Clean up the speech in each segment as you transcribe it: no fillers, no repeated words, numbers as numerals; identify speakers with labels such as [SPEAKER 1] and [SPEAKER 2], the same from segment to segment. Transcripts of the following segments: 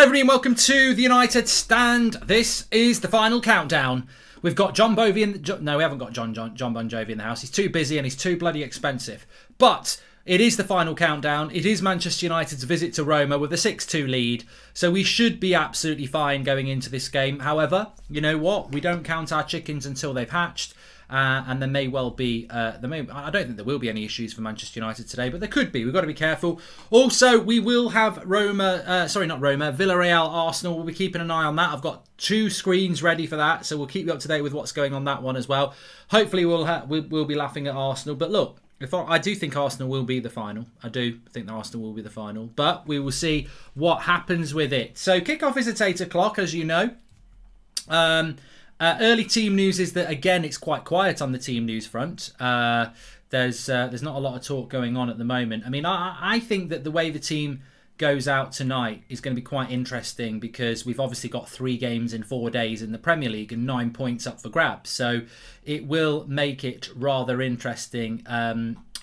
[SPEAKER 1] everybody, and welcome to the United Stand. This is the final countdown. We've got John Bovey in the... No, we haven't got John Bon Jovi in the house. He's too busy and he's too bloody expensive. But it is the final countdown. It is Manchester United's visit to Roma with a 6-2 lead. So we should be absolutely fine going into this game. However, you know what? We don't count our chickens until they've hatched. And there may well be, I don't think there will be any issues for Manchester United today, but there could be. We've got to be careful. Also, we will have Villareal, Arsenal. We'll be keeping an eye on that. I've got 2 screens ready for that, so we'll keep you up to date with what's going on that one as well. Hopefully, we'll be laughing at Arsenal. But look, I do think Arsenal will be the final. I do think that Arsenal will be the final, but we will see what happens with it. So kickoff is at 8 o'clock, as you know. Early team news is that, again, it's quite quiet on the team news front. There's not a lot of talk going on at the moment. I mean, I think that the way the team goes out tonight is going to be quite interesting because we've obviously got 3 games in 4 days in the Premier League and 9 points up for grabs. So it will make it rather interesting.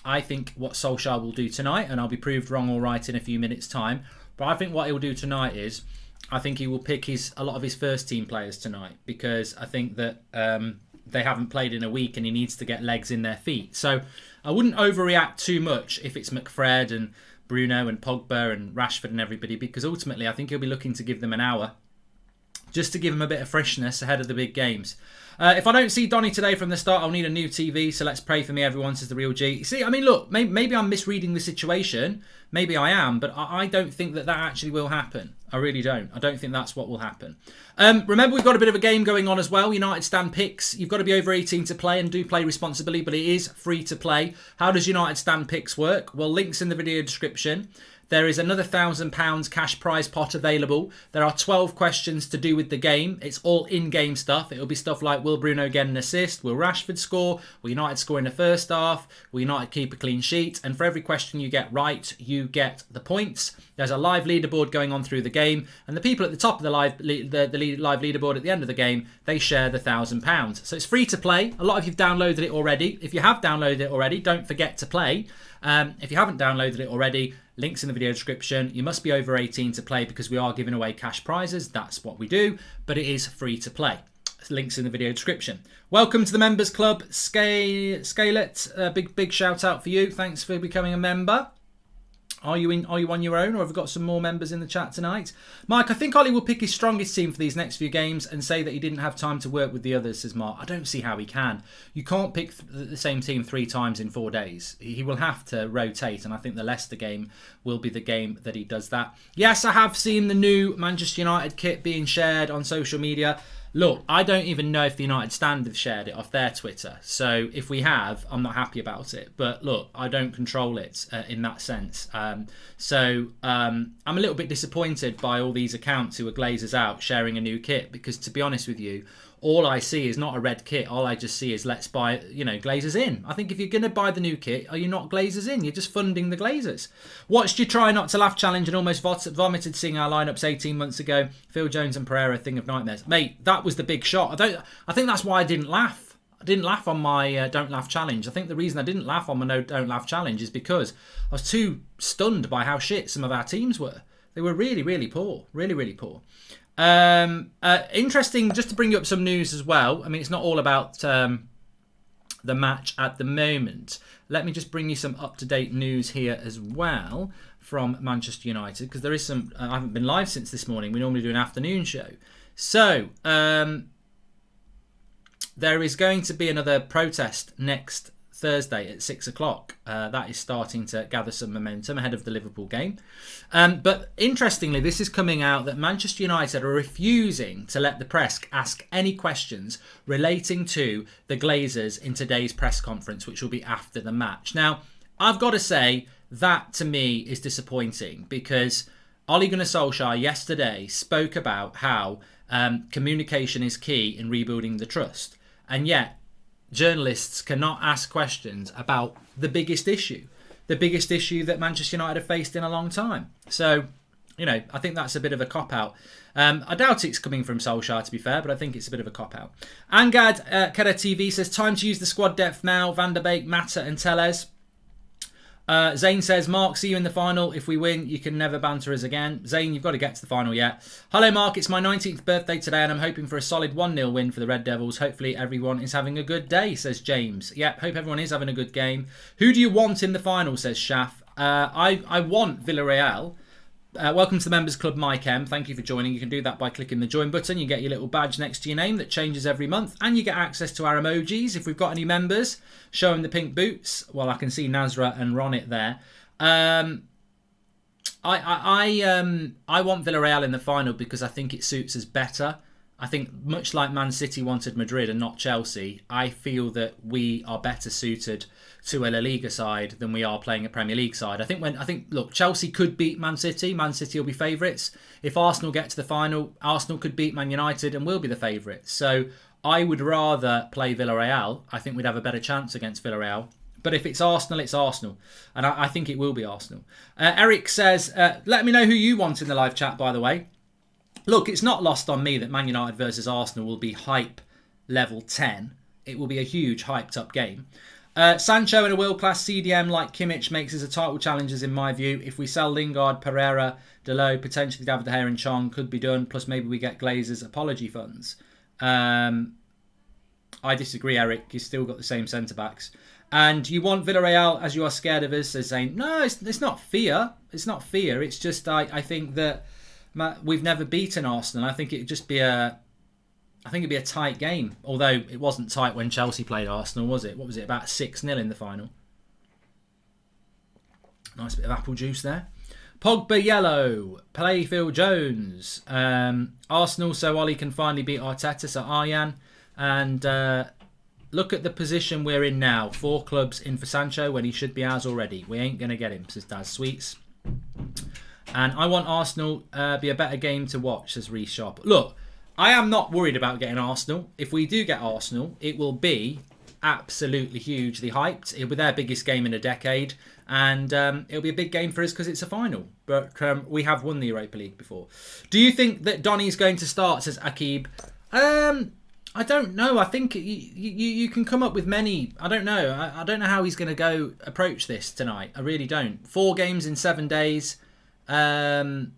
[SPEAKER 1] I think what Solskjaer will do tonight, and I'll be proved wrong or right in a few minutes' time, but I think what he'll do tonight is I think he will pick a lot of his first team players tonight because I think that they haven't played in a week and he needs to get legs in their feet. So I wouldn't overreact too much if it's McFred and Bruno and Pogba and Rashford and everybody, because ultimately I think he'll be looking to give them an hour just to give them a bit of freshness ahead of the big games. If I don't see Donny today from the start, I'll need a new TV, so let's pray for me, everyone, says the real G. See, I mean, look, maybe I'm misreading the situation. Maybe I am, but I don't think that actually will happen. I really don't. I don't think that's what will happen. Remember, we've got a bit of a game going on as well. United Stand Picks. You've got to be over 18 to play and do play responsibly, but it is free to play. How does United Stand Picks work? Well, links in the video description. There is another £1,000 cash prize pot available. There are 12 questions to do with the game. It's all in-game stuff. It'll be stuff like, will Bruno get an assist? Will Rashford score? Will United score in the first half? Will United keep a clean sheet? And for every question you get right, you get the points. There's a live leaderboard going on through the game. And the people at the top of the live leaderboard at the end of the game, they share the £1,000. So it's free to play. A lot of you've downloaded it already. If you have downloaded it already, don't forget to play. If you haven't downloaded it already, links in the video description. You must be over 18 to play because we are giving away cash prizes. That's what we do, but it is free to play. Links in the video description. Welcome to the Members Club. Scalet, big shout out for you. Thanks for becoming a member. Are you on your own, or have we got some more members in the chat tonight? Mike, I think Ollie will pick his strongest team for these next few games and say that he didn't have time to work with the others, says Mark. I don't see how he can. You can't pick the same team 3 times in 4 days. He will have to rotate, and I think the Leicester game will be the game that he does that. Yes, I have seen the new Manchester United kit being shared on social media. Look, I don't even know if the United Stand have shared it off their Twitter. So if we have, I'm not happy about it. But look, I don't control it in that sense. I'm a little bit disappointed by all these accounts who are Glazers out sharing a new kit. Because to be honest with you, all I see is not a red kit. All I just see is let's buy, Glazers in. I think if you're going to buy the new kit, are you not Glazers in? You're just funding the Glazers. Watched you try not to laugh challenge and almost vomited seeing our lineups 18 months ago. Phil Jones and Pereira, thing of nightmares. Mate, that was the big shot. I think that's why I didn't laugh. I didn't laugh on my Don't Laugh challenge. I think the reason I didn't laugh on my Don't Laugh challenge is because I was too stunned by how shit some of our teams were. They were really, really poor. Really, really poor. Interesting, just to bring you up some news as well. I mean, it's not all about the match at the moment. Let me just bring you some up-to-date news here as well from Manchester United, because there is some... I haven't been live since this morning. We normally do an afternoon show. So, there is going to be another protest next Thursday at 6 o'clock. That is starting to gather some momentum ahead of the Liverpool game. But interestingly, this is coming out that Manchester United are refusing to let the press ask any questions relating to the Glazers in today's press conference, which will be after the match. Now, I've got to say that to me is disappointing because Ole Gunnar Solskjaer yesterday spoke about how communication is key in rebuilding the trust. And yet, journalists cannot ask questions about the biggest issue that Manchester United have faced in a long time. So, I think that's a bit of a cop-out. I doubt it's coming from Solskjaer, to be fair, but I think it's a bit of a cop-out. Angad Kera TV says, time to use the squad depth now. Van der Beek, Mata and Telles. Zane says, Mark, see you in the final. If we win, you can never banter us again. Zane, you've got to get to the final yet. Hello, Mark. It's my 19th birthday today, and I'm hoping for a solid 1-0 win for the Red Devils. Hopefully everyone is having a good day, says James. Yep, hope everyone is having a good game. Who do you want in the final, says Shaf. I want Villareal. Welcome to the Members Club, Mike M. Thank you for joining. You can do that by clicking the join button. You get your little badge next to your name that changes every month, and you get access to our emojis. If we've got any members, show them the pink boots. Well, I can see Nazra and Ronit there. I want Villareal in the final because I think it suits us better. I think much like Man City wanted Madrid and not Chelsea, I feel that we are better suited to a La Liga side than we are playing a Premier League side. I think look, Chelsea could beat Man City. Man City will be favourites. If Arsenal get to the final, Arsenal could beat Man United and will be the favourites. So I would rather play Villareal. I think we'd have a better chance against Villareal. But if it's Arsenal, it's Arsenal. And I think it will be Arsenal. Eric says, let me know who you want in the live chat, by the way. Look, it's not lost on me that Man United versus Arsenal will be hype level 10. It will be a huge hyped up game. Sancho and a world-class CDM like Kimmich makes us a title challengers in my view. If we sell Lingard, Pereira, Delot, potentially David De Gea and Chong could be done. Plus maybe we get Glazer's apology funds. I disagree, Eric. You've still got the same centre-backs. And you want Villareal as you are scared of us, says Zane. No, it's not fear. It's not fear. It's just I think that we've never beaten Arsenal. I think it'd just be a tight game. Although it wasn't tight when Chelsea played Arsenal, was it? What was it, about 6-0 in the final? Nice bit of apple juice there. Pogba yellow. Playfield Jones. Arsenal so Ollie can finally beat Arteta, so Aryan. And look at the position we're in now. 4 clubs in for Sancho when he should be ours already. We ain't going to get him, says Daz Sweets. And I want Arsenal be a better game to watch, says Reece Sharp. Look, I am not worried about getting Arsenal. If we do get Arsenal, it will be absolutely hugely hyped. It'll be their biggest game in a decade. And it'll be a big game for us because it's a final. But we have won the Europa League before. Do you think that Donny's going to start, says Akib? I don't know. I think you can come up with many. I don't know. I don't know how he's going to go approach this tonight. I really don't. 4 games in 7 days. I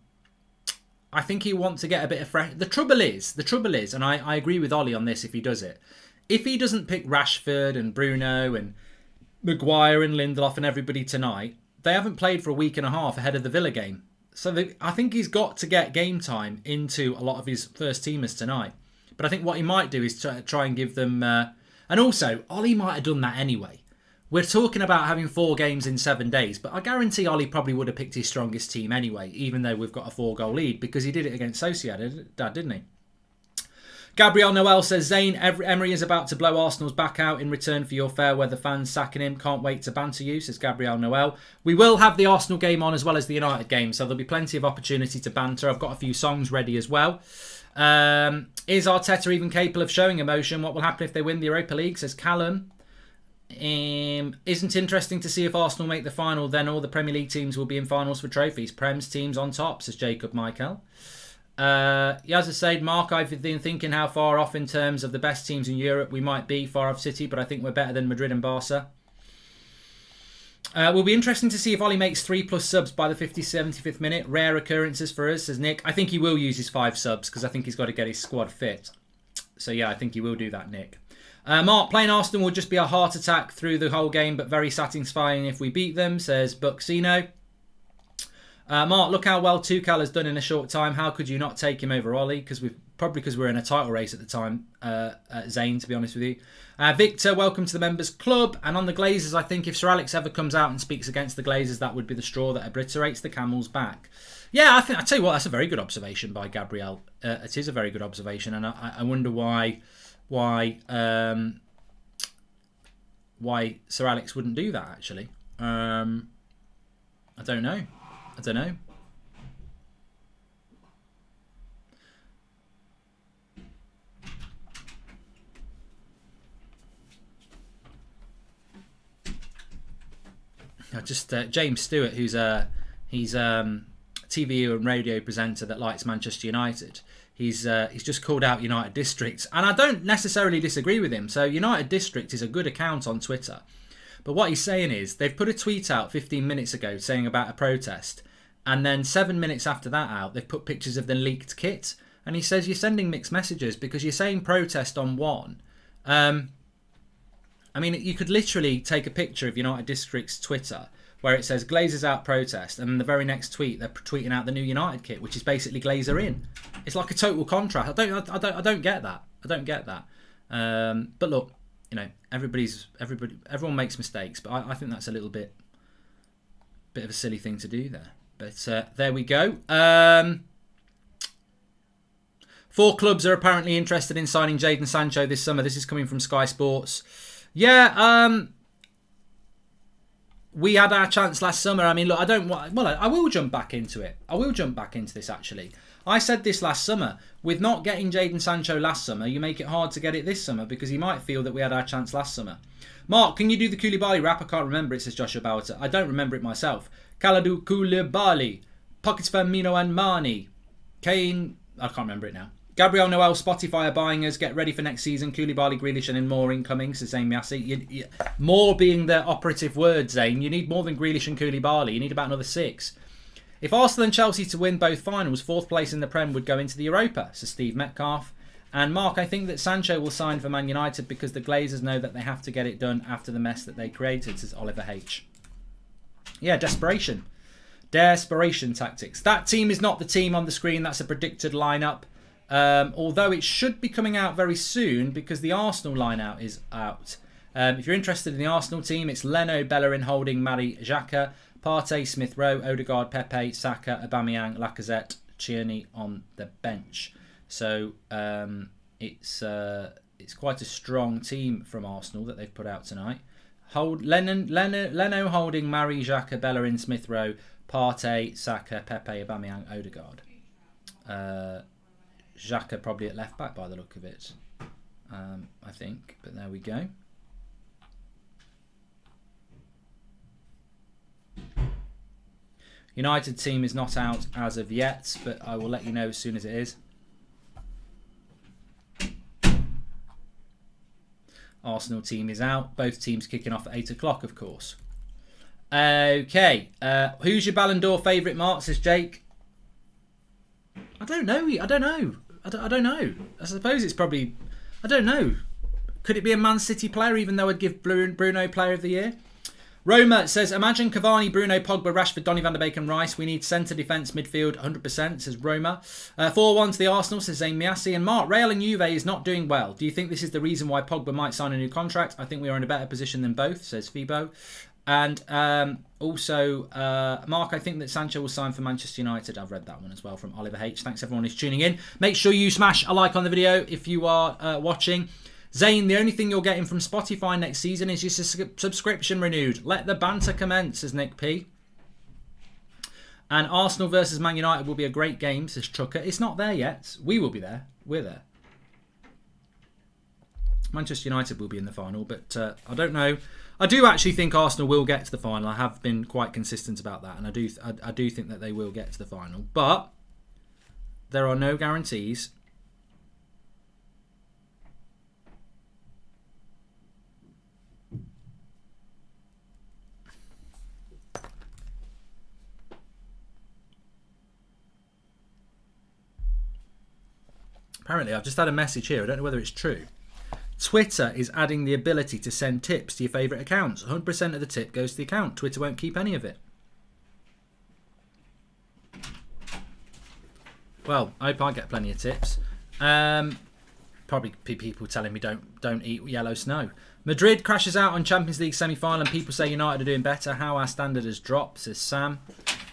[SPEAKER 1] think he wants to get a bit of fresh. The trouble is, and I agree with Ollie on this if he does it. If he doesn't pick Rashford and Bruno and Maguire and Lindelof and everybody tonight, they haven't played for a week and a half ahead of the Villa game. So I think he's got to get game time into a lot of his first teamers tonight. But I think what he might do is try and give them... and also, Ollie might have done that anyway. We're talking about having 4 games in 7 days, but I guarantee Ollie probably would have picked his strongest team anyway, even though we've got a 4-goal lead, because he did it against Sociedad, didn't he? Gabriel Noel says, Zane, Emery is about to blow Arsenal's back out in return for your fair weather fans sacking him. Can't wait to banter you, says Gabriel Noel. We will have the Arsenal game on as well as the United game, so there'll be plenty of opportunity to banter. I've got a few songs ready as well. Is Arteta even capable of showing emotion? What will happen if they win the Europa League, says Callum. Isn't interesting to see if Arsenal make the final, then all the Premier League teams will be in finals for trophies. Prem's teams on top, says Jacob Michael. Yazza said, Mark, I've been thinking how far off in terms of the best teams in Europe we might be. Far off City, but I think we're better than Madrid and Barca. Will be interesting to see if Ollie makes 3+ subs by the 50th, 75th minute. Rare occurrences for us, says Nick. I think he will use his 5 subs because I think he's got to get his squad fit. So yeah, I think he will do that, Nick. Mark, playing Arsenal will just be a heart attack through the whole game, but very satisfying if we beat them, says Buxino. Mark, look how well Tuchel has done in a short time. How could you not take him over Ollie? Because we're in a title race at the time, Zane, to be honest with you. Victor, welcome to the Members Club. And on the Glazers, I think if Sir Alex ever comes out and speaks against the Glazers, that would be the straw that obliterates the camel's back. Yeah, I tell you what, that's a very good observation by Gabriel. It is a very good observation, and I wonder why Sir Alex wouldn't do that, actually. I don't know. Just James Stewart, he's a TV and radio presenter that likes Manchester United. He's just called out United District, and I don't necessarily disagree with him. So United District is a good account on Twitter, But what he's saying is they've put a tweet out 15 minutes ago saying about a protest. And then 7 minutes after that out, they've put pictures of the leaked kit. And he says you're sending mixed messages because you're saying protest on one. I mean, you could literally take a picture of United District's Twitter where it says Glazers out protest, and then the very next tweet they're tweeting out the new United kit, which is basically Glazer in. It's like a total contrast. I don't get that. I don't get that. But look, everyone makes mistakes, but I think that's a little bit of a silly thing to do there. But there we go. 4 clubs are apparently interested in signing Jadon Sancho this summer. This is coming from Sky Sports. Yeah, we had our chance last summer. I mean, look, I will jump back into it. I will jump back into this, actually. I said this last summer. With not getting Jadon Sancho last summer, you make it hard to get it this summer because you might feel that we had our chance last summer. Mark, can you do the Koulibaly rap? I can't remember it, says Joshua Bowser. I don't remember it myself. Kalidou Koulibaly, Pockets Firmino and Mane, Kane... I can't remember it now. Gabriel Noel, Spotify are buying us. Get ready for next season. Koulibaly, Grealish and more incoming, says Zane Miassi. More being the operative word, Zane. You need more than Grealish and Koulibaly. You need about another 6. If Arsenal and Chelsea to win both finals, 4th place in the Prem would go into the Europa, says Steve Metcalf. And Mark, I think that Sancho will sign for Man United because the Glazers know that they have to get it done after the mess that they created, says Oliver H. Yeah, desperation. Desperation tactics. That team is not the team on the screen. That's a predicted lineup. Although it should be coming out very soon because the Arsenal line-out is out. If you're interested in the Arsenal team, it's Leno, Bellerin, Holding, Mari, Xhaka, Partey, Smith Rowe, Odegaard, Pepe, Saka, Aubameyang, Lacazette, Tierney on the bench. So it's quite a strong team from Arsenal that they've put out tonight. Leno, Holding, Mari, Xhaka, Bellerin, Smith Rowe, Partey, Saka, Pepe, Aubameyang, Odegaard. Xhaka probably at left back by the look of it, I think. But there we go. United team is not out as of yet, but I will let you know as soon as it is. Arsenal team is out. Both teams kicking off at 8 o'clock, of course. Okay. Who's your Ballon d'Or favourite, Mark, says Jake? I don't know. I don't know. I suppose it's probably... I don't know. Could it be a Man City player, even though I'd give Bruno Player of the Year? Roma says, imagine Cavani, Bruno, Pogba, Rashford, Donny van der Beek and Rice. We need centre defence, midfield, 100%, says Roma. 4-1 to the Arsenal, says Zane Miassi. And Mark, Real and Juve is not doing well. Do you think this is the reason why Pogba might sign a new contract? I think we are in a better position than both, says Fibo. And also, Mark, I think that Sancho will sign for Manchester United. I've read that one as well from Oliver H. Thanks everyone who's tuning in. Make sure you smash a like on the video if you are watching. Zane, the only thing you're getting from Spotify next season is your subscription renewed. Let the banter commence, says Nick P. And Arsenal versus Man United will be a great game, says Trucker. It's not there yet. We will be there. We're there. Manchester United will be in the final, but I don't know. I do actually think Arsenal will get to the final. I have been quite consistent about that, and I do think that they will get to the final. But there are no guarantees. Apparently, I've just had a message here. I don't know whether it's true. Twitter is adding the ability to send tips to your favourite accounts. 100% of the tip goes to the account. Twitter won't keep any of it. Well, I hope I get plenty of tips. Probably people telling me don't eat yellow snow. Madrid crashes out on Champions League semi-final and people say United are doing better. How our standard has dropped, says Sam.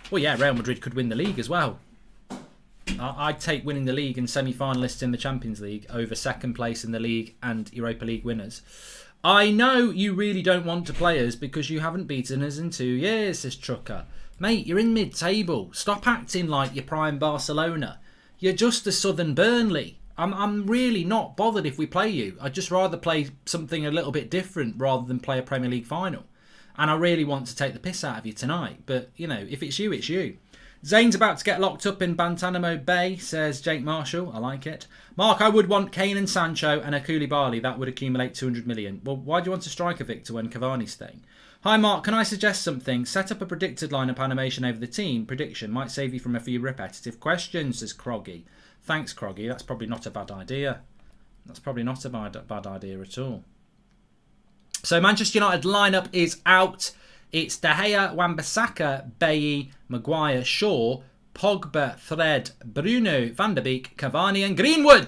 [SPEAKER 1] Well, yeah, Real Madrid could win the league as well. I'd take winning the league and semi-finalists in the Champions League over second place in the league and Europa League winners. I know you really don't want to play us because you haven't beaten us in 2 years, says Trucker. Mate, you're in mid-table. Stop acting like you're prime Barcelona. You're just a Southern Burnley. I'm really not bothered if we play you. I'd just rather play something a little bit different rather than play a Premier League final. And I really want to take the piss out of you tonight. But, you know, if it's you, it's you. Zane's about to get locked up in Guantanamo Bay, says Jake Marshall. I like it. Mark, I would want Kane and Sancho and a Koulibaly. That would accumulate 200 million. Well, why do you want a striker, Victor, when Cavani's staying? Hi, Mark. Can I suggest something? Set up a predicted lineup animation over the team. Prediction might save you from a few repetitive questions, says Croggy. Thanks, Croggy. That's probably not a bad idea. That's probably not a bad idea at all. So Manchester United lineup is out. It's De Gea, Wan-Bissaka, Bailly, Maguire, Shaw, Pogba, Fred, Bruno, Van der Beek, Cavani and Greenwood.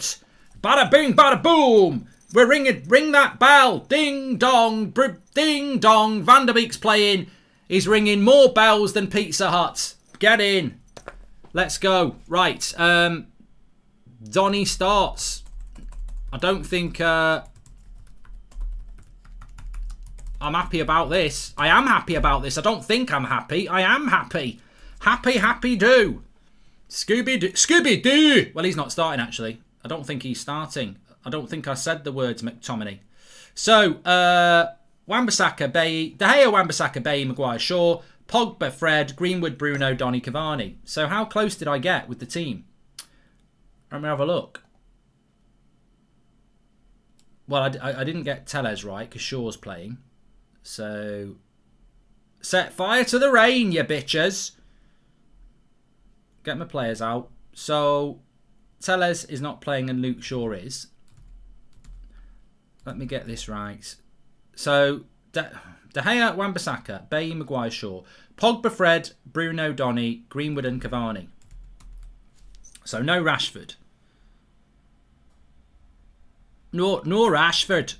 [SPEAKER 1] Bada bing, bada boom. We're ring that bell. Ding dong, ding dong. Van der Beek's playing. He's ringing more bells than Pizza Hut. Get in. Let's go. Right. Donny starts. I don't think... I'm happy about this. I am happy about this. I don't think I'm happy. I am happy. Happy do. Scooby-Doo. Well, he's not starting, actually. I don't think he's starting. I don't think I said the words McTominay. So, Wan-Bissaka, Bailly, De Gea, Wan-Bissaka, Bailly, Maguire, Shaw, Pogba, Fred, Greenwood, Bruno, Donny, Cavani. So how close did I get with the team? Let me have a look. Well, I didn't get Tellez right because Shaw's playing. So, set fire to the rain, you bitches. Get my players out. So, Tellez is not playing and Luke Shaw is. Let me get this right. So, De Gea, Wan-Bissaka, Bailly, Maguire, Shaw, Pogba, Fred, Bruno, Donny, Greenwood and Cavani. So, no Rashford. No Rashford.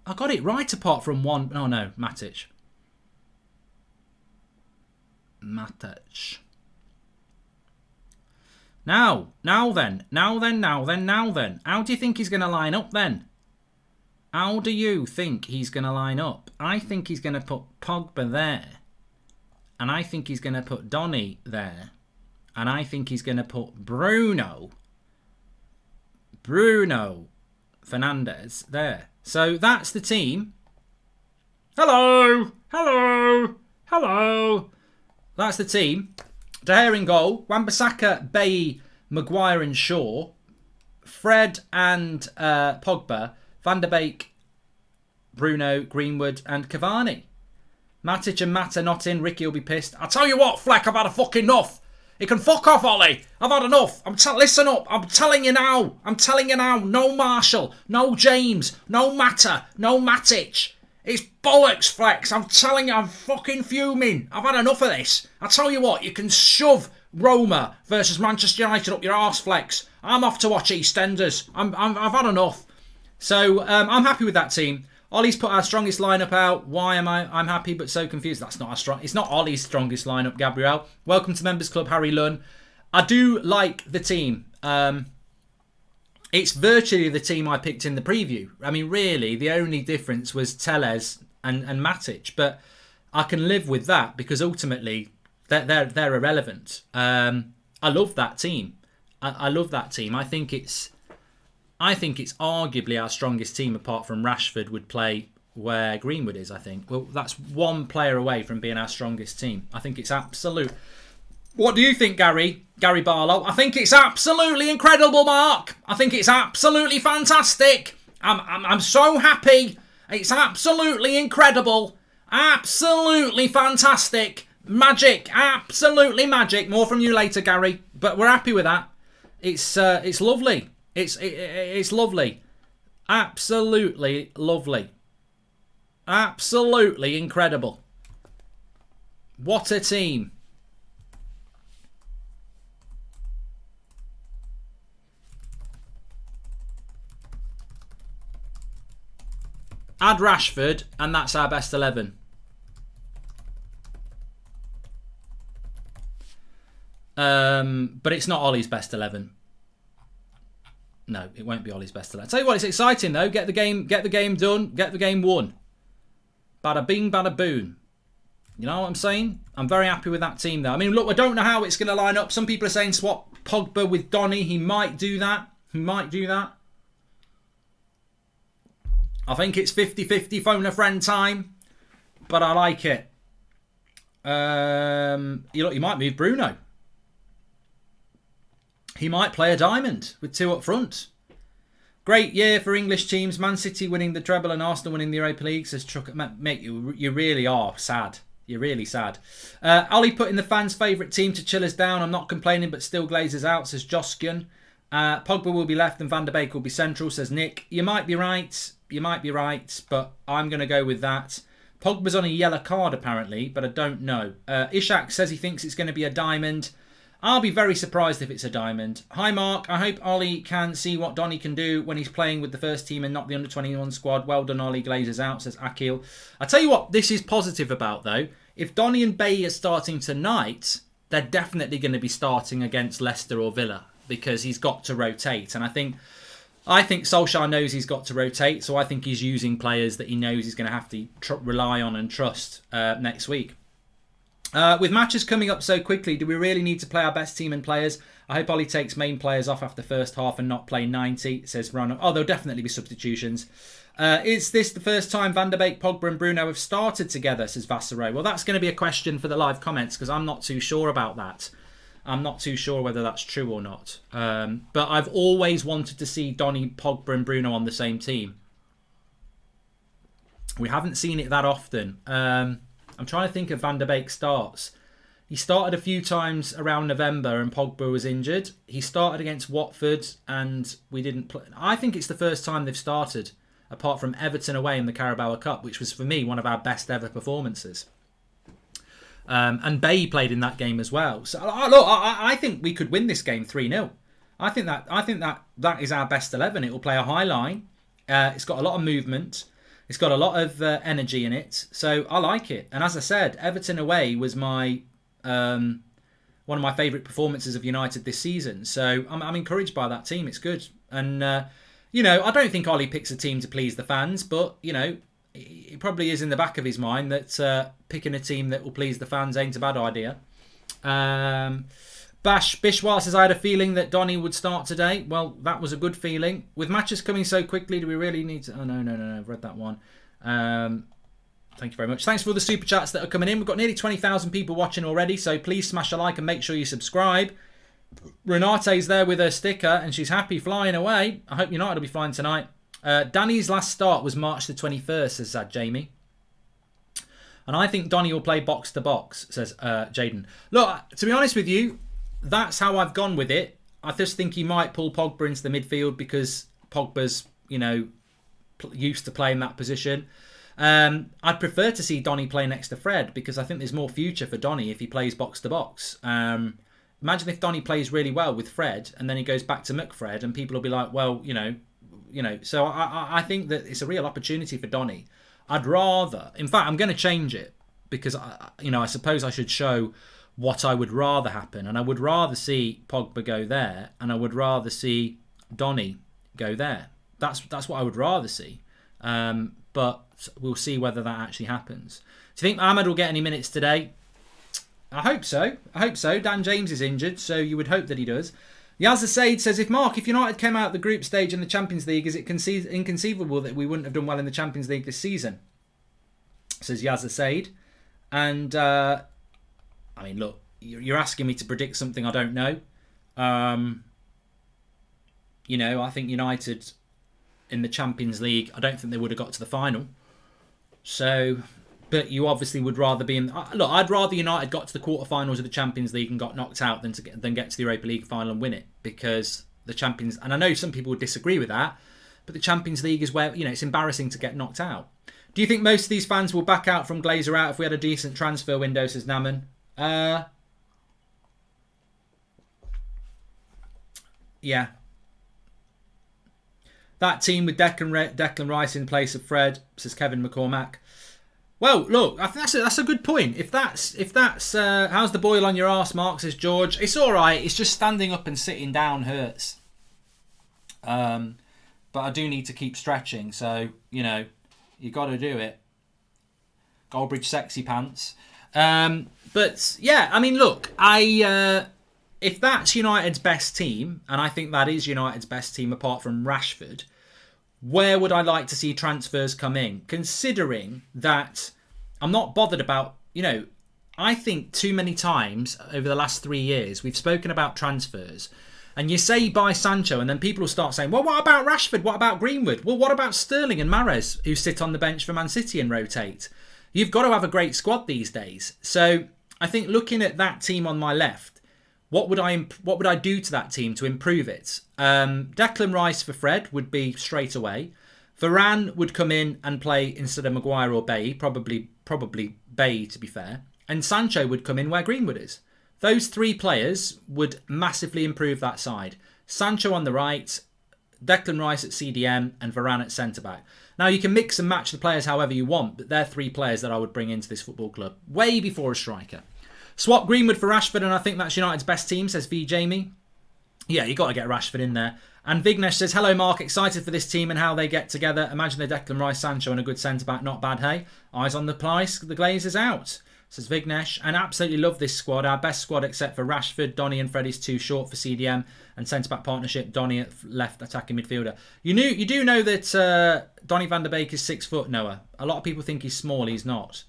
[SPEAKER 1] I got it right apart from one. Oh no, Matic. Now then. How do you think he's going to line up then? How do you think he's going to line up? I think he's going to put Pogba there. And I think he's going to put Donny there. And I think he's going to put Bruno Fernandes there. So that's the team. Hello. That's the team. De Gea in goal. Wan-Bissaka, Bailly, Maguire and Shaw. Fred and Pogba. Van der Beek, Bruno, Greenwood and Cavani. Matic and Mata not in. Ricky will be pissed. I'll tell you what, Fleck, I've had a fucking enough. You can fuck off, Ollie. I've had enough. Listen up. I'm telling you now. No Marshall. No James. No Mata. No Matic. It's bollocks, Flex. I'm telling you, I'm fucking fuming. I've had enough of this. I tell you what, you can shove Roma versus Manchester United up your arse, Flex. I'm off to watch EastEnders. I've had enough. So I'm happy with that team. Ollie's put our strongest lineup out. Why am I'm happy but so confused? That's not it's not Ollie's strongest lineup, Gabriel. Welcome to Members Club, Harry Lunn. I do like the team. It's virtually the team I picked in the preview. I mean, really, the only difference was Tellez and Matic. But I can live with that because ultimately they're irrelevant. I love that team. I love that team. I think it's arguably our strongest team apart from Rashford would play where Greenwood is, I think. Well, that's one player away from being our strongest team. I think it's absolute. What do you think, Gary Barlow? I think it's absolutely incredible, Mark. I think it's absolutely fantastic. I'm so happy. It's absolutely incredible. Absolutely fantastic. Magic. Absolutely magic. More from you later, Gary. But we're happy with that. It's lovely. It's lovely. Absolutely lovely. Absolutely incredible. What a team. Add Rashford and that's our best 11. But it's not Ollie's best 11. No, it won't be Ollie's best 11. Tell you what, it's exciting though. Get the game done. Get the game won. Bada bing, bada boom. You know what I'm saying? I'm very happy with that team though. I mean, look, I don't know how it's going to line up. Some people are saying swap Pogba with Donny. He might do that. I think it's 50-50 phone a friend time. but I like it. You might move Bruno. He might play a diamond with 2 up front. Great year for English teams. Man City winning the treble and Arsenal winning the Europa League, says Chuck. Mate, you really are sad. You're really sad. Ollie put in the fans' favourite team to chill us down. I'm not complaining, but still glazes out, says Joskian. Pogba will be left and Van der Beek will be central, says Nick. You might be right. You might be right, but I'm going to go with that. Pogba's on a yellow card, apparently, but I don't know. Ishak says he thinks it's going to be a diamond. I'll be very surprised if it's a diamond. Hi, Mark. I hope Ollie can see what Donny can do when he's playing with the first team and not the under-21 squad. Well done, Ollie. Glazes out, says Akil. I tell you what this is positive about, though. If Donny and Bay are starting tonight, they're definitely going to be starting against Leicester or Villa because he's got to rotate. And I think Solskjaer knows he's got to rotate, so I think he's using players that he knows he's going to have to rely on and trust next week. With matches coming up so quickly, do we really need to play our best team and players? I hope Ollie takes main players off after first half and not play 90, says Ron. Oh, there'll definitely be substitutions. Is this the first time Van der Beek, Pogba and Bruno have started together, says Vassaro? Well, that's going to be a question for the live comments because I'm not too sure about that. I'm not too sure whether that's true or not. But I've always wanted to see Donny, Pogba and Bruno on the same team. We haven't seen it that often. I'm trying to think of Van der Beek's starts. He started a few times around November and Pogba was injured. He started against Watford and we didn't play. I think it's the first time they've started, apart from Everton away in the Carabao Cup, which was, for me, one of our best ever performances. And Bay played in that game as well. So, look, I think we could win this game 3-0. I think that is our best 11. It will play a high line. It's got a lot of movement. It's got a lot of energy in it, so I like it. And as I said, Everton away was my one of my favourite performances of United this season. So I'm encouraged by that team. It's good. And, I don't think Ollie picks a team to please the fans, but, it probably is in the back of his mind that picking a team that will please the fans ain't a bad idea. Bishwa says, I had a feeling that Donny would start today. Well, that was a good feeling. With matches coming so quickly, do we really need to... Oh, no. I've read that one. Thank you very much. Thanks for all the super chats that are coming in. We've got nearly 20,000 people watching already, so please smash a like and make sure you subscribe. Renate's there with her sticker, and she's happy flying away. I hope United will be flying tonight. Danny's last start was March the 21st, says Jamie. And I think Donny will play box to box, says Jaden. Look, to be honest with you, that's how I've gone with it. I just think he might pull Pogba into the midfield because Pogba's, used to playing that position. I'd prefer to see Donny play next to Fred because I think there's more future for Donny if he plays box to box. Imagine if Donny plays really well with Fred and then he goes back to McFred and people will be like, well, So I think that it's a real opportunity for Donny. I'd rather, in fact, I'm going to change it because I suppose I should show what I would rather happen, and I would rather see Pogba go there, and I would rather see Donny go there. That's what I would rather see. But we'll see whether that actually happens. Do you think Ahmed will get any minutes today? I hope so. Dan James is injured, so you would hope that he does. Yazza Said says, if United came out the group stage in the Champions League, is it inconceivable that we wouldn't have done well in the Champions League this season? Says Yazza Said. And, look, you're asking me to predict something I don't know. I think United in the Champions League, I don't think they would have got to the final. So, but you obviously would rather be in... Look, I'd rather United got to the quarterfinals of the Champions League and got knocked out than get to the Europa League final and win it. Because the Champions... And I know some people would disagree with that, but the Champions League is where, it's embarrassing to get knocked out. Do you think most of these fans will back out from Glazer out if we had a decent transfer window, says Naman? Yeah. That team with Declan Rice in place of Fred, says Kevin McCormack. Well, look, I think that's a good point. If that's how's the boil on your arse, Mark, says George. It's all right. It's just standing up and sitting down hurts. But I do need to keep stretching, so you got to do it. Goldbridge sexy pants. But yeah, look, if that's United's best team, and I think that is United's best team apart from Rashford, where would I like to see transfers come in? Considering that I'm not bothered about, I think too many times over the last 3 years we've spoken about transfers, and you say buy Sancho, and then people will start saying, well, what about Rashford? What about Greenwood? Well, what about Sterling and Mahrez, who sit on the bench for Man City and rotate? You've got to have a great squad these days. So I think looking at that team on my left, what would I do to that team to improve it? Declan Rice for Fred would be straight away. Varane would come in and play instead of Maguire or Bailly, probably Bailly to be fair. And Sancho would come in where Greenwood is. Those 3 players would massively improve that side. Sancho on the right, Declan Rice at CDM, and Varane at centre-back. Now, you can mix and match the players however you want, but they're 3 players that I would bring into this football club, way before a striker. Swap Greenwood for Rashford, and I think that's United's best team, says V. Jamie. Yeah, you got to get Rashford in there. And Vignesh says, hello, Mark. Excited for this team and how they get together. Imagine a Declan Rice, Sancho, and a good centre-back. Not bad, hey? Eyes on the price. The Glazers out, says Vignesh. And absolutely love this squad. Our best squad except for Rashford. Donny and Freddie's too short for CDM. And centre-back partnership, Donny at left attacking midfielder. You do know that Donny van der Beek is 6 foot, Noah. A lot of people think he's small. He's not.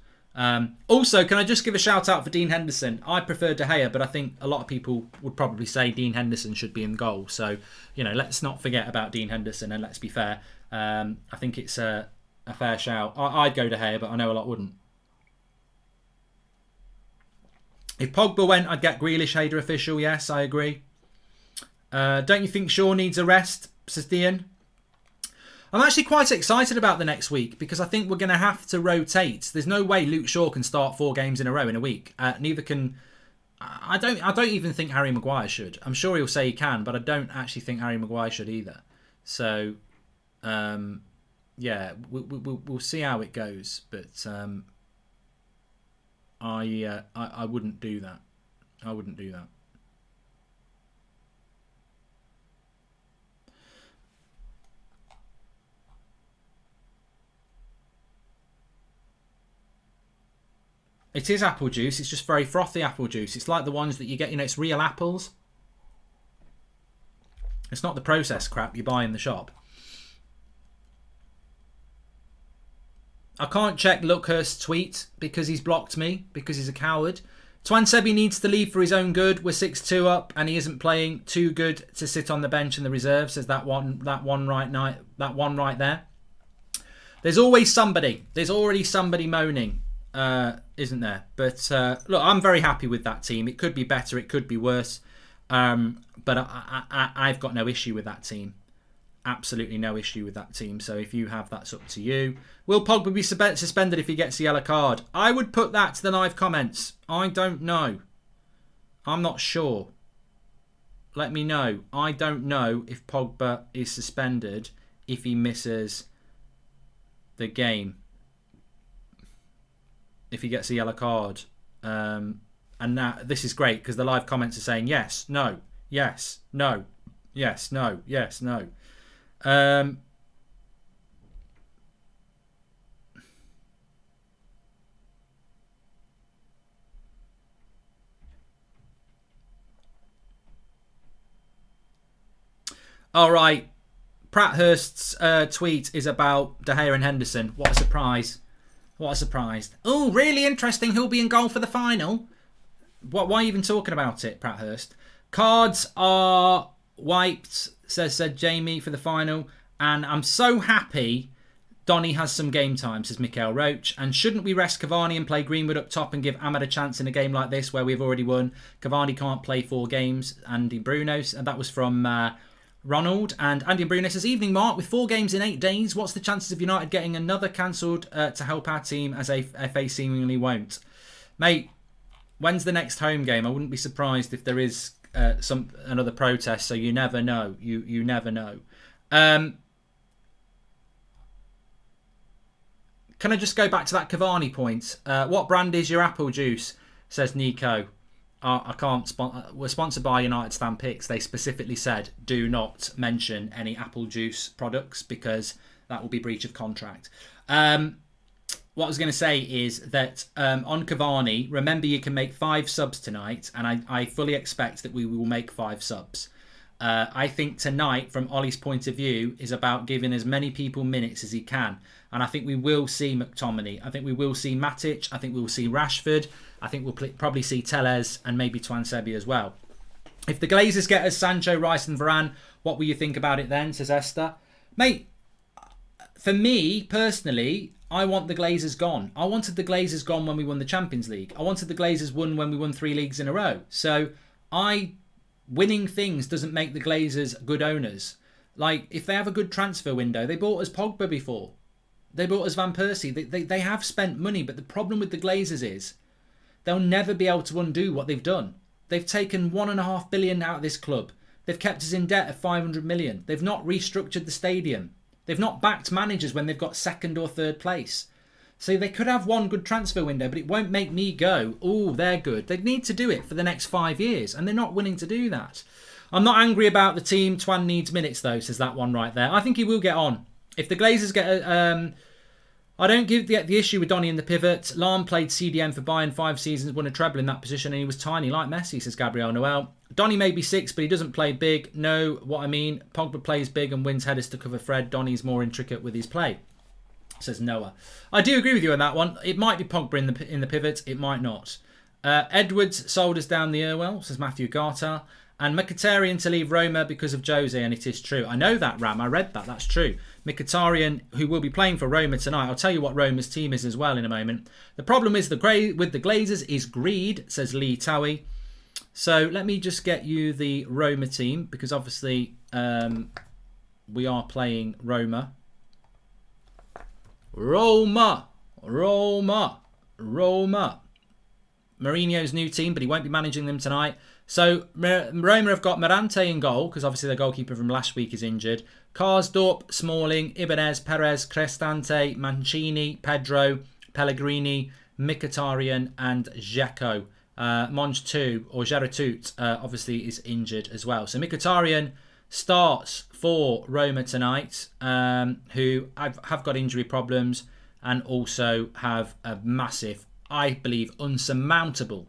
[SPEAKER 1] Also, can I just give a shout out for Dean Henderson? I prefer De Gea, but I think a lot of people would probably say Dean Henderson should be in goal. So, let's not forget about Dean Henderson, and let's be fair. I think it's a fair shout. I'd go De Gea, but I know a lot wouldn't. If Pogba went, I'd get Grealish, Hader official. Yes, I agree. Don't you think Shaw needs a rest, says Dean? I'm actually quite excited about the next week because I think we're going to have to rotate. There's no way Luke Shaw can start 4 games in a row in a week. Neither can... I don't even think Harry Maguire should. I'm sure he'll say he can, but I don't actually think Harry Maguire should either. So, yeah, we'll see how it goes. But I wouldn't do that. I wouldn't do that. It is apple juice. It's just very frothy apple juice. It's like the ones that you get, it's real apples. It's not the processed crap you buy in the shop. I can't check Luckhurst's tweet because he's blocked me, because he's a coward. Twansebi needs to leave for his own good. We're 6-2 up and he isn't playing. Too good to sit on the bench in the reserve, says that one right there. There's always somebody. There's already somebody moaning. Isn't there? But look, I'm very happy with that team. It could be better, it could be worse, but I've got no issue with that team. Absolutely no issue with that team. So if you have, that's up to you. Will Pogba be suspended if he gets a yellow card? I would put that to the live comments. I don't know. I'm not sure. Let me know. I don't know if Pogba is suspended if he misses the game. If he gets a yellow card. And now this is great because the live comments are saying yes, no, yes, no, yes, no, yes, no. All right. Pratt Hurst's tweet is about De Gea and Henderson. What a surprise. What a surprise. Oh, really interesting. Who'll be in goal for the final? Why even talking about it, Pratt Hurst? Cards are wiped, said Jamie, for the final. And I'm so happy Donny has some game time, says Mikael Roach. And shouldn't we rest Cavani and play Greenwood up top and give Ahmad a chance in a game like this where we've already won? Cavani can't play 4 games. Andy Bruno, and that was from Ronald. And Andy and Bruno says, evening, Mark. With 4 games in 8 days, what's the chances of United getting another cancelled to help our team as FA seemingly won't? Mate, when's the next home game? I wouldn't be surprised if there is another protest, so you never know. You never know. Can I just go back to that Cavani point? What brand is your apple juice? Says Nico. I can't. We're sponsored by United Stand Picks. They specifically said do not mention any apple juice products because that will be breach of contract. What I was going to say is that on Cavani, remember you can make 5 subs tonight, and I fully expect that we will make 5 subs. I think tonight, from Ollie's point of view, is about giving as many people minutes as he can. And I think we will see McTominay. I think we will see Matic. I think we will see Rashford. I think we'll probably see Telles and maybe Tuanzebe as well. If the Glazers get us Sancho, Rice and Varane, what will you think about it then, says Esther? Mate, for me, personally, I want the Glazers gone. I wanted the Glazers gone when we won the Champions League. I wanted the Glazers won when we won 3 leagues in a row. So, winning things doesn't make the Glazers good owners. Like, if they have a good transfer window, they bought us Pogba before. They bought us Van Persie. They have spent money, but the problem with the Glazers is they'll never be able to undo what they've done. They've taken $1.5 billion out of this club. They've kept us in debt of $500 million. They've not restructured the stadium. They've not backed managers when they've got 2nd or 3rd place. So they could have one good transfer window, but it won't make me go, oh, they're good. They need to do it for the next 5 years, and they're not willing to do that. I'm not angry about the team. Twan needs minutes, though, says that one right there. I think he will get on. If the Glazers get... I don't get the issue with Donny in the pivot. Lahm played CDM for Bayern 5 seasons, won a treble in that position, and he was tiny like Messi, says Gabriel Noel. Donny may be 6, but he doesn't play big. Know what I mean? Pogba plays big and wins headers to cover Fred. Donny's more intricate with his play, says Noah. I do agree with you on that one. It might be Pogba in the pivot. It might not. Edwards sold us down the Irwell, says Matthew Gartar. And Mkhitaryan to leave Roma because of Jose, and it is true. I know that, Ram. I read that. That's true. Mkhitaryan, who will be playing for Roma tonight. I'll tell you what Roma's team is as well in a moment. The problem is with the Glazers is greed, says Lee Towie. So let me just get you the Roma team, because obviously we are playing Roma. Roma. Mourinho's new team, but he won't be managing them tonight. So Roma have got Mirante in goal, because obviously their goalkeeper from last week is injured. Karsdorp, Smalling, Ibanez, Perez, Crestante, Mancini, Pedro, Pellegrini, Mkhitaryan and Dzeko. Monge 2, or Geratut, obviously is injured as well. So Mkhitaryan starts for Roma tonight, who have got injury problems and also have a massive, I believe, unsurmountable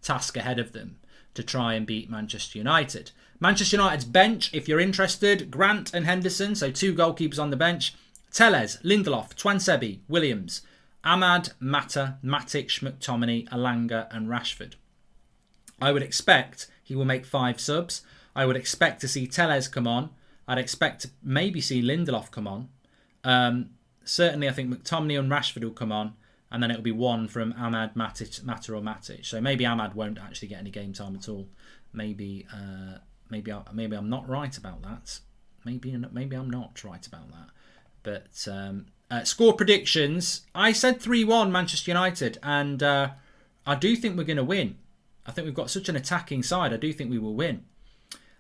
[SPEAKER 1] task ahead of them to try and beat Manchester United. Manchester United's bench, if you're interested, Grant and Henderson, so 2 goalkeepers on the bench. Telles, Lindelof, Tuanzebe, Williams, Ahmad, Mata, Matic, McTominay, Alanga and Rashford. I would expect he will make 5 subs. I would expect to see Telles come on. I'd expect to maybe see Lindelof come on. Certainly I think McTominay and Rashford will come on. And then it'll be 1 from Ahmad, Mata or Matic. So maybe Ahmad won't actually get any game time at all. Maybe I'm not right about that. Maybe I'm not right about that. But score predictions. I said 3-1 Manchester United, and I do think we're going to win. I think we've got such an attacking side. I do think we will win.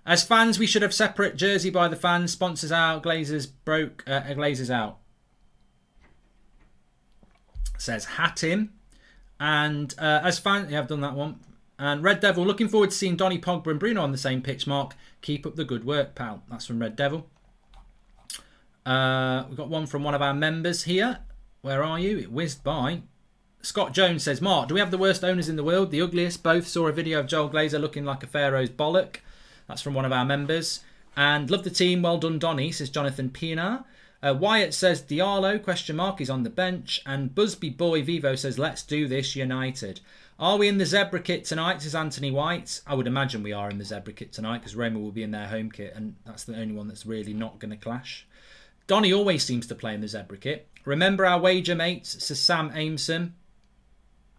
[SPEAKER 1] As fans, we should have separate jersey by the fans. Sponsors out. Glazers broke. Glazers out. Says Hatim. And as fans, yeah, I've done that one. And Red Devil, looking forward to seeing Donny, Pogba and Bruno on the same pitch, Mark. Keep up the good work, pal. That's from Red Devil. We've got one from one of our members here. Where are you? It whizzed by. Scott Jones says, Mark, do we have the worst owners in the world? The ugliest? Both saw a video of Joel Glazer looking like a Pharaoh's bollock. That's from one of our members. And love the team. Well done, Donny, says Jonathan Pienaar. Wyatt says Diallo, question mark, is on the bench. And Busby Boy Vivo says, let's do this, United. Are we in the zebra kit tonight, says Anthony White. I would imagine we are in the zebra kit tonight, because Roma will be in their home kit, and that's the only one that's really not going to clash. Donny always seems to play in the zebra kit. Remember our wager, mates, says Sam Ameson.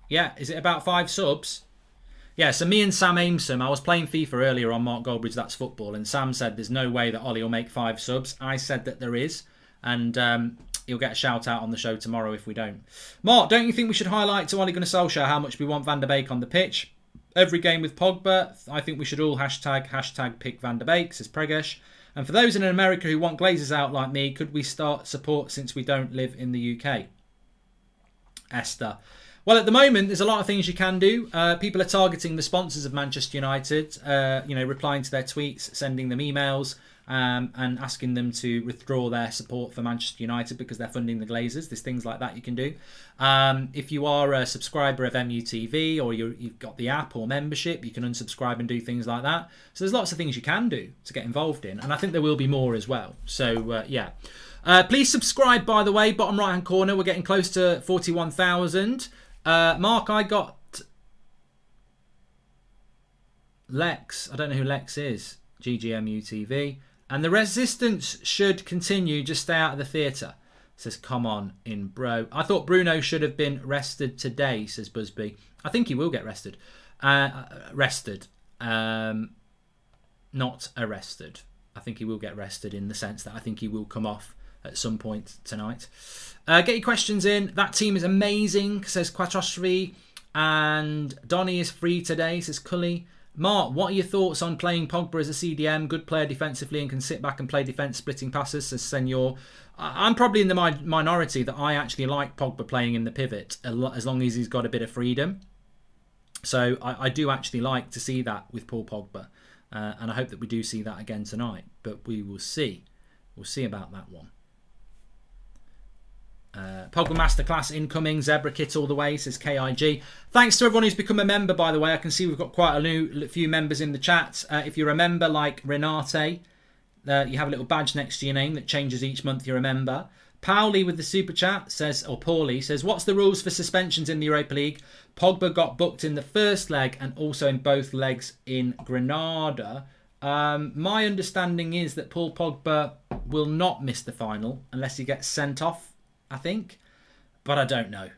[SPEAKER 1] Yeah, is it about 5 subs? Yeah, so me and Sam Ameson, I was playing FIFA earlier on Mark Goldbridge, That's Football, and Sam said there's no way that Ollie will make 5 subs. I said that there is. And he'll get a shout out on the show tomorrow if we don't. Mark, don't you think we should highlight to Ole Gunnar Solskjaer how much we want Van der Beek on the pitch? Every game with Pogba, I think we should all hashtag pick Van der Beek, says Pregesh. And for those in America who want Glazers out like me, could we start support since we don't live in the UK? Esther. Well, at the moment, there's a lot of things you can do. People are targeting the sponsors of Manchester United, replying to their tweets, sending them emails. and asking them to withdraw their support for Manchester United because they're funding the Glazers. There's things like that you can do. If you are a subscriber of MUTV or you've got the app or membership, you can unsubscribe and do things like that. So there's lots of things you can do to get involved in, and I think there will be more as well. So yeah. Please subscribe, by the way, bottom right hand corner. We're getting close to 41,000. Mark, I got Lex. I don't know who Lex is. GGMUTV. And the resistance should continue. Just stay out of the theatre. Says, come on in, bro. I thought Bruno should have been rested today, says Busby. I think he will get rested. Rested. Not arrested. I think he will get rested in the sense that I think he will come off at some point tonight. Get your questions in. That team is amazing, says Quattrostri. And Donny is free today, says Cully. Mark, what are your thoughts on playing Pogba as a CDM? Good player defensively and can sit back and play defence splitting passes, says Senor. I'm probably in the minority that I actually like Pogba playing in the pivot as long as he's got a bit of freedom. So I do actually like to see that with Paul Pogba. And I hope that we do see that again tonight. But we will see. We'll see about that one. Pogba Masterclass incoming. Zebra kit all the way, says KIG. Thanks to everyone who's become a member, by the way. I can see we've got quite a few members in the chat. If you're a member like Renate, you have a little badge next to your name that changes each month you're a member. Pauli with the super chat says, or Paulie says, what's the rules for suspensions in the Europa League? Pogba got booked in the first leg and also in both legs in Granada. My understanding is that Paul Pogba will not miss the final unless he gets sent off, I think. But I don't know.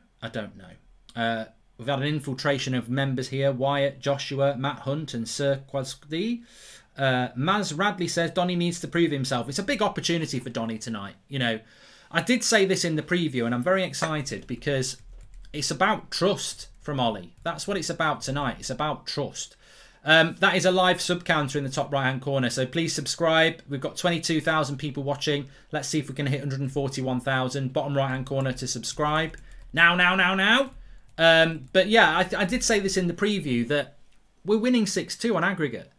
[SPEAKER 1] We've had an infiltration of members here. Wyatt, Joshua, Matt Hunt and Sir Quasqdi. Maz Radley says Donny needs to prove himself. It's a big opportunity for Donny tonight. You know, I did say this in the preview and I'm very excited because it's about trust from Ollie. That's what it's about tonight. It's about trust. That is a live sub counter in the top right hand corner. So please subscribe. We've got 22,000 people watching. Let's see if we can hit 141,000. Bottom right hand corner to subscribe. Now. But yeah, I did say this in the preview that we're winning 6-2 on aggregate.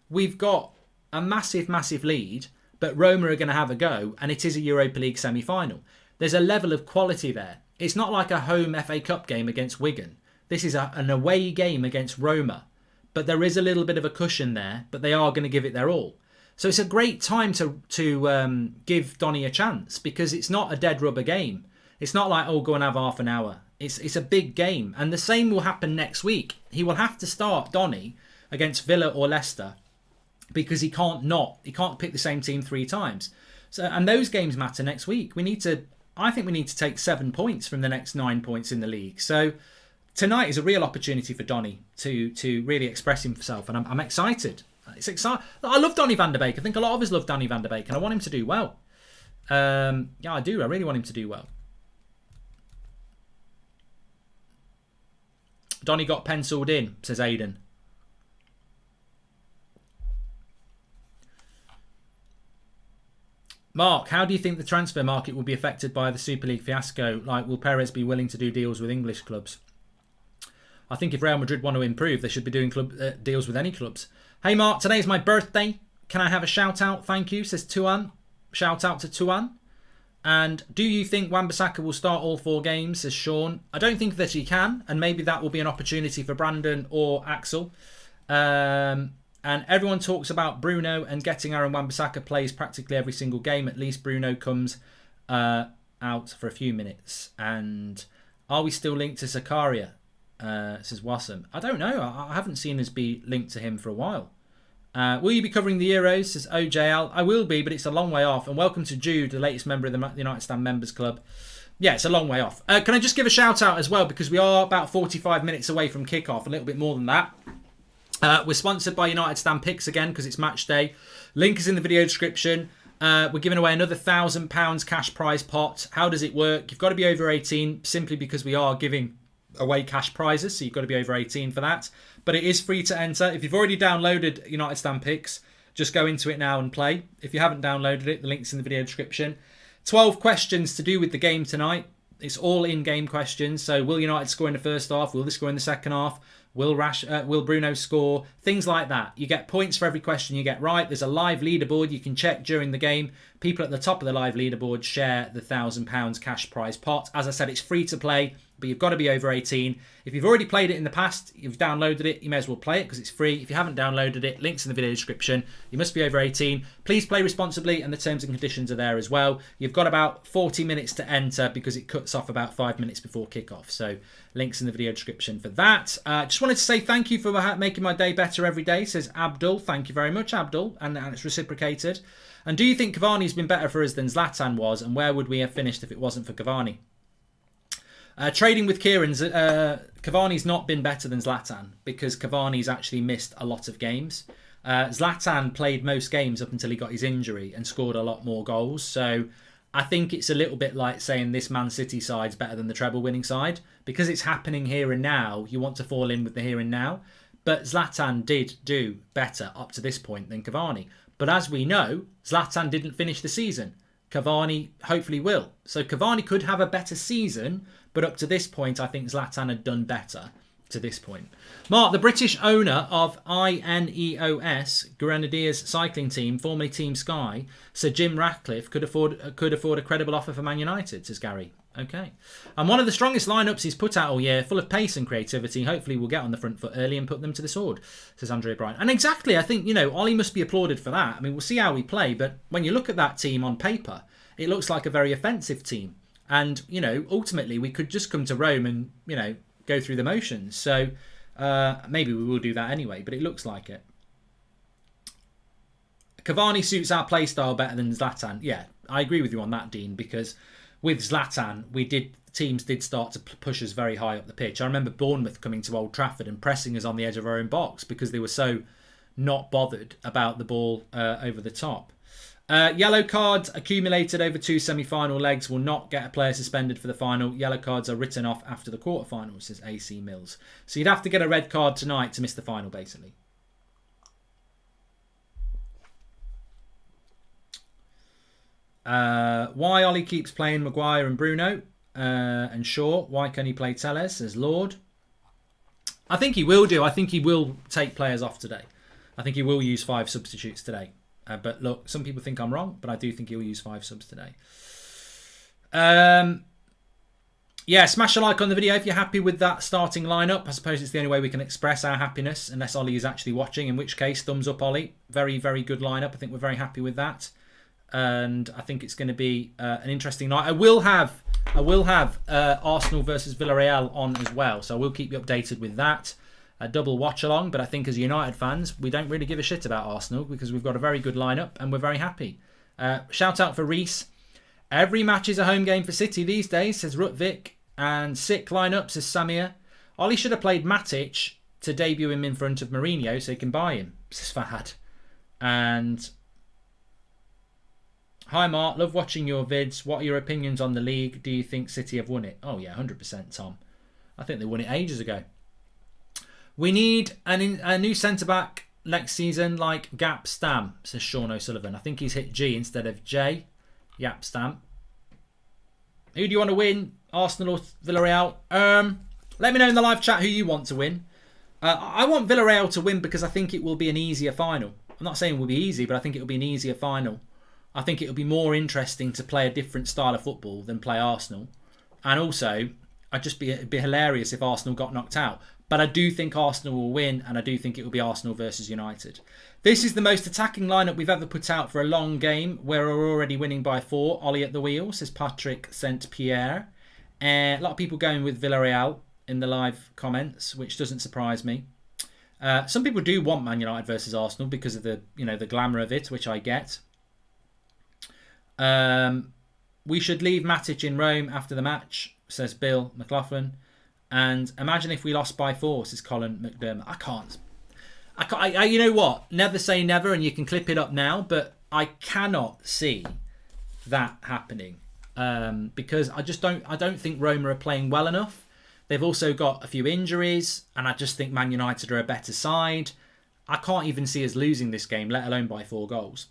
[SPEAKER 1] We've got a massive lead, but Roma are going to have a go, and it is a Europa League semi-final. There's a level of quality there. It's not like a home FA Cup game against Wigan. This is an away game against Roma. But there is a little bit of a cushion there, but they are going to give it their all. So it's a great time to give Donny a chance because it's not a dead rubber game. It's not like, oh, go and have half an hour. It's a big game. And the same will happen next week. He will have to start Donny against Villa or Leicester because he can't pick the same team 3 times. So, and those games matter next week. I think we need to take 7 points from the next 9 points in the league. So tonight is a real opportunity for Donny to really express himself, and I'm excited. It's exciting. I love Donny van der Beek. I think a lot of us love Donny van der Beek, and I want him to do well. Yeah, I do. I really want him to do well. Donny got penciled in, says Aidan. Mark, how do you think the transfer market will be affected by the Super League fiasco? Like, will Perez be willing to do deals with English clubs? I think if Real Madrid want to improve, they should be doing deals with any clubs. Hey Mark, today is my birthday. Can I have a shout out? Thank you, says Tuan. Shout out to Tuan. And do you think Wan-Bissaka will start all 4 games, says Sean? I don't think that he can, and maybe that will be an opportunity for Brandon or Axel. And everyone talks about Bruno and getting Aaron Wan-Bissaka plays practically every single game. At least Bruno comes out for a few minutes. And are we still linked to Zakaria? Says Wassam. I don't know. I haven't seen us be linked to him for a while. Will you be covering the Euros? Says OJL. I will be, but it's a long way off. And welcome to Jude, the latest member of the United Stand Members Club. Yeah, it's a long way off. Can I just give a shout out as well? Because we are about 45 minutes away from kickoff, a little bit more than that. We're sponsored by United Stand Picks again because it's match day. Link is in the video description. We're giving away another £1,000 cash prize pot. How does it work? You've got to be over 18 simply because we are giving away cash prizes. So you've got to be over 18 for that. But it is free to enter. If you've already downloaded United Stand Picks, just go into it now and play. If you haven't downloaded it, the link's in the video description. 12 questions to do with the game tonight. It's all in-game questions. So will United score in the first half? Will they score in the second half? Will Bruno score? Things like that. You get points for every question you get right. There's a live leaderboard you can check during the game. People at the top of the live leaderboard share the £1,000 cash prize pot. As I said, it's free to play, but you've got to be over 18. If you've already played it in the past, you've downloaded it, you may as well play it because it's free. If you haven't downloaded it, links in the video description. You must be over 18. Please play responsibly, and the terms and conditions are there as well. You've got about 40 minutes to enter because it cuts off about 5 minutes before kickoff. So links in the video description for that. Just wanted to say thank you for making my day better every day, says Abdul. Thank you very much, Abdul, and it's reciprocated. And do you think Cavani's been better for us than Zlatan was, and where would we have finished if it wasn't for Cavani? Trading with Kieran's, Cavani's not been better than Zlatan because Cavani's actually missed a lot of games. Zlatan played most games up until he got his injury and scored a lot more goals. So I think it's a little bit like saying this Man City side's better than the treble winning side. Because it's happening here and now, you want to fall in with the here and now. But Zlatan did do better up to this point than Cavani. But as we know, Zlatan didn't finish the season. Cavani hopefully will. So Cavani could have a better season, but up to this point, I think Zlatan had done better to this point. Mark, the British owner of INEOS, Grenadiers cycling team, formerly Team Sky, Sir Jim Ratcliffe, could afford a credible offer for Man United, says Gary. Okay. And one of the strongest lineups he's put out all year, full of pace and creativity. Hopefully we'll get on the front foot early and put them to the sword, says Andrea Bryan. And exactly, I think, Ollie must be applauded for that. I mean, we'll see how we play, but when you look at that team on paper, it looks like a very offensive team. And, ultimately we could just come to Rome and, go through the motions. So maybe we will do that anyway, but it looks like it. Cavani suits our play style better than Zlatan. Yeah, I agree with you on that, Dean, because with Zlatan, teams did start to push us very high up the pitch. I remember Bournemouth coming to Old Trafford and pressing us on the edge of our own box because they were so not bothered about the ball over the top. Yellow cards accumulated over 2 semi-final legs will not get a player suspended for the final. Yellow cards are written off after the quarterfinals, says AC Mills. So you'd have to get a red card tonight to miss the final, basically. Why Ollie keeps playing Maguire and Bruno and Shaw. Why can he play Telles, says Lord. I think he will do. I think he will take players off today. I think he will use 5 substitutes today. But look, some people think I'm wrong, but I do think he'll use 5 subs today. Yeah, smash a like on the video if you're happy with that starting lineup. I suppose it's the only way we can express our happiness, unless Ollie is actually watching, in which case, thumbs up, Ollie. Very, very good lineup. I think we're very happy with that. And I think it's going to be an interesting night. I will have Arsenal versus Villareal on as well, so I will keep you updated with that. A double watch along, but I think as United fans, we don't really give a shit about Arsenal because we've got a very good lineup and we're very happy. Shout out for Reese. Every match is a home game for City these days, says Rutvik. And sick lineup, says Samir. Ollie should have played Matic to debut him in front of Mourinho so he can buy him, says Fahad. And hi Mark, love watching your vids. What are your opinions on the league? Do you think City have won it? Oh yeah, 100% Tom. I think they won it ages ago. We need a new centre-back next season like Gap Stam, says Sean O'Sullivan. I think he's hit G instead of J. Yap Stam. Who do you want to win? Arsenal or Villareal? Let me know in the live chat who you want to win. I want Villareal to win because I think it will be an easier final. I'm not saying it will be easy, but I think it will be an easier final. I think it will be more interesting to play a different style of football than play Arsenal. And also, it'd be hilarious if Arsenal got knocked out. But I do think Arsenal will win, and I do think it will be Arsenal versus United. This is the most attacking lineup we've ever put out for a long game, where we're already winning by 4. Ollie at the wheel, says Patrick St. Pierre. A lot of people going with Villareal in the live comments, which doesn't surprise me. Some people do want Man United versus Arsenal because of the glamour of it, which I get. We should leave Matic in Rome after the match, says Bill McLaughlin. And imagine if we lost by 4, says Colin McDermott. I can't. You know what? Never say never, and you can clip it up now. But I cannot see that happening because I don't think Roma are playing well enough. They've also got a few injuries, and I just think Man United are a better side. I can't even see us losing this game, let alone by 4 goals.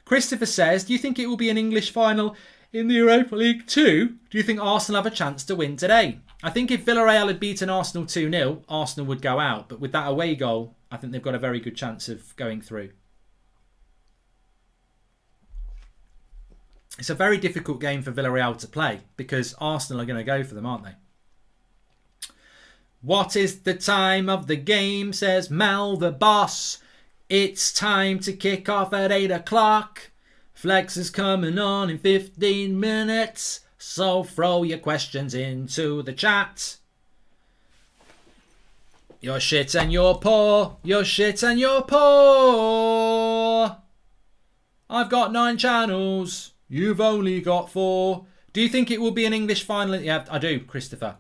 [SPEAKER 1] Christopher says, do you think it will be an English final in the Europa League too? Do you think Arsenal have a chance to win today? I think if Villareal had beaten Arsenal 2-0, Arsenal would go out. But with that away goal, I think they've got a very good chance of going through. It's a very difficult game for Villareal to play because Arsenal are going to go for them, aren't they? What is the time of the game, says Mel the boss. It's time to kick off at 8 o'clock. Flex is coming on in 15 minutes. So throw your questions into the chat. You're shit and you're poor. You're shit and you're poor. I've got 9 channels. You've only got 4. Do you think it will be an English final? Yeah, I do, Christopher.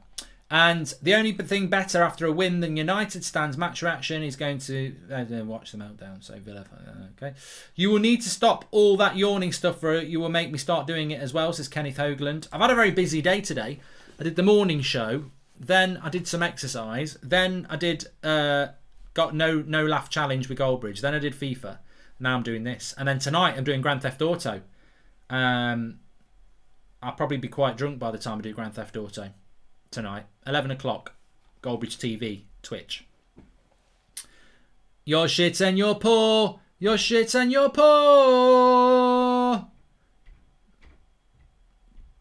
[SPEAKER 1] And the only thing better after a win than United stands match reaction is going to watch the meltdown. So Villa, okay. You will need to stop all that yawning stuff, or you will make me start doing it as well, says Kenneth Hoagland. I've had a very busy day today. I did the morning show, then I did some exercise, then I did got no laugh challenge with Goldbridge, then I did FIFA. Now I'm doing this, and then tonight I'm doing Grand Theft Auto. I'll probably be quite drunk by the time I do Grand Theft Auto tonight. 11 o'clock, Goldbridge TV, Twitch. You're shit and you're poor. You're shit and you're poor.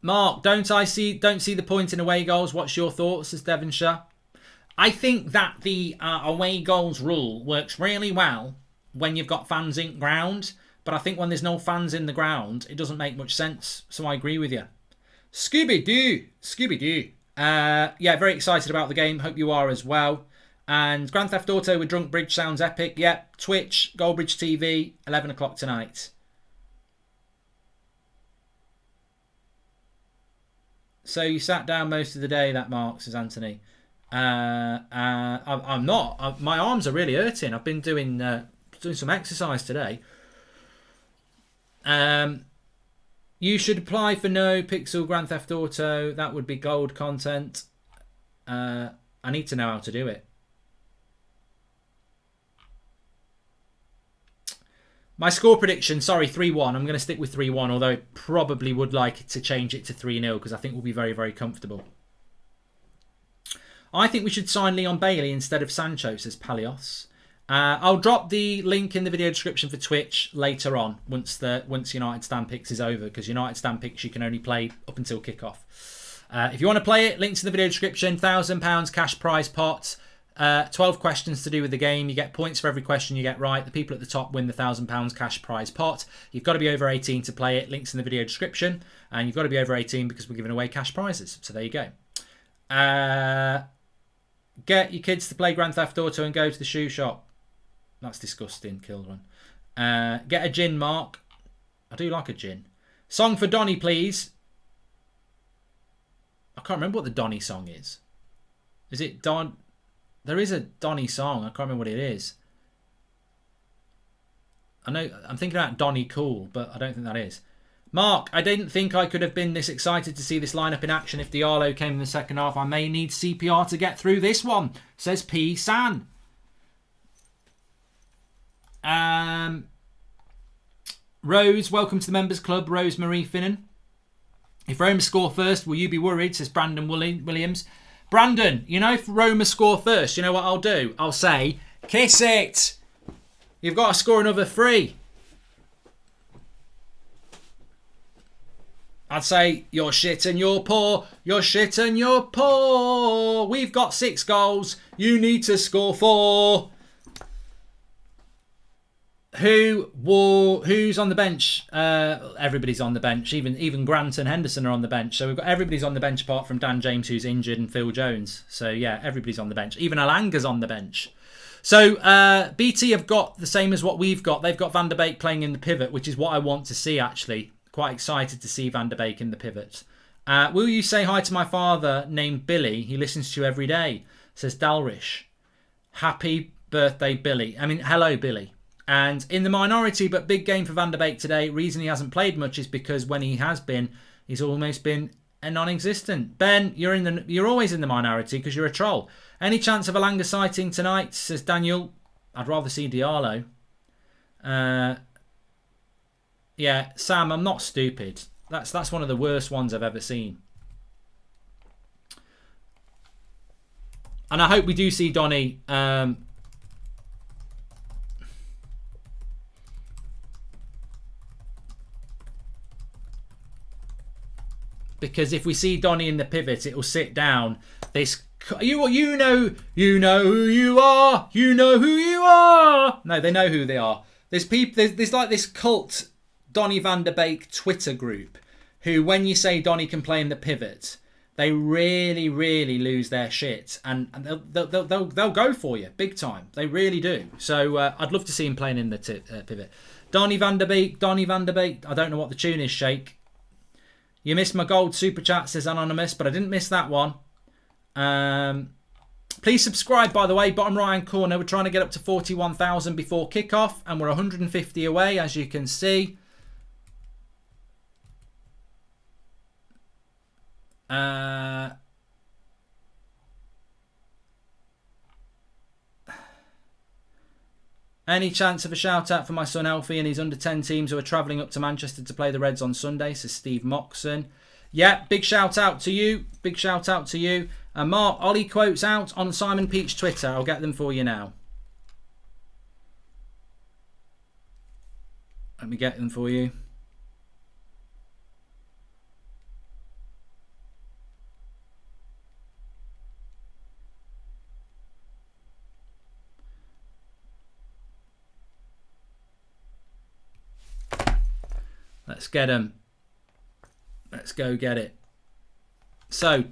[SPEAKER 1] Mark, don't see the point in away goals. What's your thoughts, says Devonshire? I think that the away goals rule works really well when you've got fans in ground. But I think when there's no fans in the ground, it doesn't make much sense. So I agree with you. Scooby-Doo. Scooby-Doo. Yeah, very excited about the game. Hope you are as well. And Grand Theft Auto with Drunk Bridge sounds epic. Yep, Twitch, Goldbridge TV, 11 o'clock tonight. So you sat down most of the day, that Mark, says Anthony. I'm not. My arms are really hurting. I've been doing some exercise today. You should apply for No Pixel Grand Theft Auto. That would be gold content. I need to know how to do it. My score prediction, sorry, 3-1. I'm going to stick with 3-1, although I probably would like to change it to 3-0 because I think we'll be very, very comfortable. I think we should sign Leon Bailey instead of Sancho, says Palios. I'll drop the link in the video description for Twitch later on once United Stand Picks is over, because United Stand Picks you can only play up until kickoff. If you want to play it, links in the video description. £1,000 cash prize pot. 12 questions to do with the game. You get points for every question you get right. The people at the top win the £1,000 cash prize pot. You've got to be over 18 to play it. Links in the video description. And you've got to be over 18 because we're giving away cash prizes. So there you go. Get your kids to play Grand Theft Auto and go to the shoe shop. That's disgusting, Kilrun. Get a gin, Mark. I do like a gin. Song for Donny, please. I can't remember what the Donny song is. Is it Don? There is a Donny song. I can't remember what it is. I know I'm thinking about Donny Cool, but I don't think that is. Mark, I didn't think I could have been this excited to see this lineup in action if Diallo came in the second half. I may need CPR to get through this one, says P. San. Rose, welcome to the Members Club, Rose Marie Finnan. If Roma score first, will you be worried, says Brandon Williams. Brandon, you know, if Roma score first, you know what I'll do? I'll say, kiss it. You've got to score another 3. I'd say, you're shit and you're poor. You're shit and you're poor. We've got 6 goals. You need to score 4. Who's on the bench? Everybody's on the bench. Even Grant and Henderson are on the bench. So we've got everybody's on the bench apart from Dan James, who's injured, and Phil Jones. So yeah, everybody's on the bench. Even Alanga's on the bench. So BT have got the same as what we've got. They've got Van der Beek playing in the pivot, which is what I want to see, actually. Quite excited to see Van der Beek in the pivot. Will you say hi to my father named Billy? He listens to you every day, says Dalrish. Happy birthday, Billy. I mean, hello, Billy. And in the minority, but big game for Van der Beek today. Reason he hasn't played much is because when he has been, he's almost been a non-existent. Ben, you're always in the minority because you're a troll. Any chance of Alanga sighting tonight, says Daniel. I'd rather see Diallo. Yeah, Sam, I'm not stupid. That's one of the worst ones I've ever seen. And I hope we do see Donny. Because if we see Donny in the pivot, it will sit down. This you know who you are. You know who you are. No, they know who they are. There's people. There's like this cult Donny van der Beek Twitter group who, when you say Donny can play in the pivot, they really, really lose their shit, and they'll go for you big time. They really do. So I'd love to see him playing in the pivot. Donny van der Beek. Donny van der Beek. I don't know what the tune is, Shake. You missed my gold super chat, says Anonymous, but I didn't miss that one. Please subscribe, by the way, bottom right-hand corner. We're trying to get up to 41,000 before kickoff, and we're 150 away, as you can see. Any chance of a shout out for my son Alfie and his under 10 teams who are travelling up to Manchester to play the Reds on Sunday, says Steve Moxon. Yeah, big shout out to you. Big shout out to you. And Mark, Ollie quotes out on Simon Peach Twitter. I'll get them for you now. Let me get them for you. Let's get them. Let's go get it. So,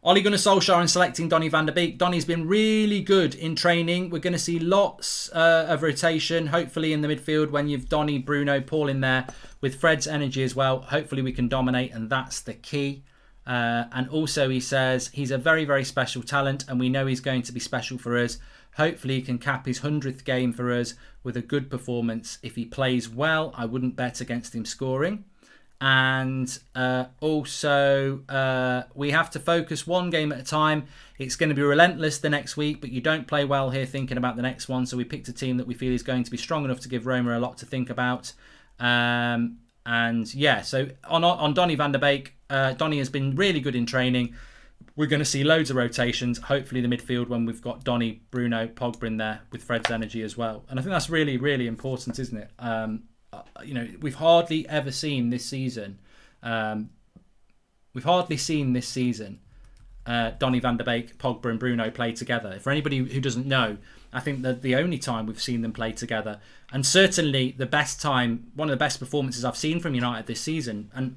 [SPEAKER 1] Ole Gunnar Solskjaer and selecting Donny van der Beek. Donny's been really good in training. We're going to see lots of rotation, hopefully in the midfield when you've Donny, Bruno, Paul in there with Fred's energy as well. Hopefully we can dominate, and that's the key. And also he says he's a very, very special talent, and we know he's going to be special for us. Hopefully he can cap his 100th game for us with a good performance. If he plays well, I wouldn't bet against him scoring. And also we have to focus one game at a time. It's going to be relentless the next week, but you don't play well here thinking about the next one. So we picked a team that we feel is going to be strong enough to give Roma a lot to think about. And yeah, so on Donny van der Beek, Donny has been really good in training. We're going to see loads of rotations, hopefully the midfield when we've got Donny, Bruno, Pogba in there with Fred's energy as well. And I think that's really, really important, isn't it? You know, we've hardly ever seen this season. Donny van der Beek, Pogba and Bruno play together. For anybody who doesn't know, I think that the only time we've seen them play together, and certainly the best time, one of the best performances I've seen from United this season. And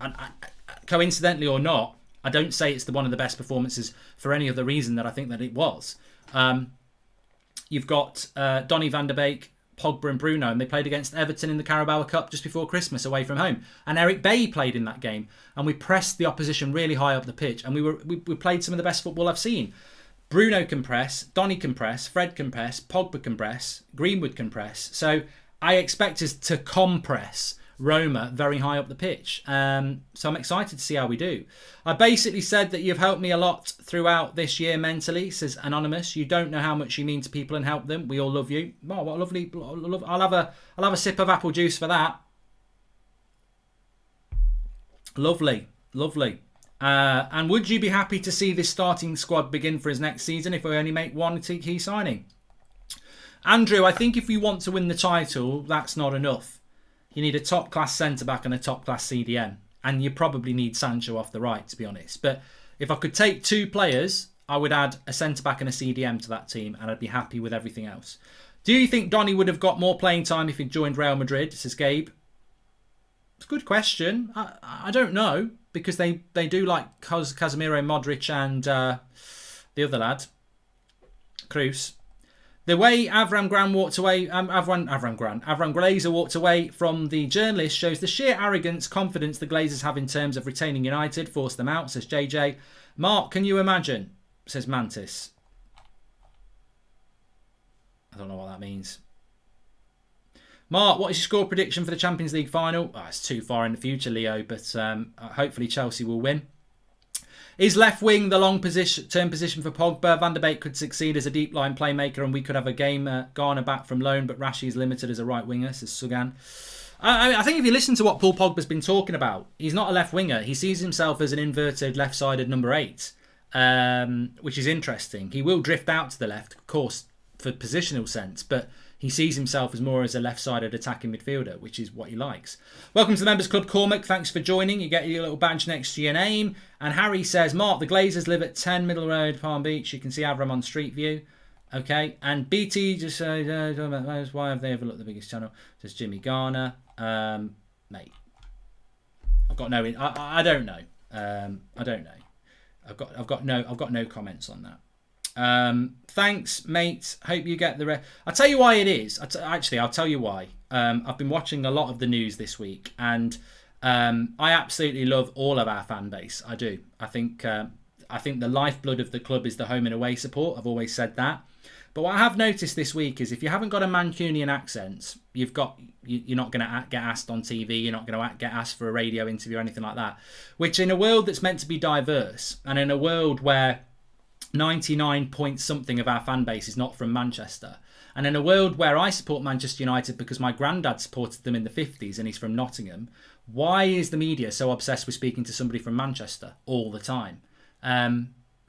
[SPEAKER 1] coincidentally or not, I don't say it's one of the best performances for any other reason that I think that it was. You've got Donny van der Beek, Pogba and Bruno, and they played against Everton in the Carabao Cup just before Christmas away from home. And Eric Bailly played in that game, and we pressed the opposition really high up the pitch, and we played some of the best football I've seen. Bruno can press, Donny can press, Fred can press, Pogba can press, Greenwood can press. So I expect us to compress Roma very high up the pitch. So I'm excited to see how we do. I basically said that you've helped me a lot throughout this year mentally, says Anonymous. You don't know how much you mean to people and help them. We all love you. Oh, what a lovely. I'll have a sip of apple juice for that. Lovely, lovely. And would you be happy to see this starting squad begin for his next season if we only make one key signing? Andrew, I think if we want to win the title, that's not enough. You need a top-class centre-back and a top-class CDM. And you probably need Sancho off the right, to be honest. But if I could take two players, I would add a centre-back and a CDM to that team, and I'd be happy with everything else. Do you think Donny would have got more playing time if he'd joined Real Madrid, says Gabe? It's a good question. I don't know, because they do like Casemiro, Modric, and the other lad, Cruz. The way Avram Glazer walked away from the journalist shows the sheer arrogance, confidence the Glazers have in terms of retaining United. Force them out, says JJ. Mark, can you imagine? Says Mantis. I don't know what that means. Mark, what is your score prediction for the Champions League final? Oh, it's too far in the future, Leo, but hopefully Chelsea will win. Is left wing the long-term position for Pogba? Van der Beek could succeed as a deep-line playmaker, and we could have a game Garner back from loan, but Rashi is limited as a right winger, says Sugan. I think if you listen to what Paul Pogba's been talking about, he's not a left winger. He sees himself as an inverted left-sided number 8, which is interesting. He will drift out to the left, of course, for positional sense, but he sees himself as more as a left-sided attacking midfielder, which is what he likes. Welcome to the Members Club, Cormac. Thanks for joining. You get your little badge next to your name. And Harry says, Mark, the Glazers live at 10 Middle Road, Palm Beach. You can see Avram on Street View. Okay. And BT just said, why have they overlooked the biggest channel? Says Jimmy Garner. Mate, I've got no. I don't know. I don't know. I've got no comments on that. Thanks, mate. Hope you get the I'll tell you why it is. I'll tell you why. I've been watching a lot of the news this week, and I absolutely love all of our fan base. I do. I think the lifeblood of the club is the home and away support. I've always said that. But what I have noticed this week is if you haven't got a Mancunian accent, you're not going to get asked on TV. You're not going to get asked for a radio interview or anything like that. Which in a world that's meant to be diverse, and in a world where 99 point something of our fan base is not from Manchester, and in a world where I support Manchester United because my granddad supported them in the 50s and he's from Nottingham, why is the media so obsessed with speaking to somebody from Manchester all the time?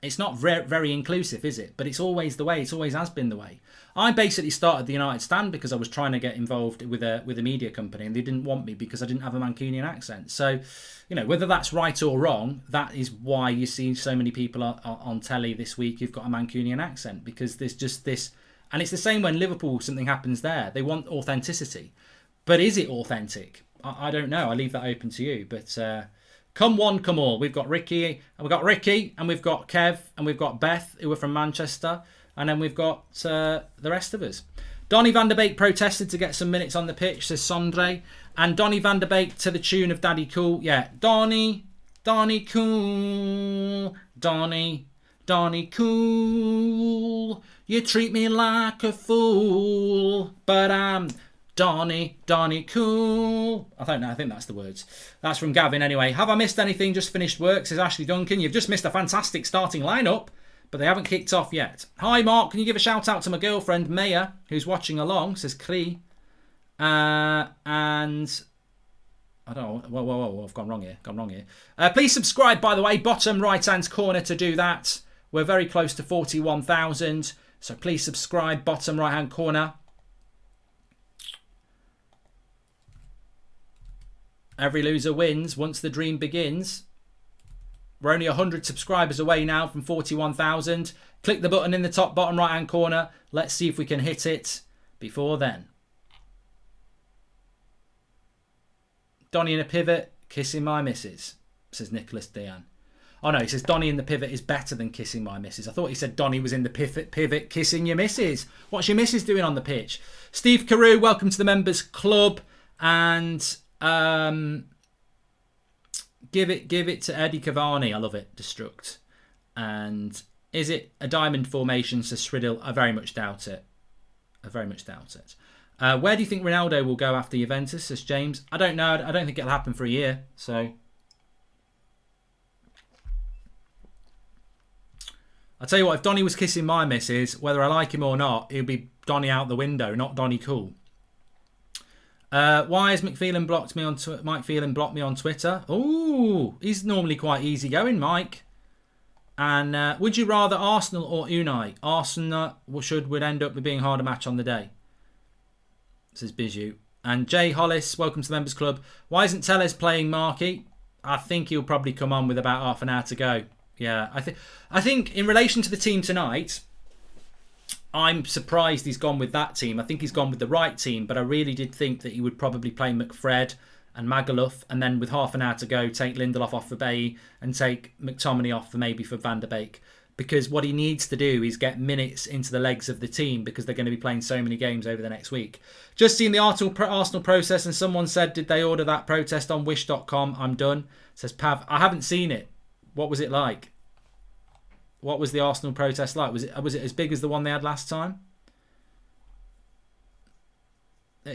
[SPEAKER 1] It's not very inclusive, is it? But it's always the way. It's always has been the way. I basically started the United Stand because I was trying to get involved with a media company, and they didn't want me because I didn't have a Mancunian accent. So, whether that's right or wrong, that is why you see so many people on telly this week who've got a Mancunian accent, because there's just this. And it's the same when Liverpool, something happens there. They want authenticity. But is it authentic? I don't know. I leave that open to you. But come one, come all. We've got Ricky, and we've got Kev, and we've got Beth, who are from Manchester, and then we've got the rest of us. Donny van der Beek protested to get some minutes on the pitch, says Sondre. And Donny van der Beek to the tune of Daddy Cool. Yeah, Donny Cool, Donny Cool. You treat me like a fool, but I'm Donny Cool. I don't know. I think that's the words. That's from Gavin anyway. Have I missed anything? Just finished work, says Ashley Duncan. You've just missed a fantastic starting lineup, but they haven't kicked off yet. Hi, Mark. Can you give a shout out to my girlfriend, Maya, who's watching along, says Cree. And I don't know. Whoa. I've gone wrong here. Please subscribe, by the way. Bottom right-hand corner to do that. We're very close to 41,000. So please subscribe, bottom right-hand corner. Every loser wins once the dream begins. We're only 100 subscribers away now from 41,000. Click the button in the top bottom right-hand corner. Let's see if we can hit it before then. Donny in a pivot, kissing my missus, says Nicholas Dian. Oh no, he says Donny in the pivot is better than kissing my missus. I thought he said Donny was in the pivot kissing your missus. What's your missus doing on the pitch? Steve Carew, welcome to the Members Club. And give it to Eddie Cavani. I love it. Destruct. And is it a diamond formation, says Shriddle? I very much doubt it. Where do you think Ronaldo will go after Juventus, says James? I don't know. I don't think it'll happen for a year. So I'll tell you what, if Donny was kissing my missus, whether I like him or not, it'd be Donny out the window, not Donny cool. Why has Mike Phelan blocked me on Twitter? Oh, he's normally quite easygoing, Mike. And would you rather Arsenal or Unai? Arsenal would end up with being harder match on the day, says Bijou. And Jay Hollis, welcome to the Members Club. Why isn't Telles playing Marky? I think he'll probably come on with about half an hour to go. Yeah, I think in relation to the team tonight, I'm surprised he's gone with that team. I think he's gone with the right team, but I really did think that he would probably play McFred and Magaluf, and then with half an hour to go, take Lindelof off for Bailly and take McTominay off for Van der Beek. Because what he needs to do is get minutes into the legs of the team, because they're going to be playing so many games over the next week. Just seen the Arsenal process, and someone said, did they order that protest on wish.com? I'm done, says Pav. I haven't seen it. What was it like? What was the Arsenal protest like? Was it as big as the one they had last time?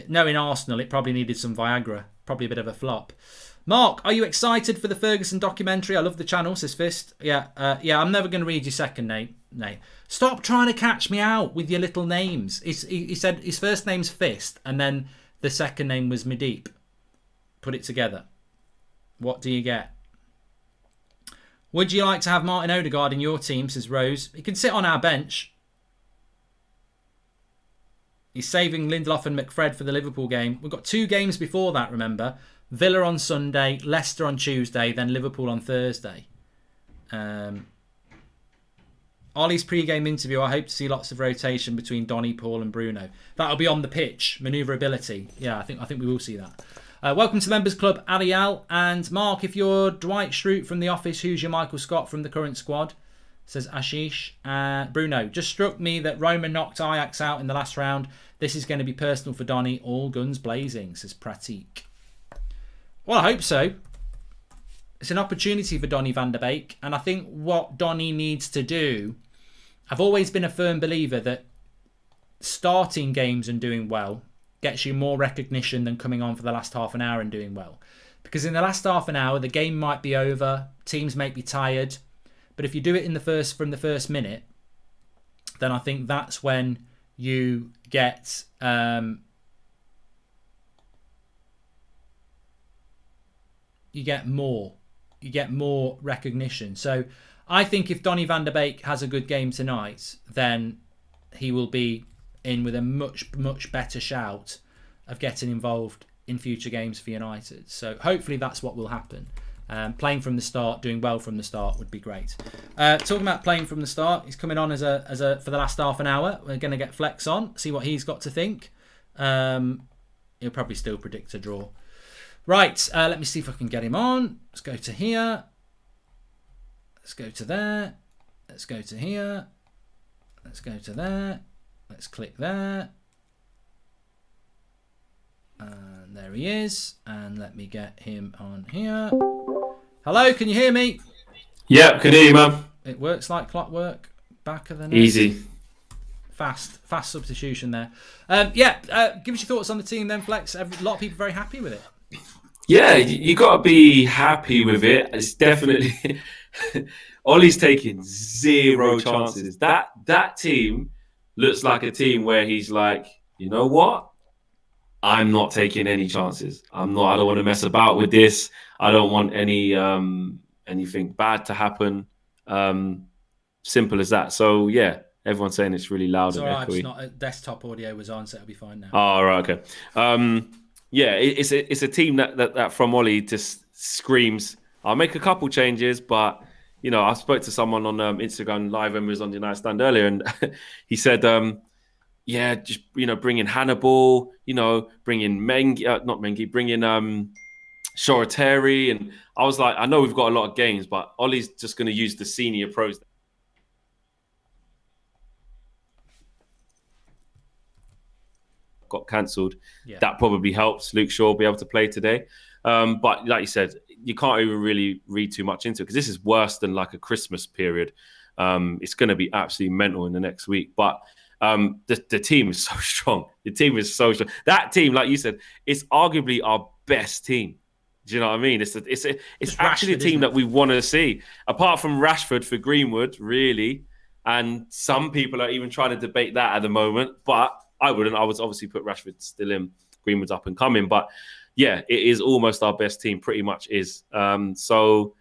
[SPEAKER 1] Knowing Arsenal, it probably needed some Viagra. Probably a bit of a flop. Mark, are you excited for the Ferguson documentary? I love the channel, says Fist. Yeah, I'm never going to read your second name. Stop trying to catch me out with your little names. He said his first name's Fist, and then the second name was Medeep. put it together. What do you get? Would you like to have Martin Odegaard in your team, says Rose? He can sit on our bench. He's saving Lindelof and McFred for the Liverpool game. We've got 2 games before that, remember. Villa on Sunday, Leicester on Tuesday, then Liverpool on Thursday. Ollie's pre-game interview, I hope to see lots of rotation between Donny, Paul and Bruno. That'll be on the pitch. Manoeuvrability. Yeah, I think we will see that. Welcome to Members Club, Ariel. And Mark, if you're Dwight Schrute from The Office, who's your Michael Scott from the current squad? Says Ashish. Bruno, just struck me that Roma knocked Ajax out in the last round. This is going to be personal for Donny. All guns blazing, says Pratik. Well, I hope so. It's an opportunity for Donny van der Beek. And I think what Donny needs to do... I've always been a firm believer that starting games and doing well gets you more recognition than coming on for the last half an hour and doing well. Because in the last half an hour, the game might be over, teams might be tired. But if you do it from the first minute, then I think that's when you get more recognition. So I think if Donny van der Beek has a good game tonight, then he will be in with a much, much better shout of getting involved in future games for United. So hopefully that's what will happen. Playing from the start, doing well from the start would be great. Talking about playing from the start, he's coming on as a for the last half an hour. We're going to get Flex on, see what he's got to think. He'll probably still predict a draw. Right, let me see if I can get him on. Let's go to here. Let's go to there. Let's go to here. Let's go to there. Let's click there. And there he is. And let me get him on here. Hello, can you hear me?
[SPEAKER 2] Yeah, can hear you, man.
[SPEAKER 1] It works like clockwork. Back of the net.
[SPEAKER 2] Easy.
[SPEAKER 1] Fast substitution there. Give us your thoughts on the team then, Flex. A lot of people very happy with it.
[SPEAKER 2] Yeah, you got to be happy with it. It's definitely... Ollie's taking 0 chances. That team looks like a team where he's like, you know what? I'm not taking any chances. I don't want to mess about with this. I don't want anything bad to happen. Simple as that. So yeah, everyone's saying it's really loud and echoey.
[SPEAKER 1] It's not desktop audio was on, so it'll be fine now.
[SPEAKER 2] Oh, right, okay. It's a team that from Ollie just screams, I'll make a couple changes, but you know, I spoke to someone on Instagram Live when we was on the United Stand earlier, and he said, just bring in Hannibal, bring in bring in Shoreteri, and I was like, I know we've got a lot of games, but Ollie's just going to use the senior pros. Got cancelled. Yeah. That probably helps Luke Shaw be able to play today. But like you said, you can't even really read too much into it because this is worse than like a Christmas period. It's going to be absolutely mental in the next week. But the team is so strong. The team is so strong. That team, like you said, is arguably our best team. Do you know what I mean? It's actually a team that we want to see. Apart from Rashford for Greenwood, really. And some people are even trying to debate that at the moment. But I wouldn't. I would obviously put Rashford still in. Greenwood's up and coming. But yeah, it is almost our best team. Pretty much is. So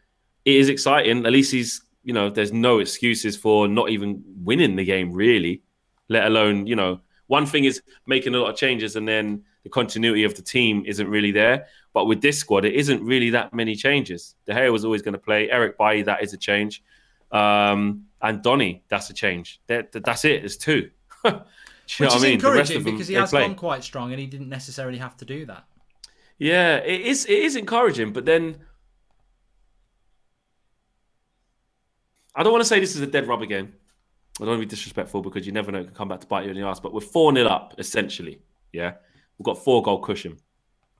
[SPEAKER 2] it is exciting. At least there's no excuses for not even winning the game, really. Let alone, one thing is making a lot of changes and then the continuity of the team isn't really there. But with this squad, it isn't really that many changes. De Gea was always going to play. Eric Bailly, that is a change. And Donny, that's a change. That's it. It's 2.
[SPEAKER 1] Which is encouraging because he has gone quite strong and he didn't necessarily have to do that.
[SPEAKER 2] Yeah, it is encouraging. But then I don't want to say this is a dead rubber game. I don't want to be disrespectful because you never know, it can come back to bite you in the ass. But we're 4-0 up, essentially. Yeah, we've got 4-goal cushion.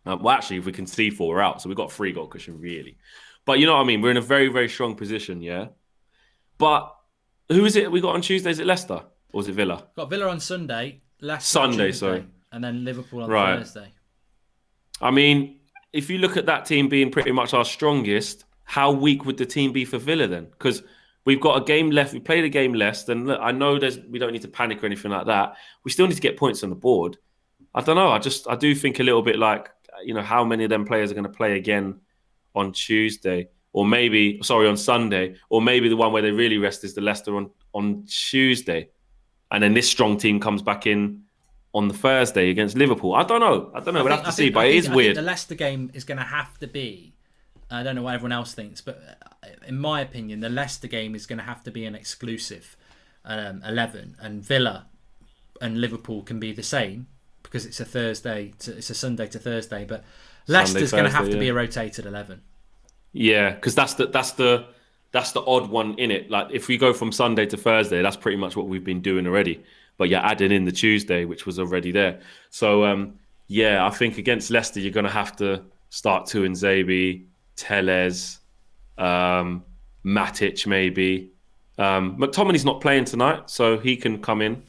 [SPEAKER 2] Actually, if we can see 4, we're out. So we've got 3-goal cushion, really. But you know what I mean? We're in a very, very strong position, yeah? But who is it we got on Tuesday? Is it Leicester or is it Villa?
[SPEAKER 1] Got Villa on Sunday, Leicester
[SPEAKER 2] Sunday,
[SPEAKER 1] on Tuesday,
[SPEAKER 2] sorry.
[SPEAKER 1] And then Liverpool on Thursday.
[SPEAKER 2] I mean, if you look at that team being pretty much our strongest, how weak would the team be for Villa then? Because we've got a game left. We played a game less. And I know we don't need to panic or anything like that. We still need to get points on the board. I don't know. I do think a little bit like how many of them players are going to play again on Tuesday, or maybe, on Sunday, or maybe the one where they really rest is the Leicester on Tuesday. And then this strong team comes back in on the Thursday against Liverpool. I don't know. We'll have to see, but it is weird.
[SPEAKER 1] I think the Leicester game is going to have to be, I don't know what everyone else thinks, but in my opinion, the Leicester game is going to have to be an exclusive 11. And Villa and Liverpool can be the same because it's it's a Sunday to Thursday. But Leicester's going to have to be a rotated 11. Yeah,
[SPEAKER 2] because that's the odd one in it. Like if we go from Sunday to Thursday, that's pretty much what we've been doing already. But you're adding in the Tuesday, which was already there. So I think against Leicester, you're going to have to start Tuanzebe, Tellez, Matic maybe. McTominay's not playing tonight, so he can come in.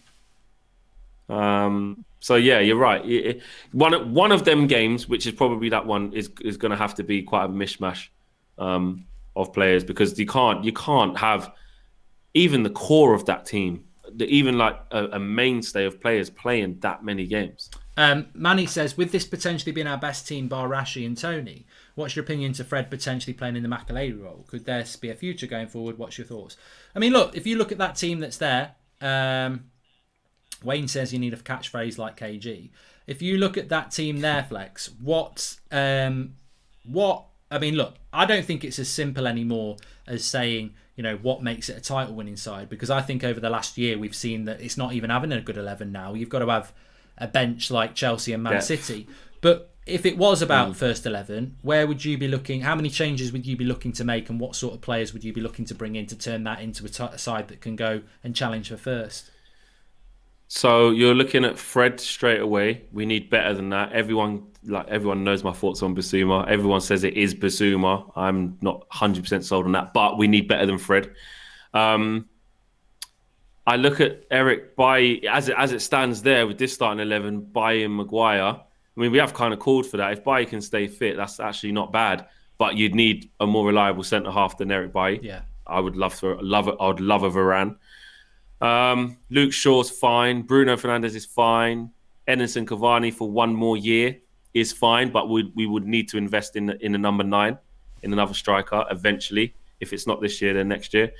[SPEAKER 2] You're right. One of them games, which is probably that one, is going to have to be quite a mishmash of players, because you can't have even the core of that team, even like a mainstay of players playing that many games.
[SPEAKER 1] Manny says, with this potentially being our best team bar Rashi and Tony, what's your opinion to Fred potentially playing in the Makelele role? Could there be a future going forward? What's your thoughts? I mean, look, if you look at that team that's there, Wayne says you need a catchphrase like KG. If you look at that team there, Flex, I mean, look, I don't think it's as simple anymore as saying, what makes it a title-winning side, because I think over the last year we've seen that it's not even having a good 11 now. You've got to have a bench like Chelsea and Man City. But if it was about first 11, where would you be looking? How many changes would you be looking to make, and what sort of players would you be looking to bring in to turn that into a side that can go and challenge for first?
[SPEAKER 2] So you're looking at Fred straight away. We need better than that. Everyone knows my thoughts on Bissouma. Everyone says it is Bissouma. I'm not 100% sold on that, but we need better than Fred. I look at Eric Bailly as it stands there with this starting 11, Bailly and Maguire. I mean, we have kind of called for that. If Bailly can stay fit, that's actually not bad. But you'd need a more reliable centre half than Eric Bailly.
[SPEAKER 1] Yeah,
[SPEAKER 2] I would love a Varane. Luke Shaw's fine. Bruno Fernandes is fine. Edinson Cavani for one more year is fine, but we would need to invest in a number 9, in another striker eventually. If it's not this year, then next year.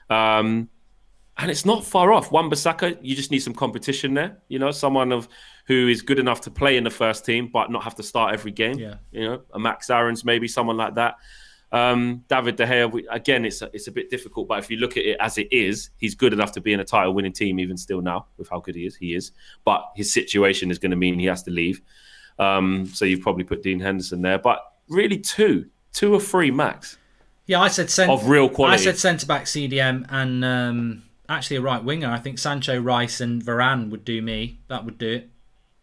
[SPEAKER 2] And it's not far off. Wan-Bissaka, you just need some competition there. Someone who is good enough to play in the first team, but not have to start every game.
[SPEAKER 1] Yeah.
[SPEAKER 2] A Max Aarons, maybe someone like that. David De Gea, again, it's a bit difficult, but if you look at it as it is, he's good enough to be in a title-winning team even still now, with how good he is. But his situation is going to mean he has to leave. So you've probably put Dean Henderson there, but really two or three max.
[SPEAKER 1] Yeah, I said
[SPEAKER 2] of real quality.
[SPEAKER 1] I said centre-back CDM and actually a right winger. I think Sancho, Rice and Varane would do me. That would do it.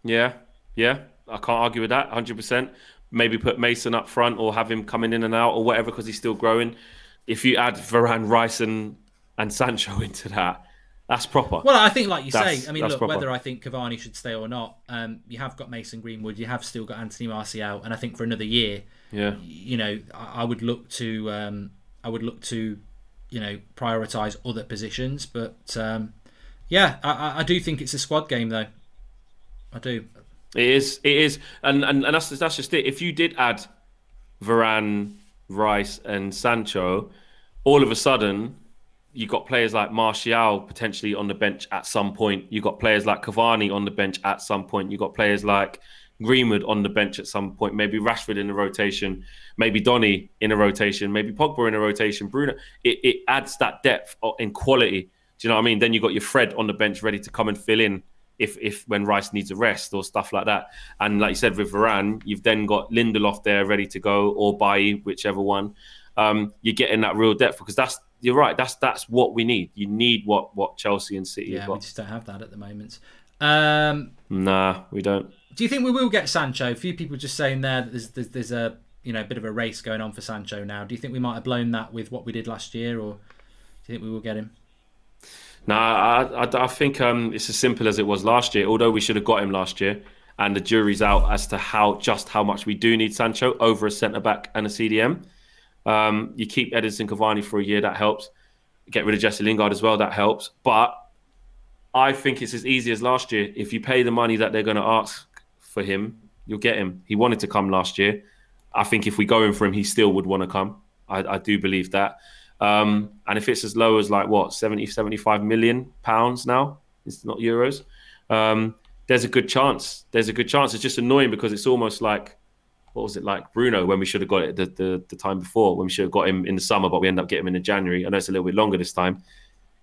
[SPEAKER 2] Yeah, I can't argue with that, 100%. Maybe put Mason up front or have him coming in and out or whatever, because he's still growing. If you add Varane, Rice and Sancho into that, that's proper.
[SPEAKER 1] Well, I think, like you say, I mean, look,
[SPEAKER 2] proper.
[SPEAKER 1] whether I think Cavani should stay or not, you have got Mason Greenwood, you have still got Anthony Martial, and I think for another year, I would look to prioritise other positions. But I do think it's a squad game, though. I do.
[SPEAKER 2] It is, and that's just it. If you did add Varane, Rice, and Sancho, all of a sudden you got players like Martial potentially on the bench at some point. You got players like Cavani on the bench at some point. You got players like Greenwood on the bench at some point. Maybe Rashford in a rotation. Maybe Donny in a rotation. Maybe Pogba in a rotation. Bruno. It adds that depth in quality. Do you know what I mean? Then you got your Fred on the bench ready to come and fill in if when Rice needs a rest or stuff like that. And like you said with Varane, you've then got Lindelof there ready to go, or Bailly, whichever one. You're getting that real depth, because you're right. That's what we need. You need what Chelsea and City have got.
[SPEAKER 1] We just don't have that at the moment.
[SPEAKER 2] Nah, we don't.
[SPEAKER 1] Do you think we will get Sancho? A few people just saying there that there's a bit of a race going on for Sancho now. Do you think we might have blown that with what we did last year, or do you think we will get him?
[SPEAKER 2] No, I think it's as simple as it was last year. Although we should have got him last year, and the jury's out as to how much we do need Sancho over a centre back and a CDM. You keep Edinson Cavani for a year, that helps. Get rid of Jesse Lingard as well, that helps. But I think it's as easy as last year. If you pay the money that they're going to ask for him, You'll get him. He wanted to come last year. I think if we go in for him, he still would want to come. I do believe that. And if it's as low as 75 million pounds now, it's not euros. There's a good chance. It's just annoying because it's almost like, what was it like Bruno when we should have got it the time before, when we should have got him in the summer, but we end up getting him in January. I know it's a little bit longer this time.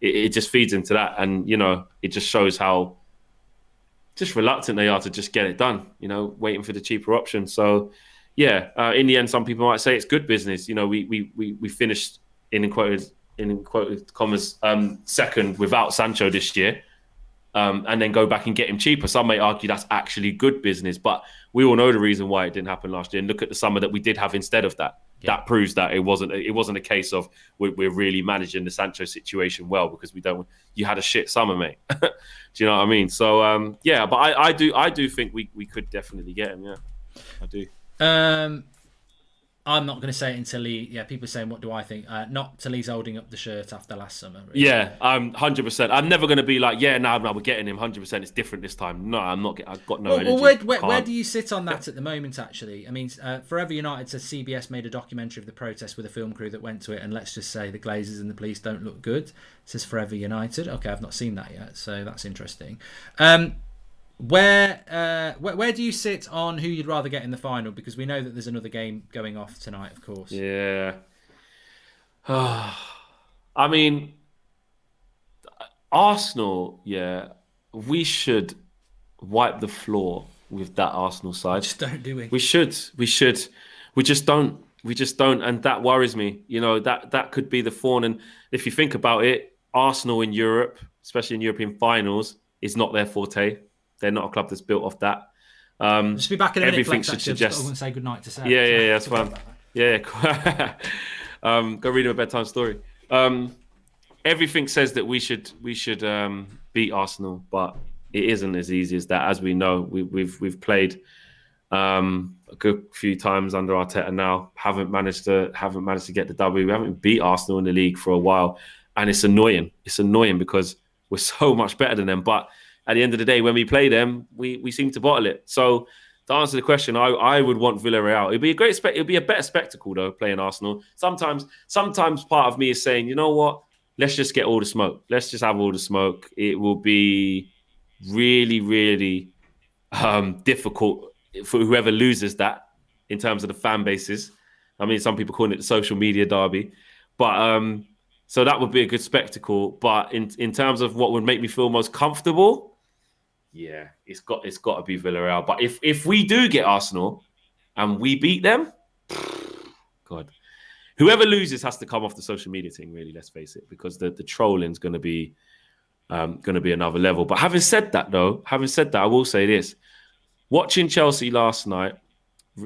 [SPEAKER 2] It just feeds into that. And, it just shows how just reluctant they are to just get it done, waiting for the cheaper option. So, in the end, some people might say it's good business. We finished in quoted commas second without Sancho this year, and then go back and get him cheaper. Some may argue that's actually good business, but we all know the reason why it didn't happen last year. And look at the summer that we did have instead of that. Yeah. That proves that it wasn't a case of we're really managing the Sancho situation well, because you had a shit summer, mate. Do you know what I mean? So but I do think we could definitely get him. Yeah, I do.
[SPEAKER 1] I'm not going to say it until people are saying, what do I think? Not till he's holding up the shirt after last summer. Really.
[SPEAKER 2] Yeah, I'm 100%. I'm never going to be like, no, we're getting him 100%. It's different this time. No, I'm not. I've got no energy.
[SPEAKER 1] Where do you sit on that at the moment, actually? I mean, Forever United says CBS made a documentary of the protest with a film crew that went to it, and let's just say the Glazers and the police don't look good. It says Forever United. Okay, I've not seen that yet, so that's interesting. Where do you sit on who you'd rather get in the final? Because we know that there's another game going off tonight, of course.
[SPEAKER 2] Yeah. I mean, Arsenal, we should wipe the floor with that Arsenal side.
[SPEAKER 1] Just don't do it.
[SPEAKER 2] We should. We just don't. And that worries me. That could be the thorn. And if you think about it, Arsenal in Europe, especially in European finals, is not their forte. They're not a club that's built off that.
[SPEAKER 1] Just be back in a minute,
[SPEAKER 2] everything
[SPEAKER 1] Flex,
[SPEAKER 2] should
[SPEAKER 1] actually.
[SPEAKER 2] suggest.
[SPEAKER 1] I wouldn't say goodnight to Sarah.
[SPEAKER 2] Yeah, that's fine. Yeah. Go read him a bedtime story. Everything says that we should beat Arsenal, but it isn't as easy as that. As we know, we've played a good few times under Arteta now. Haven't managed to get the W. We haven't beat Arsenal in the league for a while, and it's annoying. It's annoying because we're so much better than them, but at the end of the day, when we play them, we seem to bottle it. So to answer the question, I would want Villareal. It'd be a great it'd be a better spectacle though, playing Arsenal. Sometimes part of me is saying, you know what? Let's just get all the smoke. Let's just have all the smoke. It will be really, really difficult for whoever loses that in terms of the fan bases. I mean, some people call it the social media derby, but so that would be a good spectacle. But in terms of what would make me feel most comfortable, it's got to be Villareal. But if we do get Arsenal and we beat them, God, whoever loses has to come off the social media thing. Really, let's face it, because the trolling's going to be another level. But having said that, I will say this: watching Chelsea last night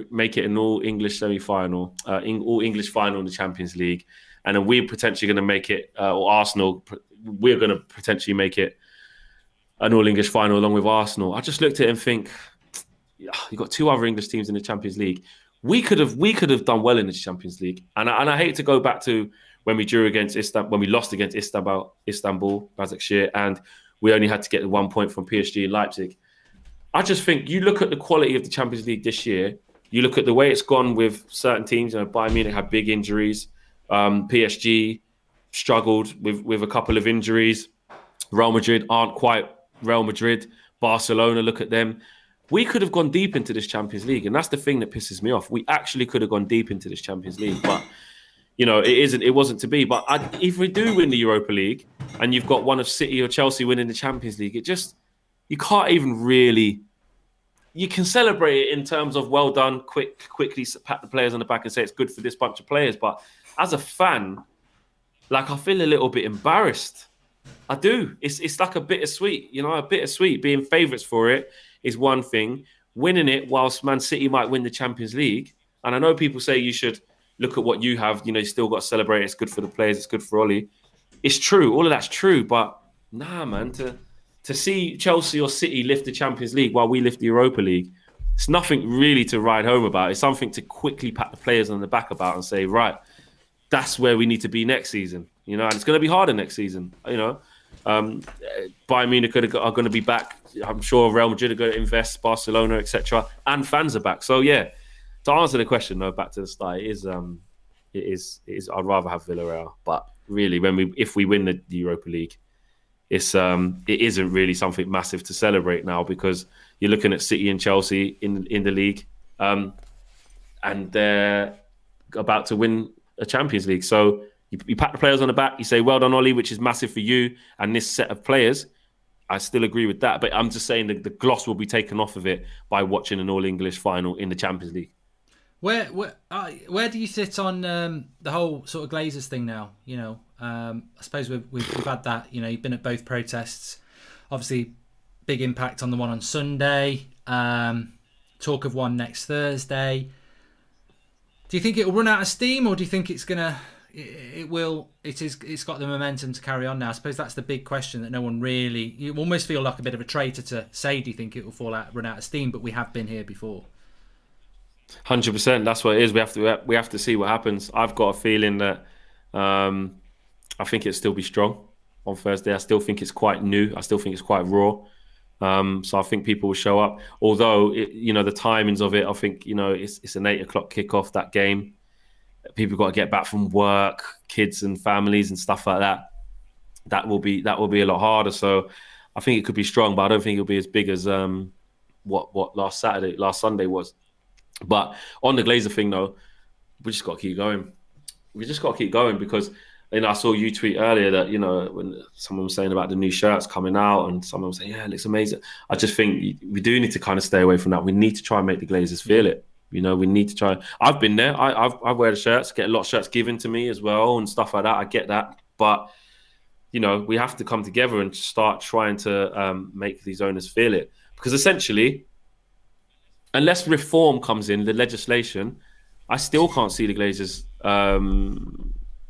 [SPEAKER 2] make it an all English semi-final, all English final in the Champions League, and then we're potentially going to make it, or Arsenal, we're going to potentially make it an all English final along with Arsenal. I just looked at it and think, you've got two other English teams in the Champions League. We could have done well in the Champions League, and I hate to go back to when we drew against Istanbul, when we lost against Istanbul, Başakşehir, and we only had to get the 1 point from PSG and Leipzig. I just think you look at the quality of the Champions League this year. You look at the way it's gone with certain teams. Bayern Munich had big injuries. PSG struggled with a couple of injuries. Real Madrid aren't quite Real Madrid. Barcelona, look at them. We could have gone deep into this Champions League, and that's the thing that pisses me off. We actually could have gone deep into this Champions League, but it wasn't to be. But if we do win the Europa League, and you've got one of City or Chelsea winning the Champions League, you can't even really. You can celebrate it in terms of well done, quickly pat the players on the back and say it's good for this bunch of players. But as a fan, I feel a little bit embarrassed. I do. It's like a bittersweet, a bittersweet. Being favourites for it is one thing. Winning it whilst Man City might win the Champions League. And I know people say you should look at what you have. You still got to celebrate. It's good for the players. It's good for Ollie. It's true. All of that's true. But nah, man, to see Chelsea or City lift the Champions League while we lift the Europa League, it's nothing really to ride home about. It's something to quickly pat the players on the back about and say, right, that's where we need to be next season. And it's going to be harder next season. Um, Bayern Munich are going to be back. I'm sure Real Madrid are going to invest, Barcelona, etc., and fans are back. So yeah, to answer the question, though, back to the start, it is. I'd rather have Villareal, but really, if we win the Europa League, it isn't really something massive to celebrate now, because you're looking at City and Chelsea in the league, and they're about to win a Champions League. So you pat the players on the back, you say, well done, Ollie, which is massive for you and this set of players. I still agree with that. But I'm just saying that the gloss will be taken off of it by watching an all-English final in the Champions League.
[SPEAKER 1] Where do you sit on the whole sort of Glazers thing now? You know, I suppose we've had that. You know, you've been at both protests. Obviously, big impact on the one on Sunday. Talk of one next Thursday. Do you think it will run out of steam, or do you think it's gonna? It's got the momentum to carry on now. I suppose that's the big question that no one really. You almost feel like a bit of a traitor to say, do you think it will run out of steam? But we have been here before.
[SPEAKER 2] 100%. That's what it is. We have to see what happens. I've got a feeling that I think it'll still be strong on Thursday. I still think it's quite new. I still think it's quite raw. So I think people will show up. Although the timings of it, I think it's an 8 o'clock kickoff, that game. People got to get back from work, kids and families and stuff like that. That will be a lot harder. So I think it could be strong, but I don't think it'll be as big as what last Sunday was. But on the Glazer thing, though, we just got to keep going. We just got to keep going, because I saw you tweet earlier that when someone was saying about the new shirts coming out, and someone was saying, yeah, it looks amazing. I just think we do need to kind of stay away from that. We need to try and make the Glazers feel it. We need to try. I've been there. I wear the shirts, get a lot of shirts given to me as well and stuff like that. I get that. But, we have to come together and start trying to make these owners feel it. Because essentially, unless reform comes in, the legislation, I still can't see the Glazers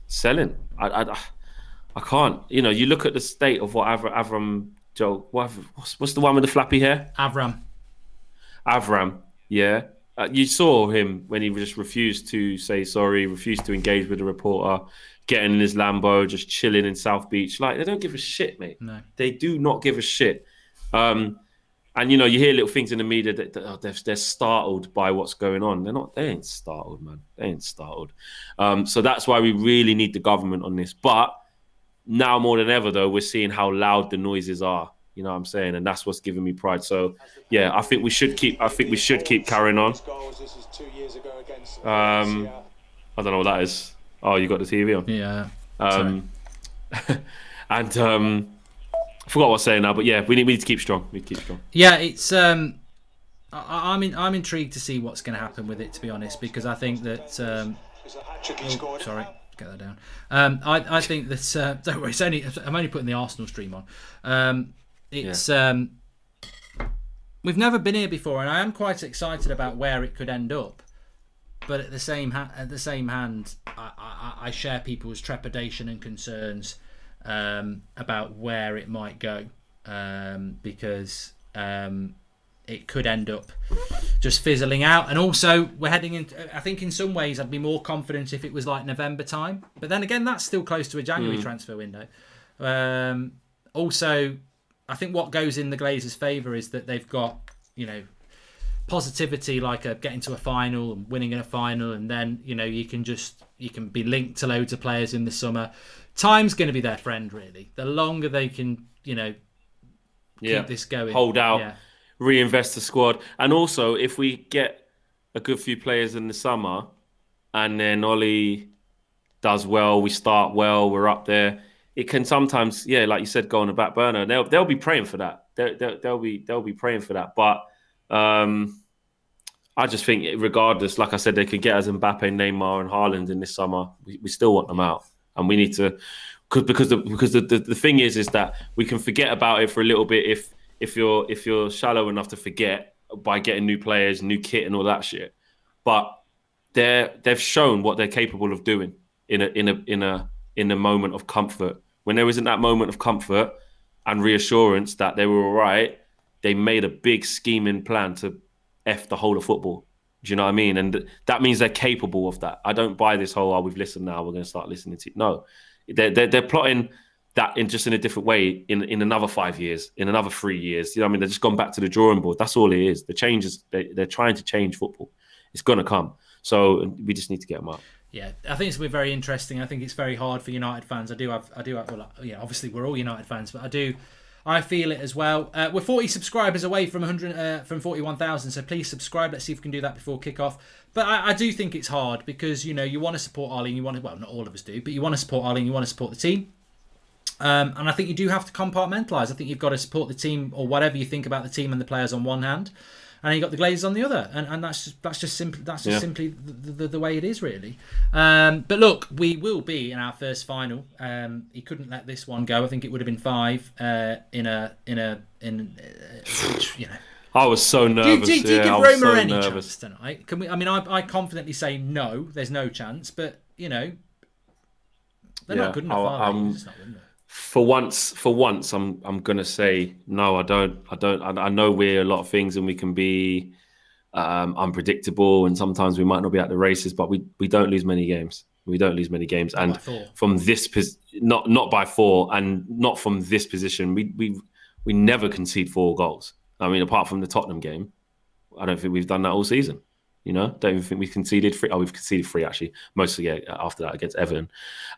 [SPEAKER 2] selling. I can't. You look at the state of what Avram Joe. What's the one with the flappy hair? Avram. Yeah. You saw him when he just refused to say sorry, refused to engage with the reporter, getting in his Lambo, just chilling in South Beach. Like, they don't give a shit, mate.
[SPEAKER 1] No.
[SPEAKER 2] They do not give a shit. And you hear little things in the media that they're startled by what's going on. They ain't startled, man. They ain't startled. So that's why we really need the government on this. But now more than ever, though, we're seeing how loud the noises are. You know what I'm saying? And that's what's giving me pride. So yeah, I think we should keep carrying on. I don't know what that is. Oh, you got the TV on?
[SPEAKER 1] Yeah.
[SPEAKER 2] And I forgot what I was saying now, but yeah, we need to keep strong.
[SPEAKER 1] Yeah, it's I'm intrigued to see what's going to happen with it, to be honest, because I think that sorry, get that down. I think that don't worry, I'm only putting the Arsenal stream on. We've never been here before, and I am quite excited about where it could end up. But at the same hand, I share people's trepidation and concerns about where it might go, because it could end up just fizzling out. And also, we're heading into, I think in some ways I'd be more confident if it was like November time, but then again, that's still close to a January transfer window. Also, I think what goes in the Glazers' favour is that they've got positivity, like getting to a final and winning in a final, and then you can be linked to loads of players in the summer. Time's going to be their friend, really. The longer they can keep this going,
[SPEAKER 2] hold out, reinvest the squad. And also, if we get a good few players in the summer and then Ollie does well, we start well, we're up there, it can sometimes, like you said, go on the back burner. They'll be praying for that. They'll be praying for that. But I just think, regardless, like I said, they could get us Mbappe, Neymar, and Haaland in this summer. We still want them out, and we need to, because the thing is that we can forget about it for a little bit if you're shallow enough to forget by getting new players, new kit, and all that shit. But they've shown what they're capable of doing in a moment of comfort. When there isn't that moment of comfort and reassurance that they were all right, they made a big scheming plan to F the whole of football. Do you know what I mean? And that means they're capable of that. I don't buy this whole, we've listened now, we're going to start listening to it. No, they're plotting that in a different way in another 5 years, in another 3 years. You know what I mean? They've just gone back to the drawing board. That's all it is. The changes, they're trying to change football. It's going to come. So we just need to get them up.
[SPEAKER 1] Yeah, I think it's going to be very interesting. I think it's very hard for United fans. I do have. Well, yeah, obviously we're all United fans, but I feel it as well. We're 40 subscribers away from 41,000, so please subscribe. Let's see if we can do that before kickoff. But I do think it's hard because you want to support Ollie, and you want to. Well, not all of us do, but you want to support Ollie, and you want to support the team. And I think you do have to compartmentalise. I think you've got to support the team or whatever you think about the team and the players on one hand, and you've got the Glazers on the other, and that's just simply the way it is, really. But look, we will be in our first final. He couldn't let this one go. I think it would have been 5
[SPEAKER 2] I was so nervous.
[SPEAKER 1] Do you give Roma any chance tonight? Can we? I mean, I confidently say no. There's no chance, but they're not good enough. Are they? It's not,
[SPEAKER 2] For once, I'm gonna say no. I don't. I know we're a lot of things, and we can be unpredictable, and sometimes we might not be at the races, but we don't lose many games. We don't lose many games,
[SPEAKER 1] not
[SPEAKER 2] and
[SPEAKER 1] by 4.
[SPEAKER 2] From this not by 4, and not from this position. We never concede 4 goals. I mean, apart from the Tottenham game, I don't think we've done that all season. Don't even think we've conceded 3. Oh, we've conceded 3 actually, mostly after that against Everton,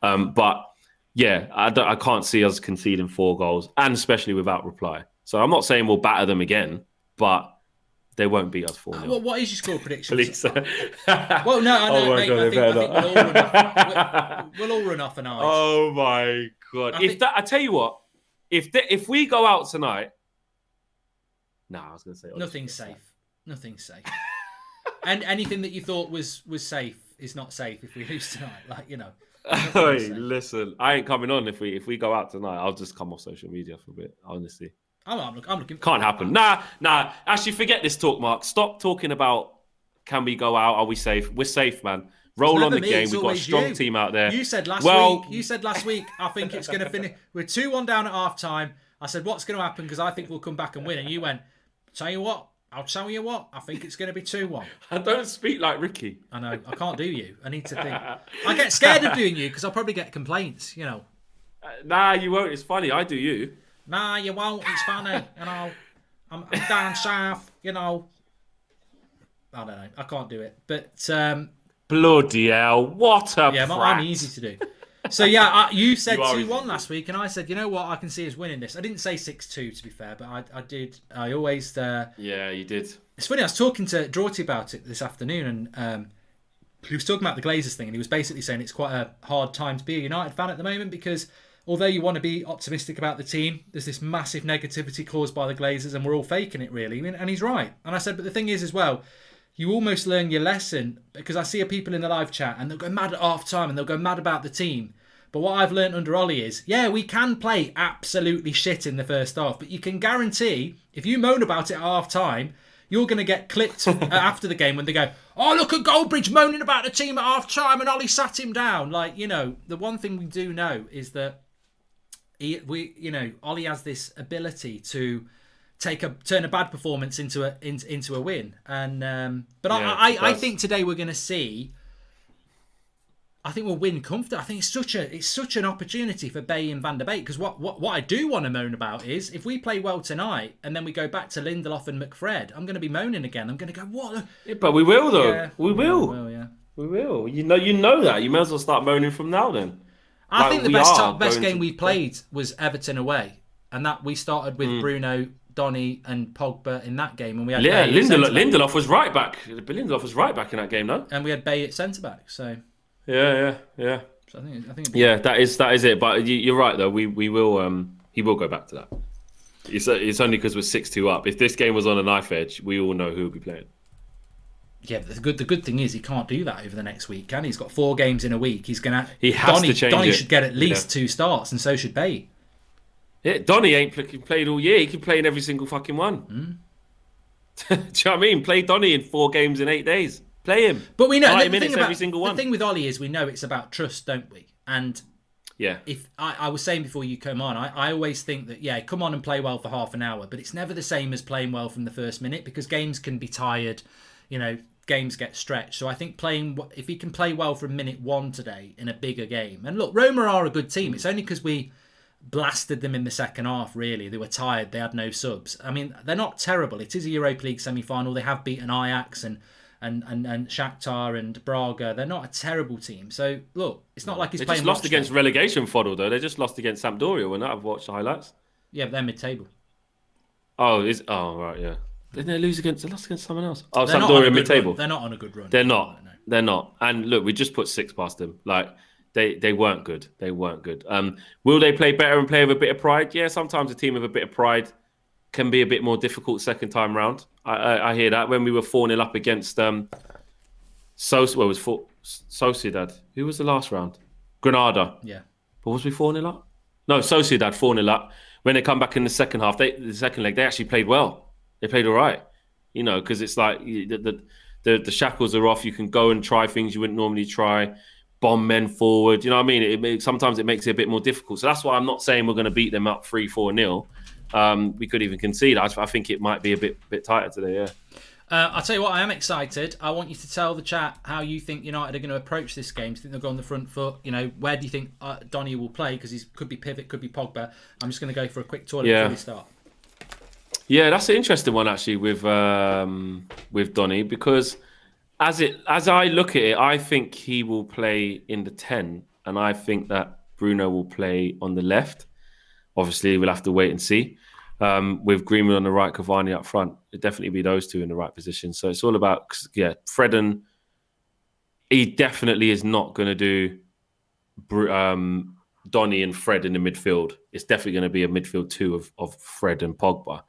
[SPEAKER 2] but. Yeah, I can't see us conceding 4 goals, and especially without reply. So I'm not saying we'll batter them again, but they won't beat us 4-0.
[SPEAKER 1] Well, what is your score prediction?
[SPEAKER 2] Please.
[SPEAKER 1] Well, no, I know, mate. I think we'll all run off an eye.
[SPEAKER 2] Oh my God! I tell you what, if we go out tonight, I was going to say
[SPEAKER 1] nothing's safe. Nothing's safe. And anything that you thought was safe is not safe if we lose tonight.
[SPEAKER 2] Hey, listen, I ain't coming on if we go out tonight. I'll just come off social media for a bit, honestly.
[SPEAKER 1] I'm looking.
[SPEAKER 2] Can't happen. Nah. Actually, forget this talk, Mark. Stop talking about can we go out? Are we safe? We're safe, man. Roll on the game. We've got a strong team out there.
[SPEAKER 1] You said last week. I think it's going to finish. We're 2-1 down at half time. I said, what's going to happen? Because I think we'll come back and win. And you went, I'll tell you what, I think it's going to be 2-1.
[SPEAKER 2] I don't speak like Ricky.
[SPEAKER 1] I know, I can't do you. I need to think. I get scared of doing you because I'll probably get complaints,
[SPEAKER 2] Nah, you won't. It's funny. I do you.
[SPEAKER 1] Nah, you won't. It's funny. I'm down south, I don't know. I can't do it. But...
[SPEAKER 2] bloody hell, what a
[SPEAKER 1] prat. I'm easy to do. So, you said 2-1 last week, and I said, you know what, I can see us winning this. I didn't say 6-2, to be fair, but I did. I always...
[SPEAKER 2] Yeah, you did.
[SPEAKER 1] It's funny, I was talking to Drawty about it this afternoon, and he was talking about the Glazers thing, and he was basically saying it's quite a hard time to be a United fan at the moment, because although you want to be optimistic about the team, there's this massive negativity caused by the Glazers, and we're all faking it, really. And he's right. And I said, but the thing is, as well... You almost learn your lesson, because I see people in the live chat and they'll go mad at half time and they'll go mad about the team. But what I've learned under Ollie is, we can play absolutely shit in the first half, but you can guarantee if you moan about it at half time, you're going to get clipped after the game when they go, oh, look at Goldbridge moaning about the team at half time and Ollie sat him down. The one thing we do know is that Ollie has this ability to turn a bad performance into a win, and I think today we're going to see. I think we'll win comfortably. I think it's such an opportunity for Bay and Van der Beek, because what I do want to moan about is if we play well tonight and then we go back to Lindelof and McFred, I'm going to be moaning again. I'm going to go what?
[SPEAKER 2] Yeah, but we will though.
[SPEAKER 1] Yeah,
[SPEAKER 2] we will. We will. You know that. You may as well start moaning from now. Then
[SPEAKER 1] I think the best game we played was Everton away, and that we started with Bruno, Donny and Pogba in that game, and we had
[SPEAKER 2] Lindelof was right back. Lindelof was right back in that game, no?
[SPEAKER 1] And we had Bay at centre back. So
[SPEAKER 2] yeah.
[SPEAKER 1] So I think
[SPEAKER 2] that is it. But you're right though. We will. He will go back to that. It's only because we're 6-2 up. If this game was on a knife edge, we all know who will be playing.
[SPEAKER 1] Yeah, but the good thing is he can't do that over the next week, can he? He's got 4 games in a week.
[SPEAKER 2] He has to change
[SPEAKER 1] Donny
[SPEAKER 2] it.
[SPEAKER 1] should get at least 2 starts, and so should Bay.
[SPEAKER 2] Yeah, Donny ain't played all year. He can play in every single fucking one. Do you know what I mean? Play Donny in 4 games in 8 days. Play him.
[SPEAKER 1] But we know
[SPEAKER 2] 90 minutes every single one.
[SPEAKER 1] The thing with Ollie is we know it's about trust, don't we? And if I was saying before you come on, I always think that come on and play well for half an hour, but it's never the same as playing well from the first minute, because games can be tired. Games get stretched. So I think if he can play well from minute 1 today in a bigger game, and look, Roma are a good team. It's only because we blasted them in the second half, really. They were tired. They had no subs. I mean, they're not terrible. It is a Europa League semi-final. They have beaten Ajax and Shakhtar and Braga. They're not a terrible team. So, look, it's not like he's playing...
[SPEAKER 2] They just lost against relegation fodder, though. They just lost against Sampdoria when I've watched the highlights.
[SPEAKER 1] Yeah, but they're mid-table.
[SPEAKER 2] Oh, right, yeah. Didn't they lose against... They lost against someone else. Oh,
[SPEAKER 1] They're
[SPEAKER 2] Sampdoria mid-table.
[SPEAKER 1] They're not on a good run.
[SPEAKER 2] They're not. No. They're not. And look, we just put 6 past them. Like, they weren't good. They weren't good. Will they play better and play with a bit of pride? Yeah, sometimes a team with a bit of pride can be a bit more difficult second time round. I hear that. When we were 4-0 up against Sociedad. Who was the last round? Granada.
[SPEAKER 1] Yeah.
[SPEAKER 2] But was we 4-0 up? No, Sociedad 4-0 up. When they come back in the second half, the second leg, they actually played well. They played all right. You know, because it's like the shackles are off. You can go and try things you wouldn't normally try. Bomb men forward. You know what I mean? Sometimes it makes it a bit more difficult. So that's why I'm not saying we're going to beat them up 3-4-0. We could even concede. I think it might be a bit tighter today, yeah.
[SPEAKER 1] I'll tell you what, I am excited. I want you to tell the chat how you think United are going to approach this game. Do you think they'll go on the front foot? You know, where do you think Donny will play? Because he could be pivot, could be Pogba. I'm just going to go for a quick toilet before we start.
[SPEAKER 2] Yeah, that's an interesting one actually with Donny, because as I look at it, I think he will play in the 10, and I think that Bruno will play on the left. Obviously, we'll have to wait and see. With Greenwood on the right, Cavani up front, it'd definitely be those two in the right position. So it's all about, Fred and he definitely is not going to do Donny and Fred in the midfield. It's definitely going to be a midfield 2 of Fred and Pogba.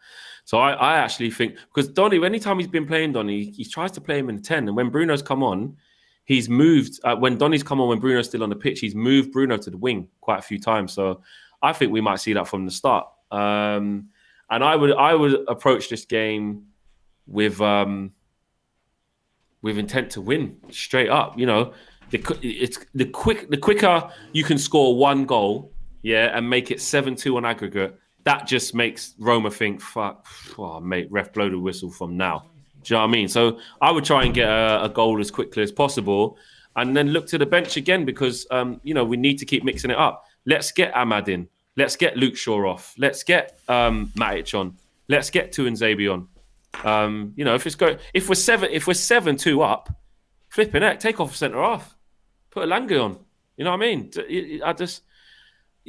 [SPEAKER 2] So I actually think, because Donny, anytime he's been playing Donny, he tries to play him in 10. And when Bruno's come on, he's moved, when Donny's come on, when Bruno's still on the pitch, he's moved Bruno to the wing quite a few times. So I think we might see that from the start. And I would approach this game with intent to win straight up. You know, it's the quicker you can score 1 goal, and make it 7-2 on aggregate. That just makes Roma think, fuck, mate, ref, blow the whistle from now. Do you know what I mean? So I would try and get a goal as quickly as possible, and then look to the bench again because we need to keep mixing it up. Let's get Ahmad in. Let's get Luke Shaw off. Let's get Matic on. Let's get Tuanzebe on. If we're 7-2 up, flipping it, take off centre half, put Elanga on. You know what I mean?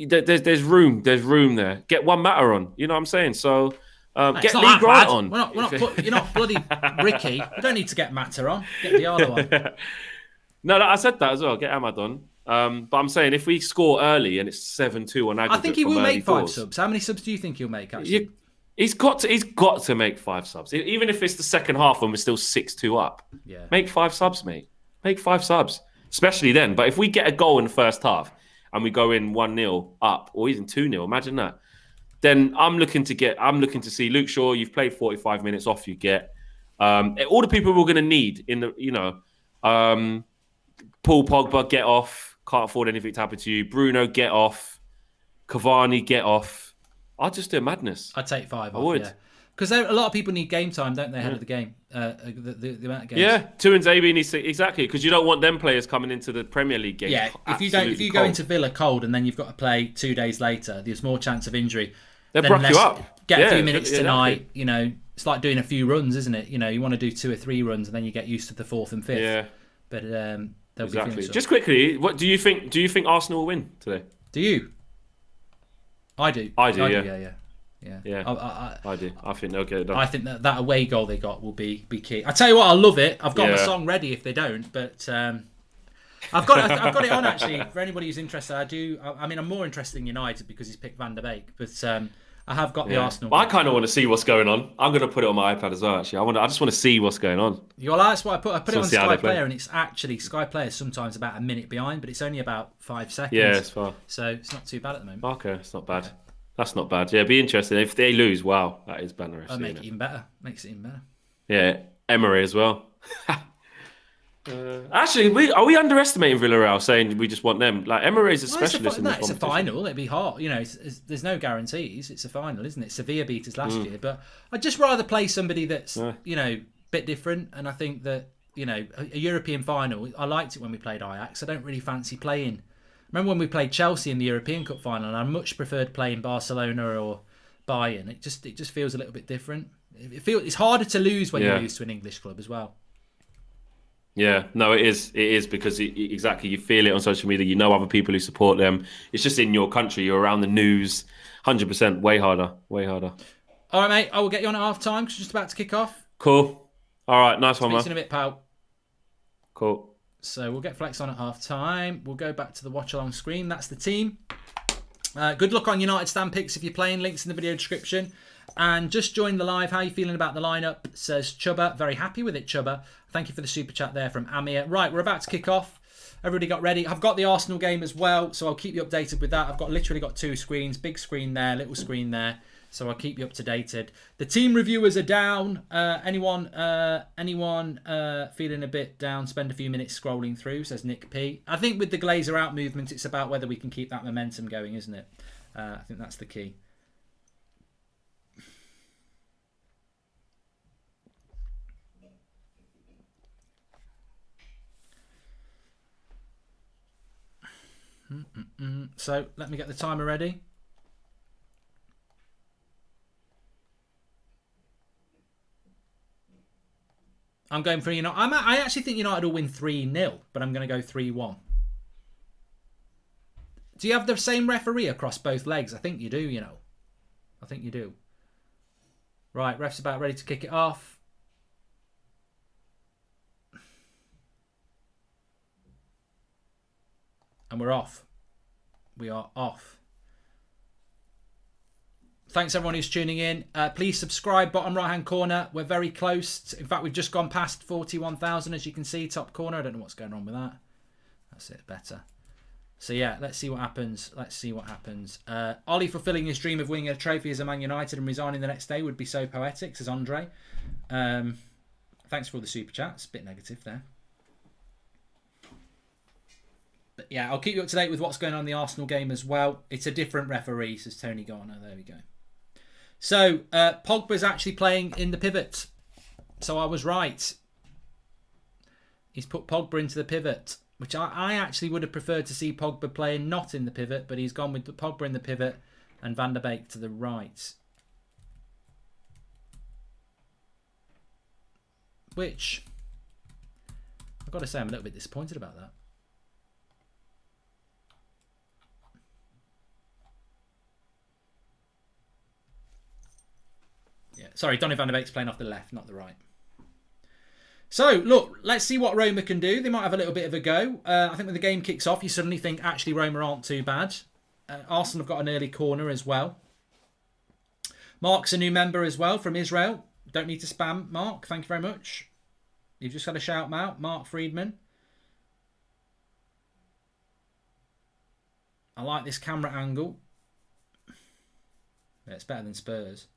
[SPEAKER 2] There's room there. Get one Matter on. You know what I'm saying? So get Lee Grant on.
[SPEAKER 1] You're not bloody Ricky. We don't need to get Matter on. Get Diallo on.
[SPEAKER 2] No, I said that as well. Get Ahmad on. But I'm saying if we score early and it's 7-2 on aggregate,
[SPEAKER 1] I think he will make 5 subs. How many subs do you think he'll make? Actually,
[SPEAKER 2] he's got to make 5 subs, even if it's the second half when we're still 6-2 up.
[SPEAKER 1] Yeah,
[SPEAKER 2] make 5 subs, mate. Make 5 subs, especially then. But if we get a goal in the first half and we go in 1-0 up or even 2-0, imagine that. Then I'm looking to see Luke Shaw. You've played 45 minutes, off you get. All the people we're going to need in the Paul Pogba, get off. Can't afford anything to happen to you. Bruno, get off. Cavani, get off. I'll just do a madness.
[SPEAKER 1] I'd take 5
[SPEAKER 2] off, I would.
[SPEAKER 1] Yeah. Because a lot of people need game time, don't they, ahead of the game? The amount of games.
[SPEAKER 2] Yeah, Tuanzebe needs to, exactly, because you don't want them players coming into the Premier League game.
[SPEAKER 1] Yeah, if you go into Villa cold and then you've got to play 2 days later, there's more chance of injury.
[SPEAKER 2] They'll brush you up.
[SPEAKER 1] Get a few minutes tonight. You know, it's like doing a few runs, isn't it? You know, you want to do 2 or 3 runs and then you get used to the 4th and 5th.
[SPEAKER 2] Yeah,
[SPEAKER 1] but
[SPEAKER 2] exactly. Just quickly, what do you think? Do you think Arsenal will win today?
[SPEAKER 1] Do you? I do.
[SPEAKER 2] Yeah. I do. I think they'll get it done.
[SPEAKER 1] I think that away goal they got will be key. I tell you what, I love it. I've got my song ready if they don't, but I've got it on actually for anybody who's interested. I'm more interested in United because he's picked Van der Beek, but I have got the Arsenal.
[SPEAKER 2] Well, I kind of want to see what's going on. I'm going to put it on my iPad as well. Actually, I just want to see what's going on.
[SPEAKER 1] That's why I put it on Sky Player, and it's actually Sky Player is sometimes about a minute behind, but it's only about 5 seconds.
[SPEAKER 2] Yeah, it's far.
[SPEAKER 1] So it's not too bad at the moment.
[SPEAKER 2] Okay, it's not bad. That's not bad. Yeah, it'd be interesting if they lose. Wow, that is banner.
[SPEAKER 1] That'll make it even better. Makes it even better.
[SPEAKER 2] Yeah, Emery as well. Actually, are we underestimating Villareal saying we just want them? Like Emery's a specialist in this competition.
[SPEAKER 1] It's a final. It'd be hard. You know, there's no guarantees. It's a final, isn't it? Sevilla beat us last year, but I'd just rather play somebody that's a bit different. And I think that a European final. I liked it when we played Ajax. I don't really fancy playing Remember when we played Chelsea in the European Cup final, and I much preferred playing Barcelona or Bayern. It just feels a little bit different. It's harder to lose when you lose to an English club as well.
[SPEAKER 2] Yeah, no, it is. It is because exactly, you feel it on social media. You know other people who support them. It's just in your country. You're around the news. 100%. Way harder. Way harder.
[SPEAKER 1] All right, mate. I will get you on at half time because it's just about to kick off.
[SPEAKER 2] Cool. All right. Nice one, man.
[SPEAKER 1] Speak in a bit, pal.
[SPEAKER 2] Cool.
[SPEAKER 1] So we'll get Flex on at half time. We'll go back to the watch along screen. That's the team. Good luck on United stand picks if you're playing. Links in the video description. And just join the live. How are you feeling about the lineup? Says Chubba. Very happy with it, Chubba. Thank you for the super chat there from Amir. Right, we're about to kick off. Everybody got ready. I've got the Arsenal game as well, so I'll keep you updated with that. I've literally got 2 screens. Big screen there, little screen there. So I'll keep you up to date. The team reviewers are down. Anyone feeling a bit down, spend a few minutes scrolling through, says Nick P. I think with the Glazer out movement, it's about whether we can keep that momentum going, isn't it? I think that's the key. So let me get the timer ready. I'm going for United. I actually think United will win 3-0, but I'm going to go 3-1. Do you have the same referee across both legs? I think you do, you know. I think you do. Right, ref's about ready to kick it off. And we're off. We are off. Thanks everyone who's tuning in. Please subscribe, bottom right hand corner. We're very close. In fact, we've just gone past 41,000 as you can see, top corner. I don't know what's going on with that. That's it, better. So yeah, let's see what happens. Let's see what happens. Ollie fulfilling his dream of winning a trophy as a Man United and resigning the next day would be so poetic, says Andre. Thanks for all the super chats. A bit negative there. But yeah, I'll keep you up to date with what's going on in the Arsenal game as well. It's a different referee, says Tony Garner. There we go. So, Pogba's actually playing in the pivot. So I was right. He's put Pogba into the pivot, which I actually would have preferred to see Pogba playing not in the pivot, but he's gone with Pogba in the pivot and Van der Beek to the right. Which, I've got to say, I'm a little bit disappointed about that. Yeah, sorry, Donny van der Beek's playing off the left, not the right. So, look, let's see what Roma can do. They might have a little bit of a go. I think when the game kicks off, you suddenly think, actually, Roma aren't too bad. Arsenal have got an early corner as well. Mark's a new member as well from Israel. Don't need to spam, Mark. Thank you very much. You've just got to shout him out. Mark Friedman. I like this camera angle. Yeah, it's better than Spurs.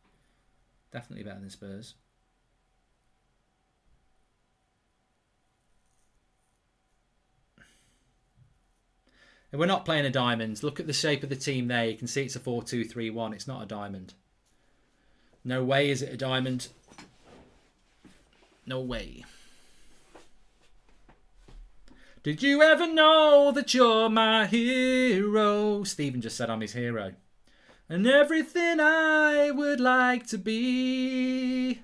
[SPEAKER 1] Definitely better than Spurs. And we're not playing a diamond. Look at the shape of the team there. You can see it's a 4-2-3-1. It's not a diamond. No way is it a diamond. No way. Did you ever know that you're my hero? Stephen just said I'm his hero. And everything I would like to be.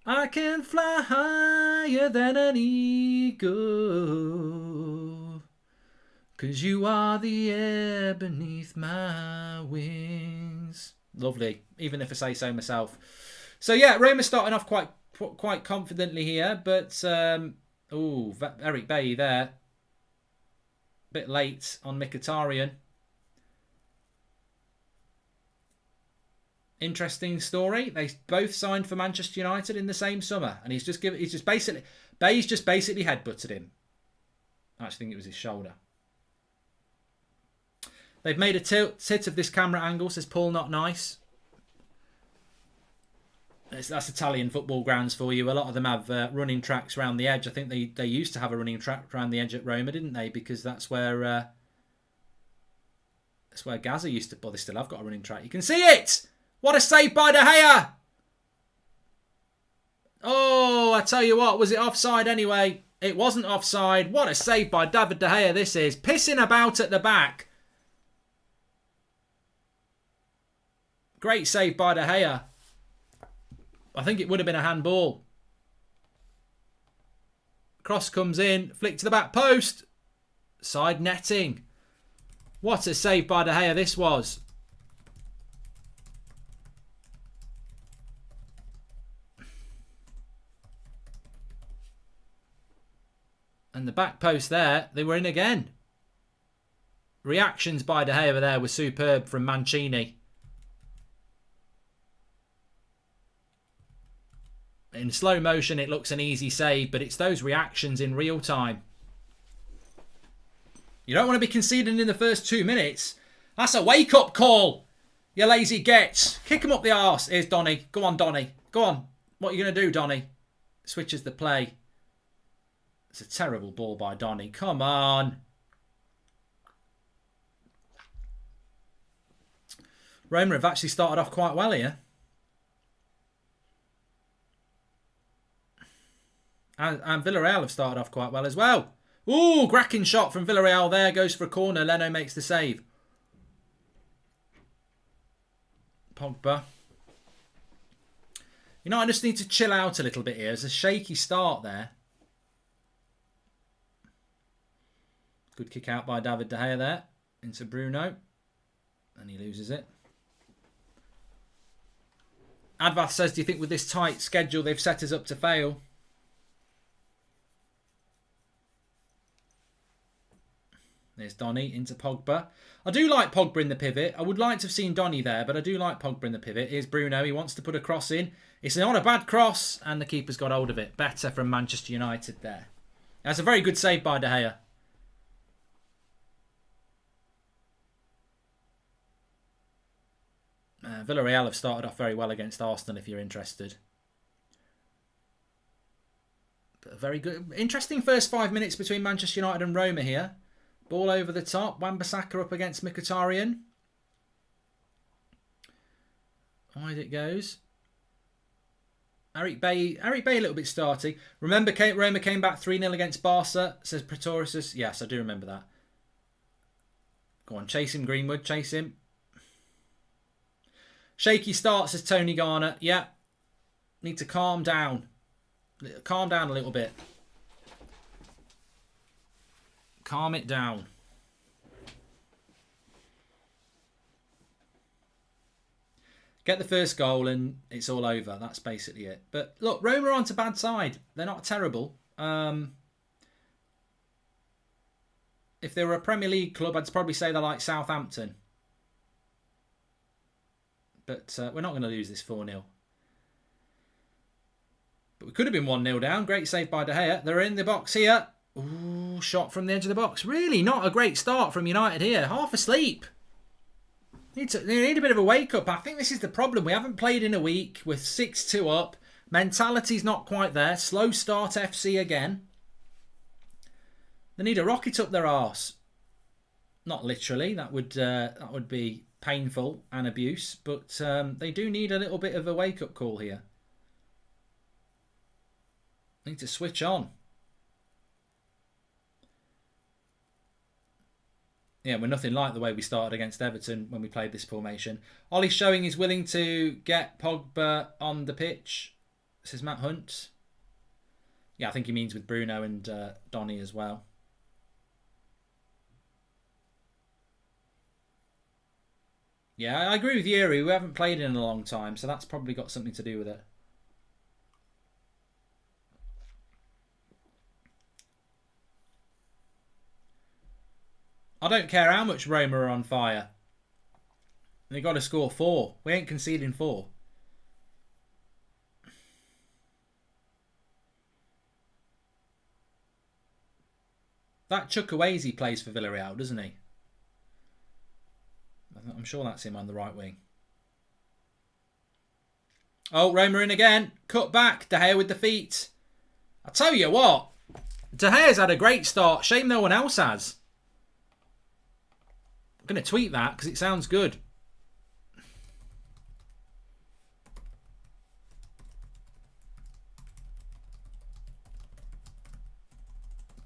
[SPEAKER 1] I can fly higher than an eagle. 'Cause you are the air beneath my wings. Lovely, even if I say so myself. So yeah, Roma starting off quite confidently here, but Eric Bailly there. Bit late on Mkhitaryan. Interesting story. They both signed for Manchester United in the same summer, and Bay's just basically headbutted him. I actually think it was his shoulder. They've made a tit of this camera angle, says Paul, not nice. That's Italian football grounds for you. A lot of them have running tracks around the edge. I think they used to have a running track around the edge at Roma, didn't they? Because that's where Gaza used to. Well, they still have got a running track. You can see it. What a save by De Gea! Oh, I tell you what, was it offside anyway? It wasn't offside. What a save by David De Gea this is. Pissing about at the back. Great save by De Gea. I think it would have been a handball. Cross comes in. Flick to the back post. Side netting. What a save by De Gea this was. And the back post there, they were in again. Reactions by De Gea there were superb from Mancini. In slow motion, it looks an easy save, but it's those reactions in real time. You don't want to be conceding in the first 2 minutes. That's a wake-up call, you lazy gets. Kick him up the arse. Here's Donny. Go on, Donny. Go on. What are you going to do, Donny? Switches the play. It's a terrible ball by Donny. Come on. Roma have actually started off quite well here. And Villareal have started off quite well as well. Ooh, cracking shot from Villareal there. Goes for a corner. Leno makes the save. Pogba. You know, I just need to chill out a little bit here. There's a shaky start there. Good kick out by David De Gea there. Into Bruno. And he loses it. Advath says, do you think with this tight schedule they've set us up to fail? There's Donny into Pogba. I do like Pogba in the pivot. I would like to have seen Donny there, but I do like Pogba in the pivot. Here's Bruno. He wants to put a cross in. It's not a bad cross, and the keeper's got hold of it. Better from Manchester United there. That's a very good save by De Gea. Villareal have started off very well against Arsenal, if you're interested. But a very good, interesting first 5 minutes between Manchester United and Roma here. Ball over the top. Wan-Bissaka up against Mkhitaryan. Wide it goes. Eric Bay a little bit starty. Remember Roma came back 3-0 against Barca, says Pretorius. Yes, I do remember that. Go on, chase him, Greenwood. Chase him. Shaky start, says Tony Garner. Yeah. Need to calm down. Calm down a little bit. Calm it down. Get the first goal and it's all over. That's basically it. But look, Roma aren't a bad side. They're not terrible. If they were a Premier League club, I'd probably say they're like Southampton. But we're not going to lose this 4-0. But we could have been 1-0 down. Great save by De Gea. They're in the box here. Ooh, shot from the edge of the box. Really not a great start from United here. Half asleep. They need a bit of a wake-up. I think this is the problem. We haven't played in a week. We're 6-2 up. Mentality's not quite there. Slow start FC again. They need a rocket up their arse. Not literally. That would be painful and abuse. But they do need a little bit of a wake-up call here. Need to switch on. Yeah, we're nothing like the way we started against Everton when we played this formation. Ollie's showing he's willing to get Pogba on the pitch, says Matt Hunt. Yeah, I think he means with Bruno and Donny as well. Yeah, I agree with Yuri. We haven't played in a long time, so that's probably got something to do with it. I don't care how much Roma are on fire. They've got to score 4. We ain't conceding 4. That Chukwueze plays for Villareal, doesn't he? I'm sure that's him on the right wing. Oh, Roma in again. Cut back. De Gea with the feet. I tell you what. De Gea's had a great start. Shame no one else has. I'm going to tweet that because it sounds good.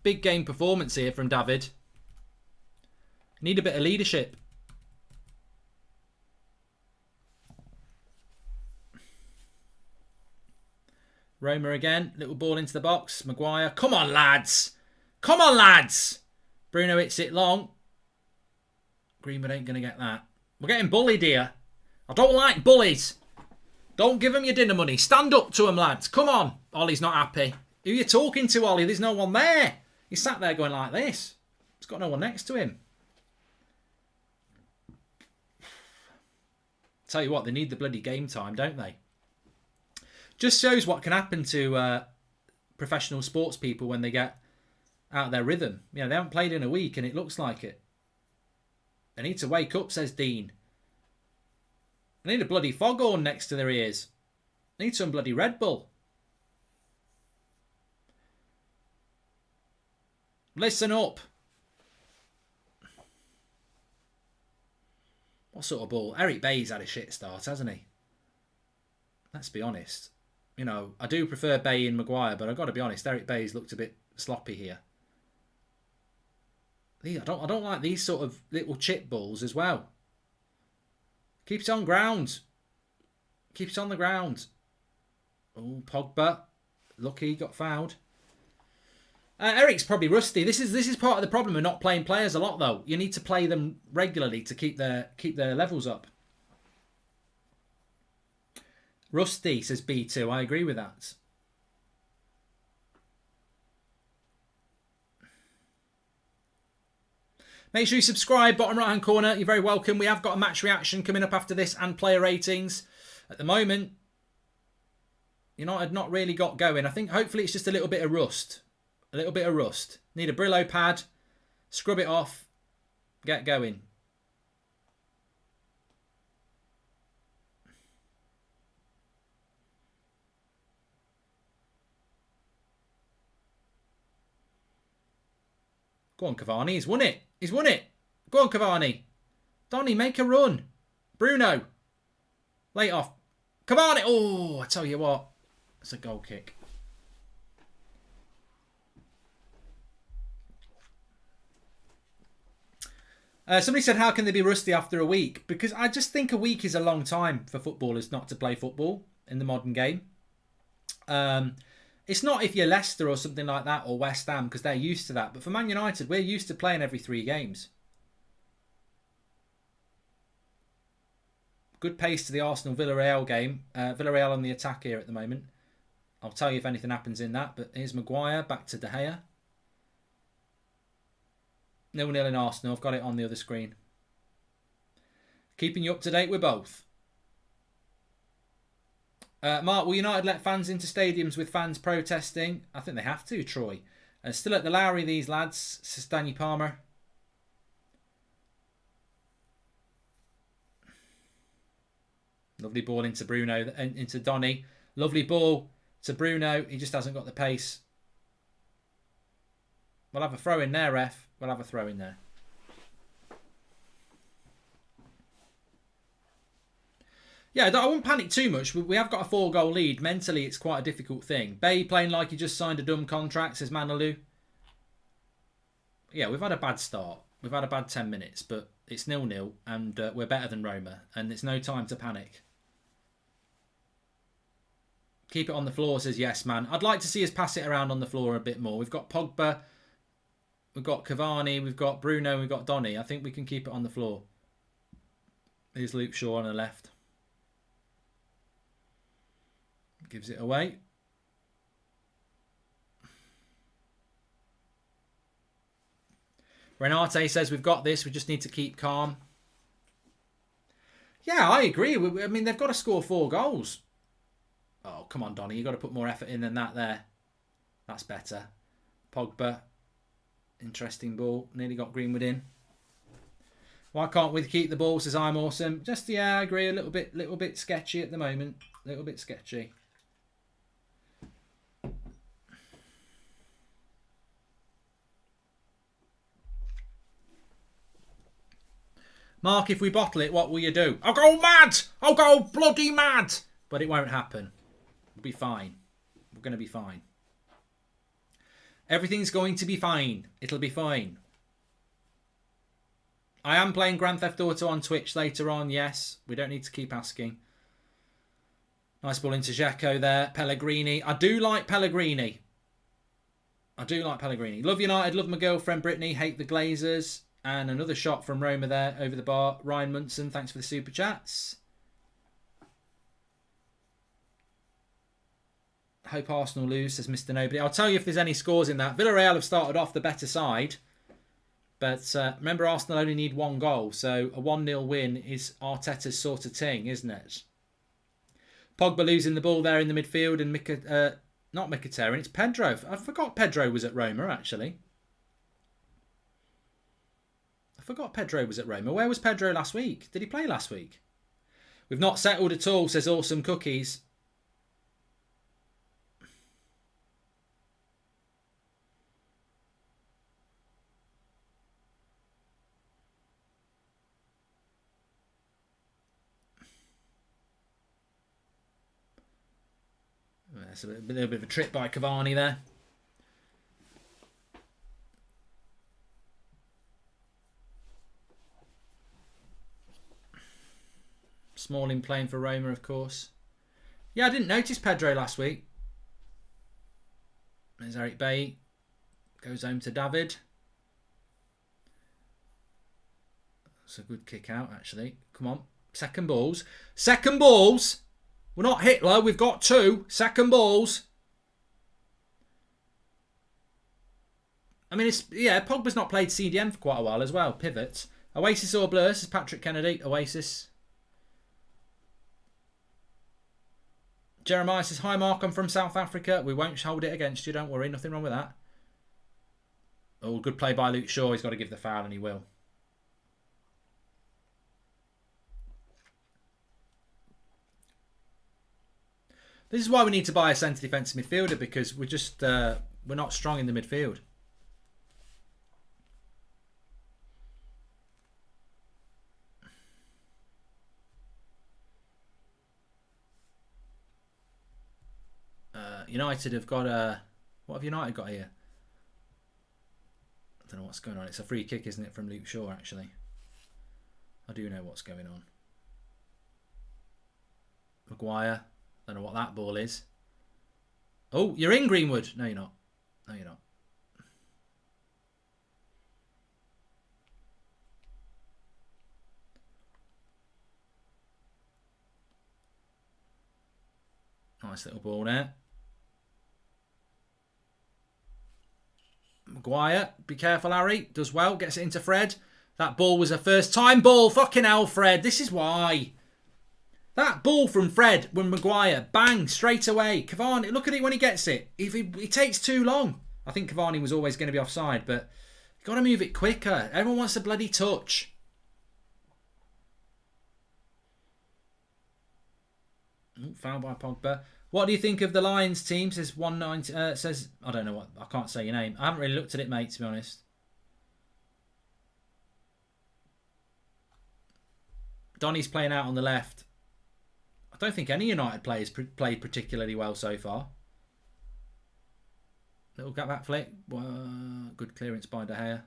[SPEAKER 1] big game performance here from David. Need a bit of leadership. Roma again. Little ball into the box. Maguire. Come on, lads. Come on, lads. Bruno hits it long. Greenwood ain't going to get that. We're getting bullied here. I don't like bullies. Don't give them your dinner money. Stand up to them, lads. Come on. Ollie's not happy. Who are you talking to, Ollie? There's no one there. He's sat there going like this. He's got no one next to him. Tell you what, they need the bloody game time, don't they? Just shows what can happen to professional sports people when they get out of their rhythm. You know, they haven't played in a week and it looks like it. They need to wake up, says Dean. They need a bloody foghorn next to their ears. They need some bloody Red Bull. Listen up. What sort of ball? Eric Bailly's had a shit start, hasn't he? Let's be honest. You know, I do prefer Bailly and Maguire, but I've got to be honest, Eric Bailly's looked a bit sloppy here. I don't like these sort of little chip balls as well. Keep it on ground. Keep it on the ground. Oh, Pogba. Lucky he got fouled. Eric's probably rusty. This is part of the problem of not playing players a lot, though. You need to play them regularly to keep their levels up. Rusty, says B2. I agree with that. Make sure you subscribe, bottom right hand corner. You're very welcome. We have got a match reaction coming up after this and player ratings. At the moment, United not really got going. I think hopefully it's just a little bit of rust. A little bit of rust. Need a Brillo pad. Scrub it off. Get going. Go on, Cavani. He's won it. He's won it. Go on, Cavani. Donny, make a run. Bruno. Lay it off. Cavani. Oh, I tell you what. It's a goal kick. Somebody said, how can they be rusty after a week? Because I just think a week is a long time for footballers not to play football in the modern game. It's not if you're Leicester or something like that or West Ham because they're used to that. But for Man United, we're used to playing every 3 games. Good pace to the Arsenal-Villareal game. Villareal on the attack here at the moment. I'll tell you if anything happens in that. But here's Maguire back to De Gea. 0-0 in Arsenal. I've got it on the other screen. Keeping you up to date with both. Mark, will United let fans into stadiums with fans protesting? I think they have to, Troy. Still at the Lowry, these lads. Says Danny Palmer. Lovely ball into Bruno, into Donny. Lovely ball to Bruno. He just hasn't got the pace. We'll have a throw in there, ref. We'll have a throw in there. Yeah, I wouldn't panic too much. We have got a 4-goal lead. Mentally, it's quite a difficult thing. Bay playing like he just signed a dumb contract, says Manalu. Yeah, we've had a bad start. We've had a bad 10 minutes, but it's 0-0 and we're better than Roma. And it's no time to panic. Keep it on the floor, says Yes Man. I'd like to see us pass it around on the floor a bit more. We've got Pogba, we've got Cavani, we've got Bruno, we've got Donny. I think we can keep it on the floor. Here's Luke Shaw on the left. Gives it away. Renate says we've got this. We just need to keep calm. Yeah, I agree. I mean, they've got to score 4 goals. Oh, come on, Donny. You've got to put more effort in than that there. That's better. Pogba. Interesting ball. Nearly got Greenwood in. Why can't we keep the ball, says I'm awesome. Just, yeah, I agree. A little bit sketchy at the moment. A little bit sketchy. Mark, if we bottle it, what will you do? I'll go mad! I'll go bloody mad! But it won't happen. We'll be fine. We're going to be fine. Everything's going to be fine. It'll be fine. I am playing Grand Theft Auto on Twitch later on, yes. We don't need to keep asking. Nice ball into Dzeko there. Pellegrini. I do like Pellegrini. Love United, love my girlfriend Brittany, hate the Glazers. And another shot from Roma there over the bar. Ryan Munson, thanks for the super chats. Hope Arsenal lose, says Mr. Nobody. I'll tell you if there's any scores in that. Villareal have started off the better side. But remember, Arsenal only need 1 goal. So a 1-0 win is Arteta's sort of thing, isn't it? Pogba losing the ball there in the midfield. And not Mkhitaryan, it's Pedro. I forgot Pedro was at Roma, actually. Where was Pedro last week? Did he play last week? We've not settled at all, says Awesome Cookies. That's a little bit of a trip by Cavani there. Smalling playing for Roma, of course. Yeah, I didn't notice Pedro last week. There's Eric Bailly. Goes home to David. That's a good kick out, actually. Come on. Second balls. We're not Hitler. We've got 2. Second balls. I mean, Pogba's not played CDM for quite a while as well. Pivot. Oasis or Blur, says Patrick Kennedy. Oasis. Jeremiah says, hi Mark, I'm from South Africa. We won't hold it against you, don't worry. Nothing wrong with that. Oh, good play by Luke Shaw. He's got to give the foul and he will. This is why we need to buy a centre defensive midfielder, because we're just we're not strong in the midfield. United have got a... What have United got here? I don't know what's going on. It's a free kick, isn't it, from Luke Shaw, actually. I do know what's going on. Maguire. Don't know what that ball is. Oh, you're in, Greenwood. No, you're not. No, you're not. Nice little ball there. Maguire, be careful, Harry. Does well, gets it into Fred. That ball was a first time ball. Fucking hell, Fred. This is why. That ball from Fred when Maguire, bang, straight away. Cavani, look at it when he gets it. If he takes too long. I think Cavani was always going to be offside, but you've got to move it quicker. Everyone wants a bloody touch. Foul by Pogba. What do you think of the Lions team? Says 190. Says, I don't know what. I can't say your name. I haven't really looked at it, mate, to be honest. Donny's playing out on the left. I don't think any United players played particularly well so far. Little gap back flick. Good clearance by De Gea.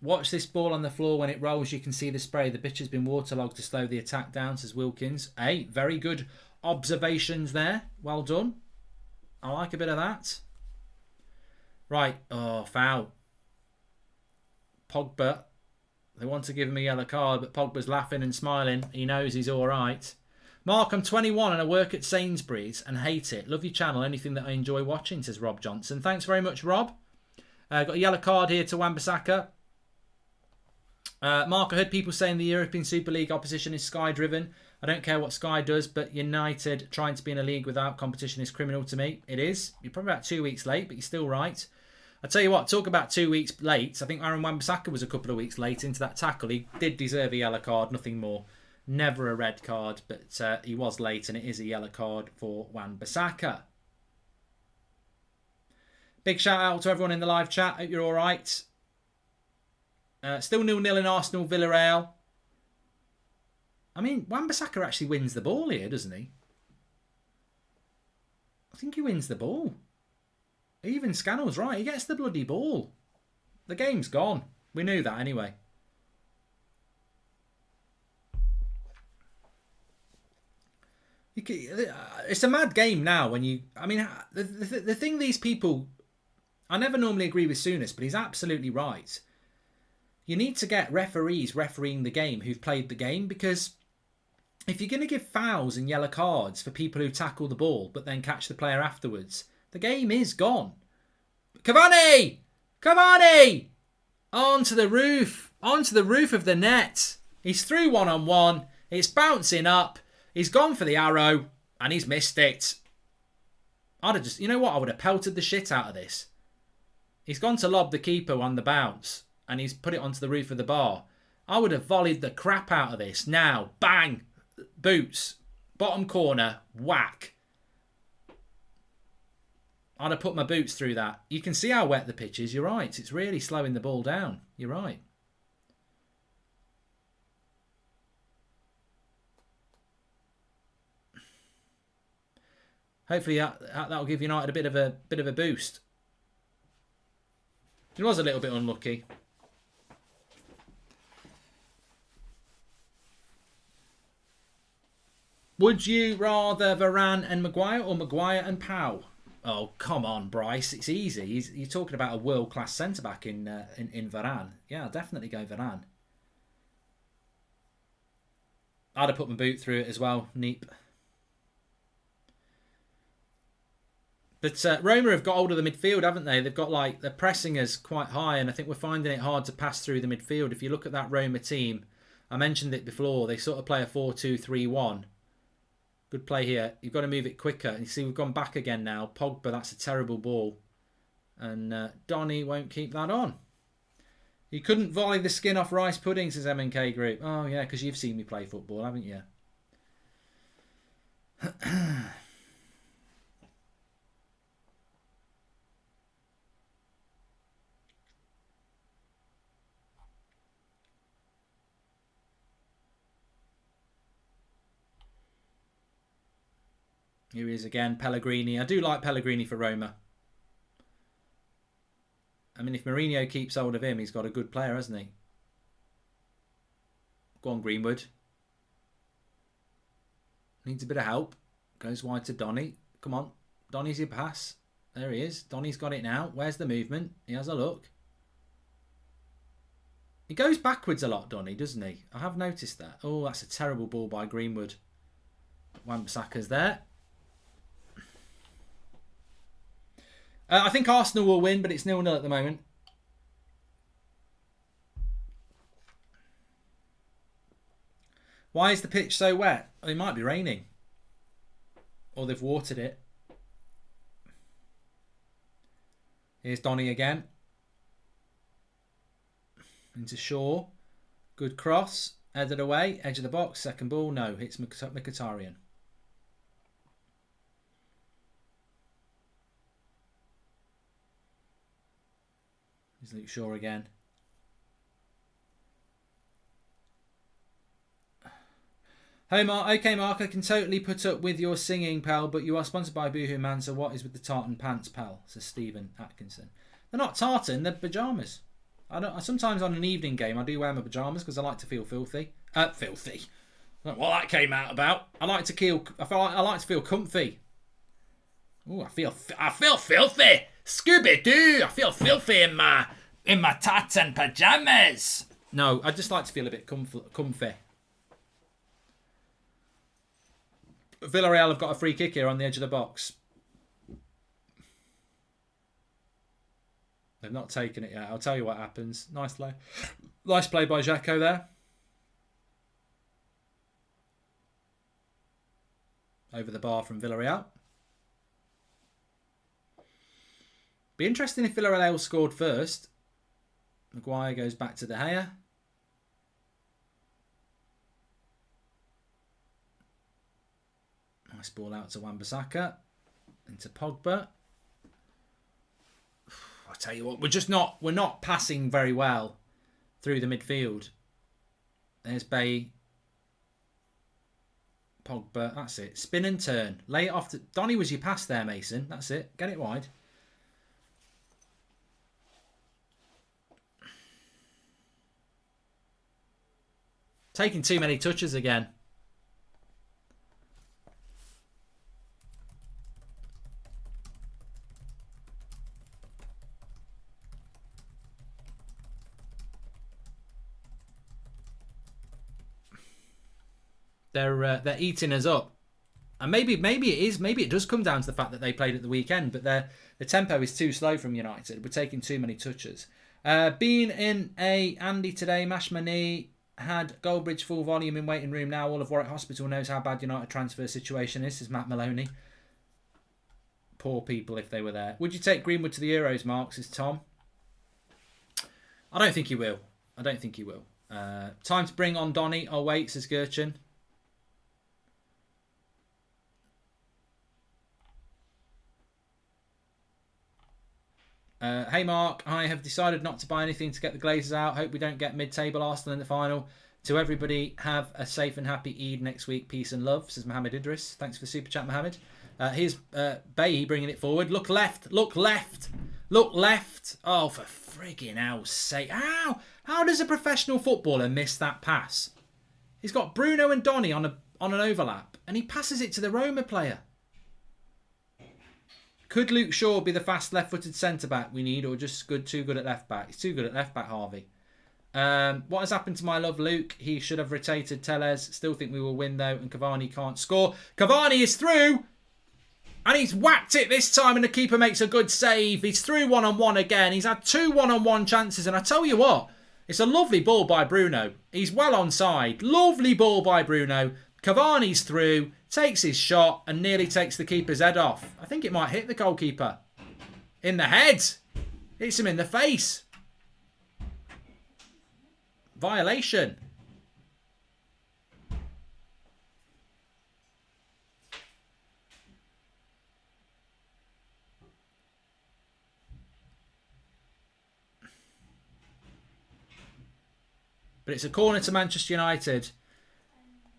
[SPEAKER 1] Watch this ball on the floor. When it rolls, you can see the spray. The pitch has been waterlogged to slow the attack down, says Wilkins. Hey, very good observations there. Well done. I like a bit of that. Right. Oh, foul. Pogba. They want to give him a yellow card, but Pogba's laughing and smiling. He knows he's all right. Mark, I'm 21 and I work at Sainsbury's and hate it. Love your channel. Anything that I enjoy watching, says Rob Johnson. Thanks very much, Rob. Got a yellow card here to Wan-Bissaka. Mark, I heard people saying the European Super League opposition is Sky driven. I don't care what Sky does, but United trying to be in a league without competition is criminal to me. It is. You're probably about 2 weeks late, but you're still right. I tell you what, talk about 2 weeks late. I think Aaron Wan-Bissaka was a couple of weeks late into that tackle. He did deserve a yellow card, nothing more. Never a red card, but he was late, and it is a yellow card for Wan-Bissaka. Big shout out to everyone in the live chat. Hope you're all right. Still 0-0 in Arsenal, Villareal. I mean, Wan-Bissaka actually wins the ball here, doesn't he? I think he wins the ball. Even Scannell's right. He gets the bloody ball. The game's gone. We knew that anyway. It's a mad game now when you... I mean, the thing these people... I never normally agree with Souness, but he's absolutely right. You need to get referees refereeing the game who've played the game, because if you're going to give fouls and yellow cards for people who tackle the ball but then catch the player afterwards, the game is gone. Cavani! Cavani! Onto the roof. Onto the roof of the net. He's through one-on-one. It's bouncing up. He's gone for the arrow and he's missed it. I'd have just... You know what? I would have pelted the shit out of this. He's gone to lob the keeper on the bounce and he's put it onto the roof of the bar. I would have volleyed the crap out of this. Now, bang, boots, bottom corner, whack. I'd have put my boots through that. You can see how wet the pitch is. You're right. It's really slowing the ball down. You're right. Hopefully that'll give United a bit of a boost. It was a little bit unlucky. Would you rather Varane and Maguire or Maguire and Pau? Oh, come on, Bryce. It's easy. You're talking about a world-class centre-back in Varane. Yeah, I'll definitely go Varane. I'd have put my boot through it as well, Neep. But Roma have got hold of the midfield, haven't they? They've got they're pressing us quite high, and I think we're finding it hard to pass through the midfield. If you look at that Roma team, I mentioned it before, they sort of play a 4-2-3-1. Good play here. You've got to move it quicker. And you see we've gone back again now. Pogba, that's a terrible ball. And Donny won't keep that on. You couldn't volley the skin off rice pudding, says MNK Group. Oh, yeah, because you've seen me play football, haven't you? Here he is again, Pellegrini. I do like Pellegrini for Roma. I mean, if Mourinho keeps hold of him, he's got a good player, hasn't he? Go on, Greenwood. Needs a bit of help. Goes wide to Donny. Come on. Donny's your pass. There he is. Donny's got it now. Where's the movement? He has a look. He goes backwards a lot, Donny, doesn't he? I have noticed that. Oh, that's a terrible ball by Greenwood. Wan-Bissaka's there. I think Arsenal will win, but it's 0-0 at the moment. Why is the pitch so wet? Oh, it might be raining. Or they've watered it. Here's Donny again. Into Shaw. Good cross. Headed away. Edge of the box. Second ball. No. Hits Mkhitaryan. Here's Luke Shaw again. Hey Mark, okay Mark, I can totally put up with your singing, pal, but you are sponsored by Boohoo Man, so what is with the tartan pants, pal? Says Stephen Atkinson. They're not tartan, they're pyjamas. Sometimes on an evening game I do wear my pyjamas because I like to feel filthy. Filthy. I don't know what that came out about. I like to feel comfy. Ooh, I feel filthy. Scooby-Doo, I feel filthy in my tartan pyjamas. No, I just like to feel a bit comfy. Villareal have got a free kick here on the edge of the box. They've not taken it yet. I'll tell you what happens. Nice play. Nice play by Xhaka there. Over the bar from Villareal. Be interesting if Villareal scored first. Maguire goes back to De Gea. Nice ball out to Wan-Bissaka. Into Pogba. I tell you what, we're not passing very well through the midfield. There's Bay. Pogba, that's it. Spin and turn. Lay it off to... Donny was your pass there, Mason. That's it. Get it wide. Taking too many touches again. They're eating us up, and maybe it does come down to the fact that they played at the weekend, but the tempo is too slow from United. We're taking too many touches. Being in a Andy today, mashed my knee, had Goldbridge full volume in waiting room now. All of Warwick Hospital knows how bad United transfer situation is. Says Matt Maloney. Poor people if they were there. Would you take Greenwood to the Euros, Mark? Says Tom. I don't think he will. Time to bring on Donny. I'll wait, says Gertchen. Hey Mark, I have decided not to buy anything to get the Glazers out. Hope we don't get mid-table Arsenal in the final. To everybody, have a safe and happy Eid next week. Peace and love, says Mohammed Idris. Thanks for super chat, Mohammed. Here's Bayi bringing it forward. Look left. Oh, for friggin' hell's sake. How does a professional footballer miss that pass? He's got Bruno and Donny on an overlap, and he passes it to the Roma player. Could Luke Shaw be the fast left-footed centre-back we need, or just too good at left-back? He's too good at left-back, Harvey. What has happened to my love Luke? He should have rotated Tellez. Still think we will win, though, and Cavani can't score. Cavani is through! And he's whacked it this time, and the keeper makes a good save. He's through one-on-one again. He's had 2 one-on-one chances, and I tell you what, it's a lovely ball by Bruno. He's well onside. Lovely ball by Bruno. Cavani's through, takes his shot, and nearly takes the keeper's head off. I think it might hit the goalkeeper. In the head. Hits him in the face. Violation. But it's a corner to Manchester United.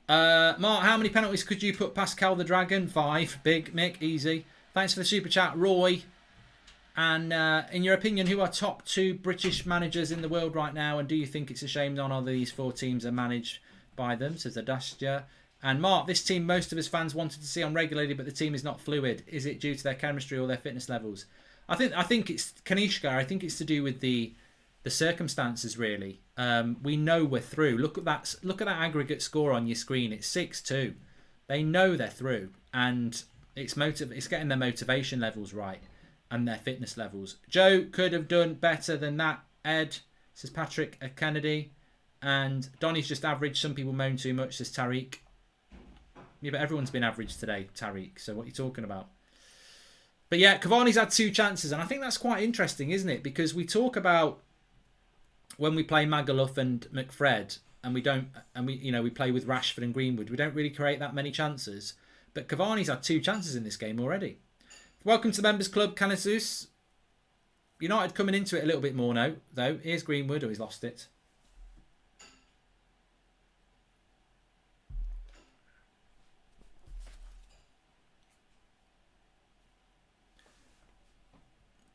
[SPEAKER 1] Mark, how many penalties could you put Pascal the Dragon? 5. Big Mick, easy. Thanks for the super chat, Roy. And in your opinion, who are top 2 British managers in the world right now? And do you think it's a shame none of these 4 teams are managed by them? Says Adastia. And Mark, this team most of us fans wanted to see on regularly, but the team is not fluid. Is it due to their chemistry or their fitness levels? I think it's Kanishka. I think it's to do with the circumstances, really. We know we're through. Look at that aggregate score on your screen. It's 6-2. They know they're through, and it's getting their motivation levels right and their fitness levels. Joe could have done better than that. Ed, says Patrick Kennedy, and Donny's just average. Some people moan too much, says Tariq. Yeah, but everyone's been average today, Tariq. So what are you talking about? But yeah, Cavani's had 2 chances, and I think that's quite interesting, isn't it? Because we talk about when we play Magaluf and McFred, and we play with Rashford and Greenwood, we don't really create that many chances. But Cavani's had 2 chances in this game already. Welcome to the Members Club, Canasus. United coming into it a little bit more now, though. Here's Greenwood. Oh, he's lost it.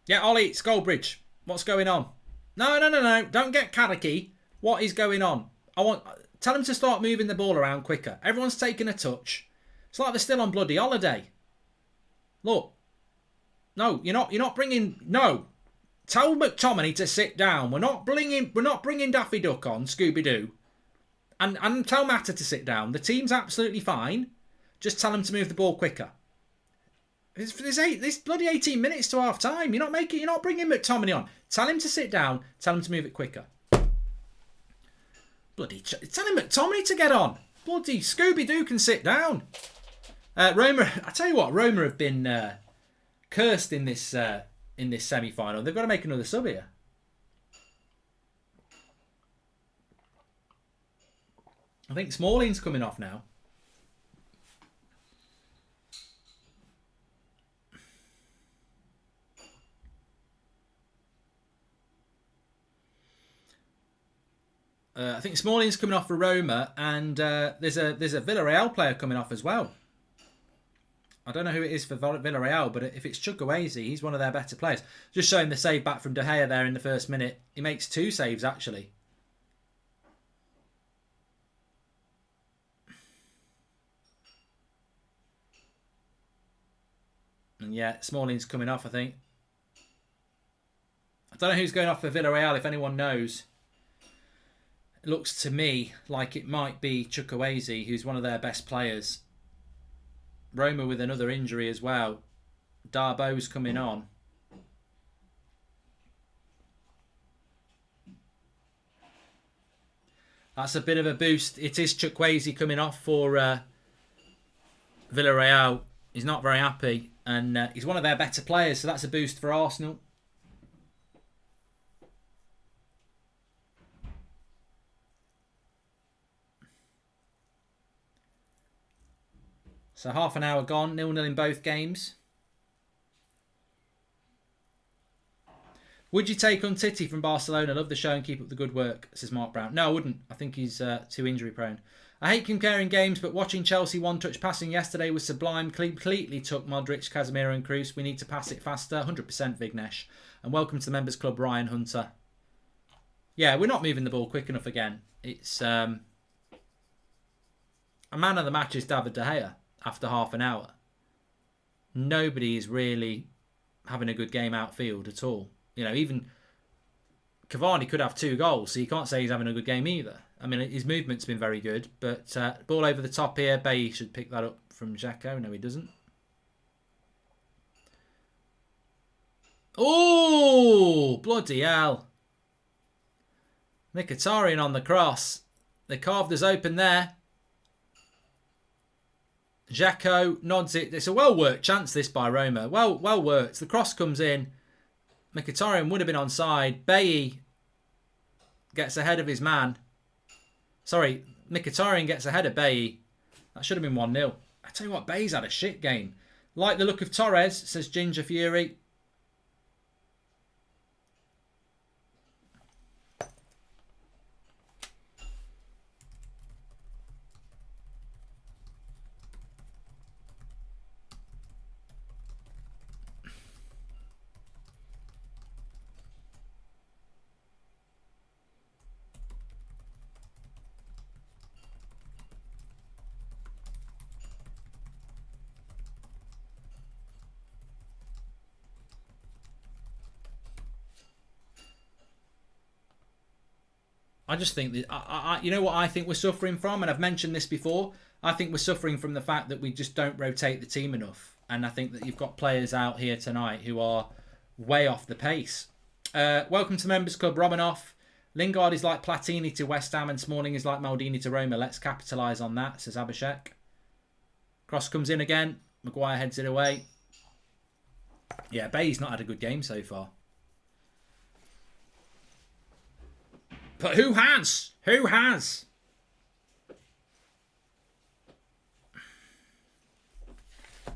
[SPEAKER 1] Yeah, Ollie, it's Goldbridge. What's going on? No. Don't get caricky. What is going on? Tell them to start moving the ball around quicker. Everyone's taking a touch. It's like they're still on bloody holiday. Look. No, you're not bringing... No. Tell McTominay to sit down. We're not bringing Daffy Duck on, Scooby-Doo. And tell Mata to sit down. The team's absolutely fine. Just tell them to move the ball quicker. There's bloody 18 minutes to half time. You're not bringing McTominay on. Tell him to sit down. Tell him to move it quicker. Tell him McTominay to get on. Bloody Scooby-Doo can sit down. Roma, I tell you what, Roma have been cursed in this semi-final. They've got to make another sub here. I think Smalling's coming off now. I think Smalling's coming off for Roma, and there's a Villareal player coming off as well. I don't know who it is for Villareal, but if it's Chukwueze, he's one of their better players. Just showing the save back from De Gea there in the first minute. He makes 2 saves, actually. And yeah, Smalling's coming off, I think. I don't know who's going off for Villareal, if anyone knows. It looks to me like it might be Chukwueze, who's one of their best players. Roma with another injury as well. Darbo's coming on. That's a bit of a boost. It is Chukwueze coming off for Villareal. He's not very happy, and he's one of their better players, so that's a boost for Arsenal. So half an hour gone, 0-0 in both games. Would you take on Titi from Barcelona? Love the show and keep up the good work, says Mark Brown. No, I wouldn't. I think he's too injury prone. I hate comparing games, but watching Chelsea one-touch passing yesterday was sublime. Completely took Modric, Casemiro and Kroos. We need to pass it faster. 100% Vignesh. And welcome to the Members Club, Ryan Hunter. Yeah, we're not moving the ball quick enough again. It's a man of the match is David De Gea after half an hour. Nobody is really having a good game outfield at all. You know, even Cavani could have 2 goals, so you can't say he's having a good game either. I mean, his movement's been very good, but ball over the top here. Bailly should pick that up from Xhaka. No, he doesn't. Oh, bloody hell. Mkhitaryan on the cross. They carved us open there. Xhaka nods it. It's a well-worked chance, this, by Roma. Well worked. The cross comes in. Mkhitaryan would have been onside. Bailly gets ahead of his man. Sorry, Mkhitaryan gets ahead of Bailly. That should have been 1-0. I tell you what, Bailly's had a shit game. Like the look of Torres, says Ginger Fury. I just think that, you know what I think we're suffering from? And I've mentioned this before. I think we're suffering from the fact that we just don't rotate the team enough. And I think that you've got players out here tonight who are way off the pace. Welcome to Members Club, Romanoff. Lingard is like Platini to West Ham and Smalling is like Maldini to Roma. Let's capitalise on that, says Abhishek. Cross comes in again. Maguire heads it away. Yeah, Bailly's not had a good game so far. But who has? Who has?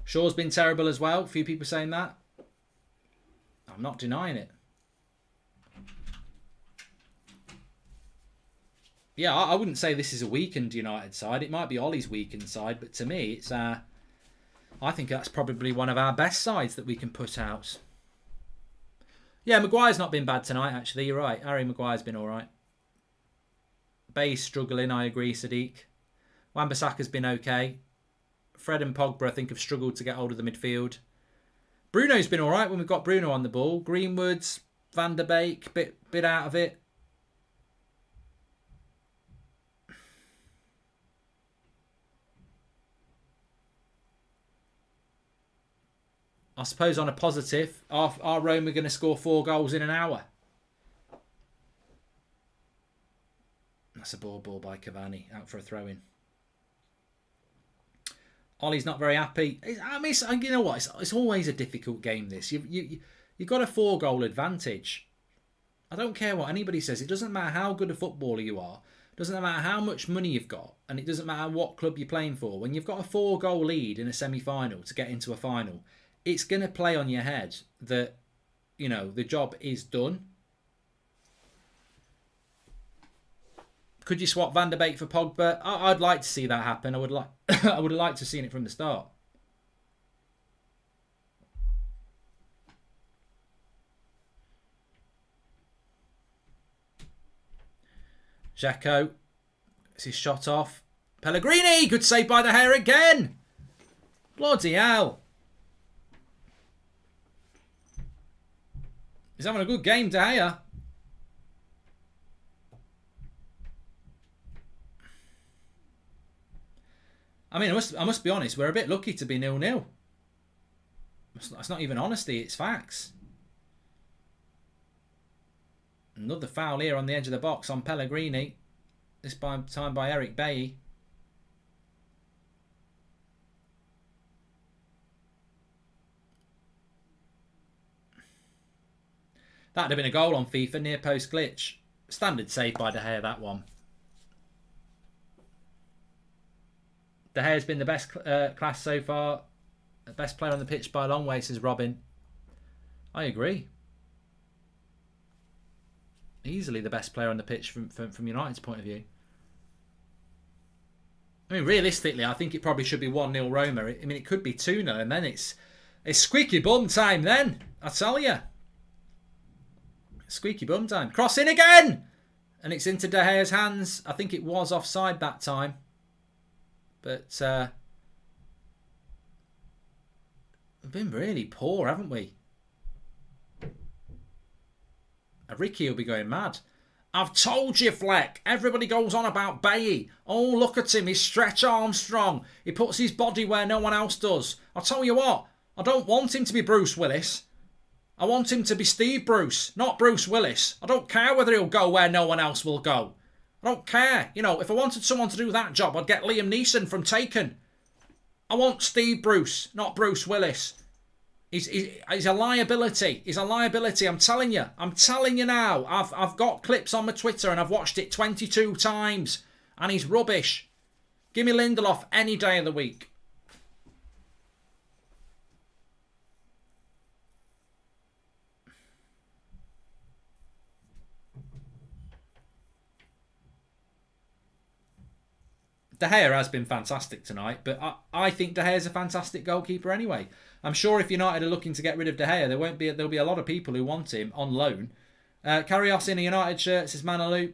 [SPEAKER 1] Shaw's been terrible as well. A few people saying that. I'm not denying it. Yeah, I wouldn't say this is a weakened United side. It might be Ollie's weakened side, but to me, it's I think that's probably one of our best sides that we can put out. Yeah, Maguire's not been bad tonight, actually. You're right. Harry Maguire's been all right. Bay's struggling, I agree, Sadiq. Wan-Bissaka's been okay. Fred and Pogba, I think, have struggled to get hold of the midfield. Bruno's been all right when we've got Bruno on the ball. Greenwood's, Van der Beek, bit out of it. I suppose on a positive, are Roma going to score 4 goals in an hour? That's a ball by Cavani, out for a throw-in. Ollie's not very happy. I mean, you know what? It's always a difficult game, this. You've got a 4-goal advantage. I don't care what anybody says. It doesn't matter how good a footballer you are. It doesn't matter how much money you've got. And it doesn't matter what club you're playing for. When you've got a 4-goal lead in a semi-final to get into a final, it's going to play on your head that, you know, the job is done. Could you swap Van der Beek for Pogba? I'd like to see that happen. I would like I would have liked to have seen it from the start. Xhaka. Is his shot off? Pellegrini! Good save by De Gea again! Bloody hell. He's having a good game, De Gea. I mean, I must be honest, we're a bit lucky to be 0-0. That's not even honesty, it's facts. Another foul here on the edge of the box on Pellegrini. This time by Eric Bailly. That'd have been a goal on FIFA, near post glitch. Standard save by De Gea, that one. De Gea's been the best class so far. The best player on the pitch by a long way, says Robin. I agree. Easily the best player on the pitch from United's point of view. I mean, realistically, I think it probably should be 1-0 Roma. I mean, it could be 2-0, and then it's squeaky bum time then. I tell you. Squeaky bum time. Cross in again! And it's into De Gea's hands. I think it was offside that time. But we've been really poor, haven't we? Ricky will be going mad. I've told you, Fleck. Everybody goes on about Bailly. Oh, look at him. He's Stretch Armstrong. He puts his body where no one else does. I'll tell you what. I don't want him to be Bruce Willis. I want him to be Steve Bruce, not Bruce Willis. I don't care whether he'll go where no one else will go. I don't care. You know, if I wanted someone to do that job, I'd get Liam Neeson from Taken. I want Steve Bruce, not Bruce Willis. He's a liability. He's a liability. I'm telling you. I'm telling you now. I've got clips on my Twitter and I've watched it 22 times. And he's rubbish. Give me Lindelof any day of the week. De Gea has been fantastic tonight, but I think De Gea is a fantastic goalkeeper anyway. I'm sure if United are looking to get rid of De Gea, there'll be a lot of people who want him on loan. Carrios in a United shirt, says Manalu.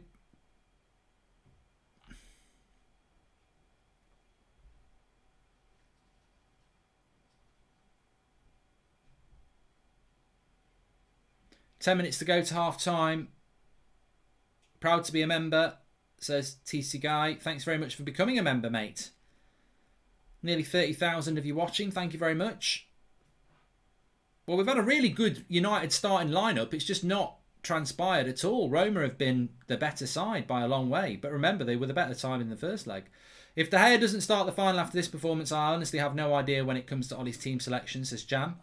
[SPEAKER 1] "10 minutes to go to half time. Proud to be a member," says TC Guy. Thanks very much for becoming a member, mate. Nearly 30,000 of you watching. Thank you very much. Well, we've had a really good United starting lineup. It's just not transpired at all. Roma have been the better side by a long way. But remember, they were the better side in the first leg. If De Gea doesn't start the final after this performance, I honestly have no idea when it comes to Ollie's team selection, says Jam.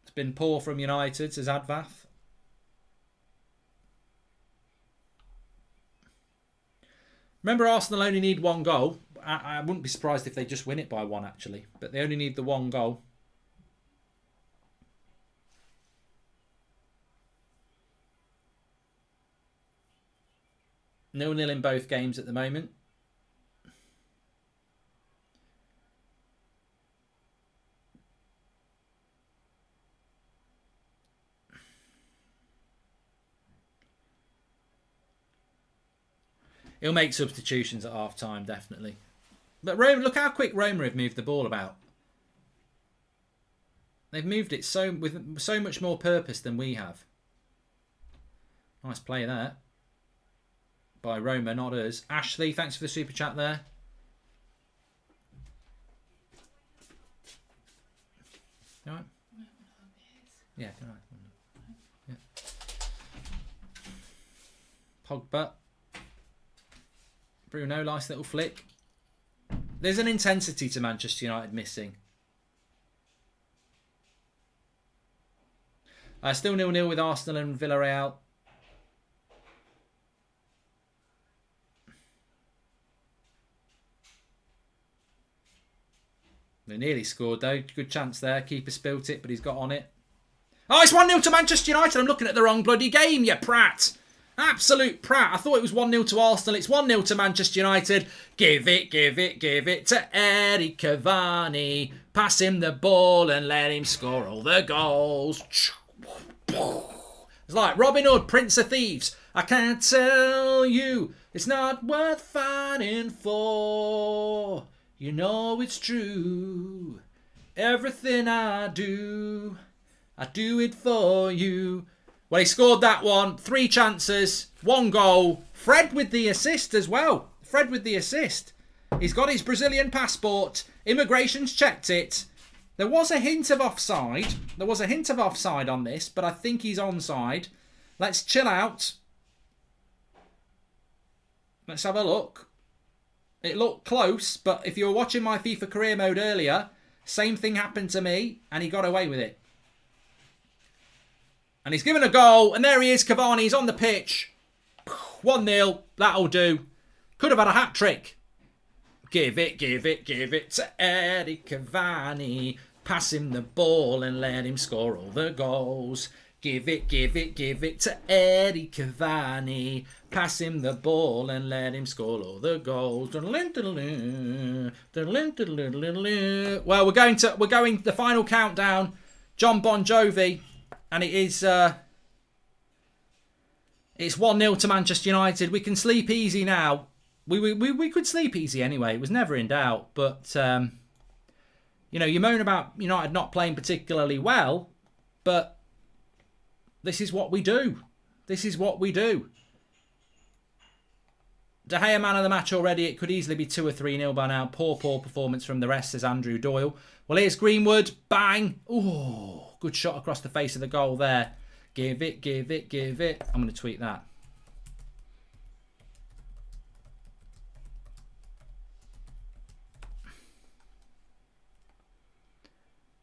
[SPEAKER 1] It's been poor from United, says Advath. Remember, Arsenal only need one goal. I wouldn't be surprised if they just win it by one, actually. But they only need the one goal. 0-0 in both games at the moment. He'll make substitutions at half time, definitely. But Roma, look how quick Roma have moved the ball about. They've moved it with so much more purpose than we have. Nice play there. By Roma, not us. Ashley, thanks for the super chat there. You all right? Yeah, all right. Yeah. Pogba. Bruno, nice little flick. There's an intensity to Manchester United missing. Still 0-0 with Arsenal and Villareal. They nearly scored though. Good chance there. Keeper spilt it, but he's got on it. Oh, it's 1-0 to Manchester United. I'm looking at the wrong bloody game, you prat. Absolute prat. I thought it was 1-0 to Arsenal. It's 1-0 to Manchester United. Give it to Eric Cavani. Pass him the ball and let him score all the goals. It's like Robin Hood, Prince of Thieves. I can't tell you, it's not worth fighting for. You know it's true. Everything I do it for you. Well, he scored that one. 3 chances, 1 goal. Fred with the assist as well. Fred with the assist. He's got his Brazilian passport. Immigration's checked it. There was a hint of offside. There was a hint of offside on this, but I think he's onside. Let's chill out. Let's have a look. It looked close, but if you were watching my FIFA career mode earlier, same thing happened to me, and he got away with it. And he's given a goal, and there he is, Cavani. He's on the pitch. 1-0. That'll do. Could have had a hat-trick. Give it to Eric Cavani. Pass him the ball and let him score all the goals. Give it to Eric Cavani. Pass him the ball and let him score all the goals. Well, we're going the final countdown. John Bon Jovi, and it is it's 1-0 to Manchester United. We can sleep easy now. We could sleep easy anyway. It was never in doubt. But you know, you moan about United not playing particularly well, but this is what we do. This is what we do. De Gea man of the match already. It could easily be 2 or 3-0 by now. Poor performance from the rest, says Andrew Doyle. Well, here's Greenwood. Bang. Ooh, good shot across the face of the goal there. Give it. I'm going to tweet that.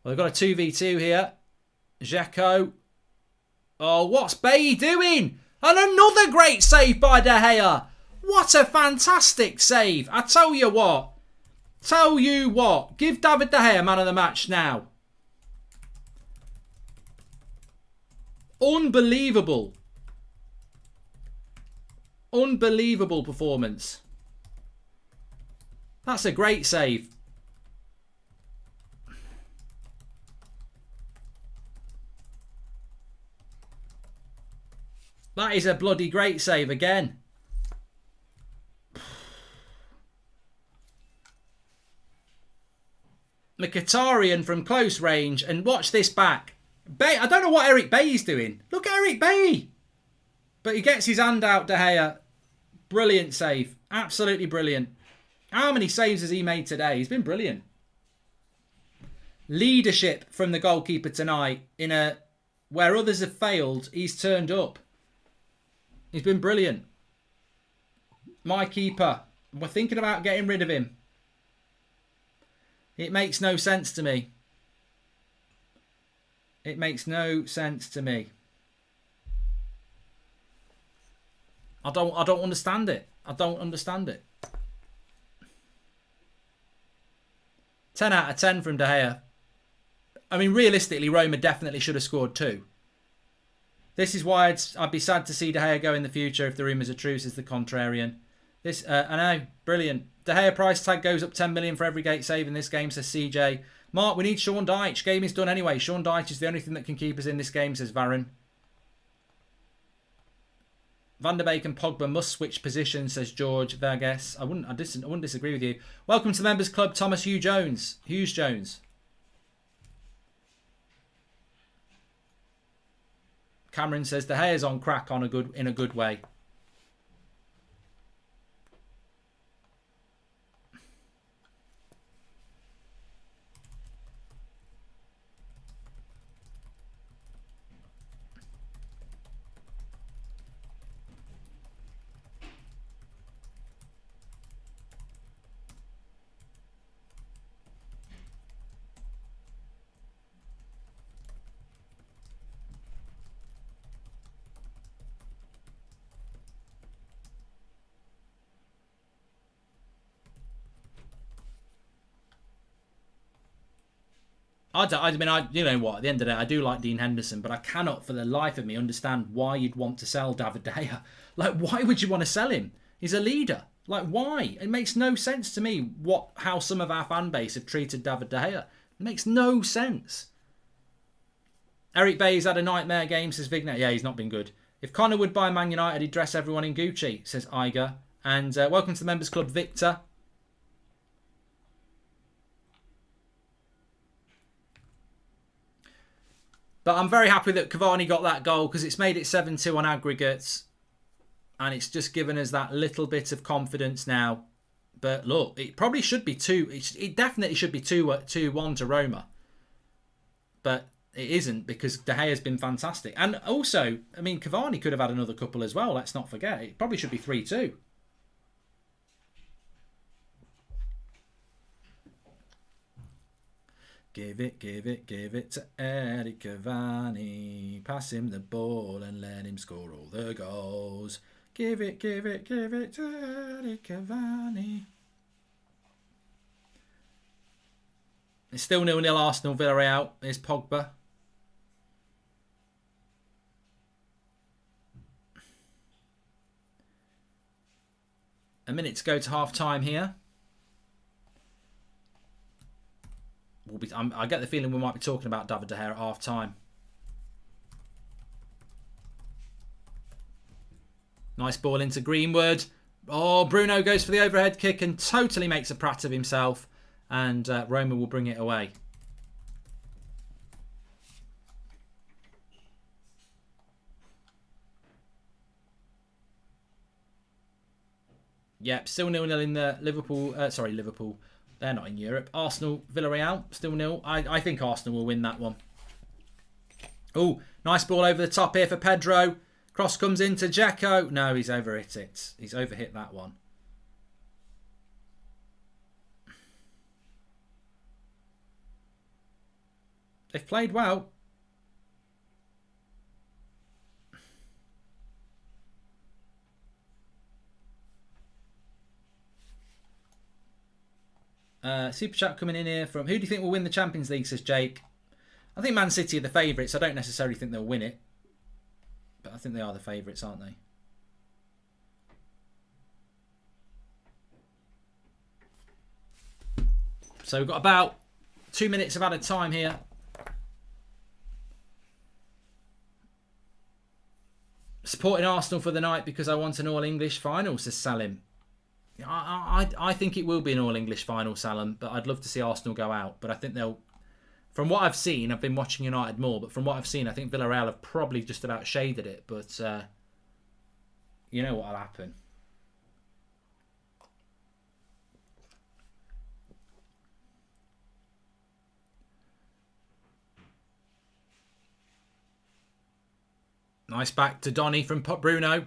[SPEAKER 1] Well, they've got a 2v2 here. Dzeko. Oh, what's Bailly doing? And another great save by De Gea. What a fantastic save. I tell you what. Give David De Gea man of the match now. Unbelievable. Unbelievable performance. That's a great save. That is a bloody great save again. Mkhitaryan from close range. And watch this back. I don't know what Eric Bailly's doing. Look at Eric Bailly. But he gets his hand out, De Gea. Brilliant save. Absolutely brilliant. How many saves has he made today? He's been brilliant. Leadership from the goalkeeper tonight. Where others have failed, he's turned up. He's been brilliant. My keeper. We're thinking about getting rid of him. It makes no sense to me. It makes no sense to me. I don't understand it. I don't understand it. 10 out of 10 from De Gea. I mean, realistically, Roma definitely should have scored 2. This is why I'd be sad to see De Gea go in the future if the rumours are true, says the contrarian. I know, brilliant. De Gea price tag goes up 10 million for every gate save in this game, says CJ. Mark, we need Sean Dyche. Game is done anyway. Sean Dyche is the only thing that can keep us in this game, says Varun. Van der Beek and Pogba must switch positions, says George Verges. I wouldn't disagree with you. Welcome to the Members Club, Thomas Hughes Jones. Cameron says De Gea's on crack in a good way. You know what? At the end of the day, I do like Dean Henderson, but I cannot for the life of me understand why you'd want to sell David De Gea. Like, why would you want to sell him? He's a leader. Like, why? It makes no sense to me how some of our fan base have treated David De Gea. It makes no sense. Eric Bay's had a nightmare game, says Vignet. Yeah, he's not been good. If Connor would buy Man United, he'd dress everyone in Gucci, says Iger. And welcome to the Members Club, Victor. But I'm very happy that Cavani got that goal because it's made it 7-2 on aggregates. And it's just given us that little bit of confidence now. But look, it probably should be 2. It definitely should be 2-1 to Roma. But it isn't because De Gea's been fantastic. And also, I mean, Cavani could have had another couple as well. Let's not forget. It probably should be 3-2. Give it to Eric Cavani. Pass him the ball and let him score all the goals. Give it to Eric Cavani. It's still 0-0 Arsenal, Villareal. Here's Pogba. A minute to go to half-time here. I get the feeling we might be talking about David De Gea at half-time. Nice ball into Greenwood. Oh, Bruno goes for the overhead kick and totally makes a prat of himself. And Roma will bring it away. Yep, still 0-0 in the Liverpool. Liverpool. They're not in Europe. Arsenal, Villareal, still 0. I think Arsenal will win that one. Oh, nice ball over the top here for Pedro. Cross comes into Dzeko. No, he's overhit it. He's overhit that one. They've played well. Super chat coming in here from... Who do you think will win the Champions League, says Jake. I think Man City are the favourites. I don't necessarily think they'll win it. But I think they are the favourites, aren't they? So we've got about 2 minutes of added time here. Supporting Arsenal for the night because I want an all-English final, says Salim. I think it will be an all-English final, Salim, but I'd love to see Arsenal go out. But I think they'll... From what I've seen, I've been watching United more, but from what I've seen, I think Villareal have probably just about shaded it. But you know what'll happen. Nice back to Donny from Bruno.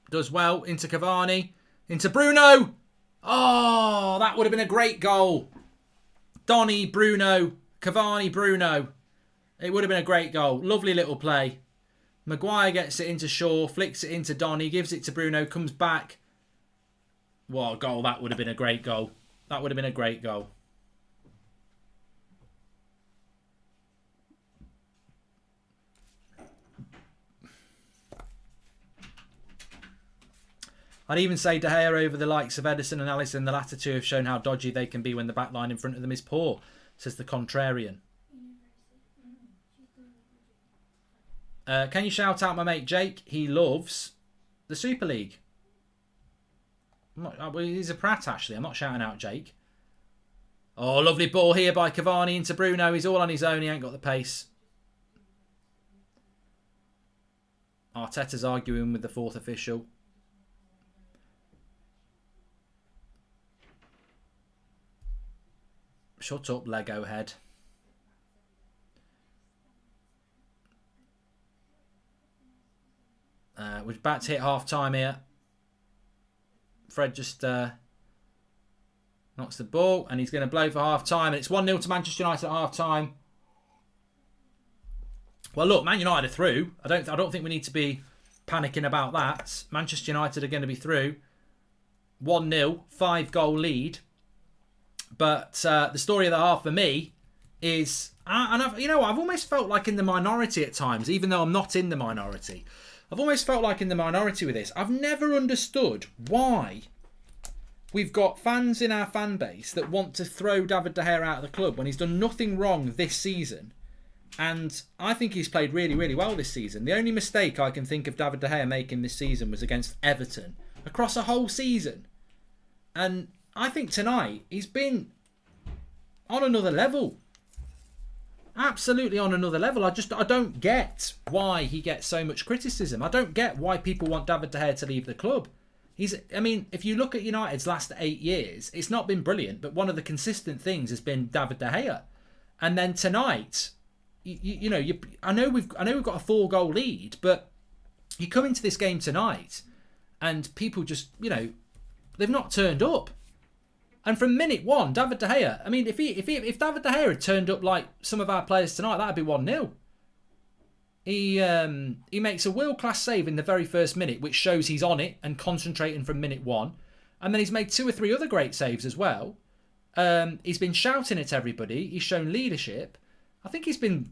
[SPEAKER 1] Does well into Cavani. Into Bruno. Oh, that would have been a great goal. Donny, Bruno, Cavani, Bruno. It would have been a great goal. Lovely little play. Maguire gets it into Shaw, flicks it into Donny, gives it to Bruno, comes back. What a goal. That would have been a great goal. That would have been a great goal. I'd even say De Gea over the likes of Edison and Alisson. The latter two have shown how dodgy they can be when the back line in front of them is poor, says the contrarian. Can you shout out my mate Jake? He loves the Super League. He's a prat, actually. I'm not shouting out Jake. Oh, lovely ball here by Cavani into Bruno. He's all on his own. He ain't got the pace. Arteta's arguing with the fourth official. Shut up, Lego head. We're about to hit half-time here. Fred just knocks the ball, and he's going to blow for half-time. And it's 1-0 to Manchester United at half-time. Well, look, Man United are through. I don't think we need to be panicking about that. Manchester United are going to be through. 1-0, 5-goal lead. But the story of the half for me is, and I've almost felt like in the minority at times, even though I'm not in the minority. I've almost felt like in the minority with this. I've never understood why we've got fans in our fan base that want to throw David De Gea out of the club when he's done nothing wrong this season. And I think he's played really, really well this season. The only mistake I can think of David De Gea making this season was against Everton across a whole season. And I think tonight he's been on another level. Absolutely on another level. I don't get why he gets so much criticism. I don't get why people want David De Gea to leave the club. If you look at United's last 8 years, it's not been brilliant, but one of the consistent things has been David De Gea. And then tonight, I know we've got a 4-goal lead, but you come into this game tonight and people just, they've not turned up. And from minute one, David De Gea, if David De Gea had turned up like some of our players tonight, that'd be 1-0. He makes a world-class save in the very first minute, which shows he's on it and concentrating from minute one. And then he's made 2 or 3 other great saves as well. He's been shouting at everybody. He's shown leadership. I think he's been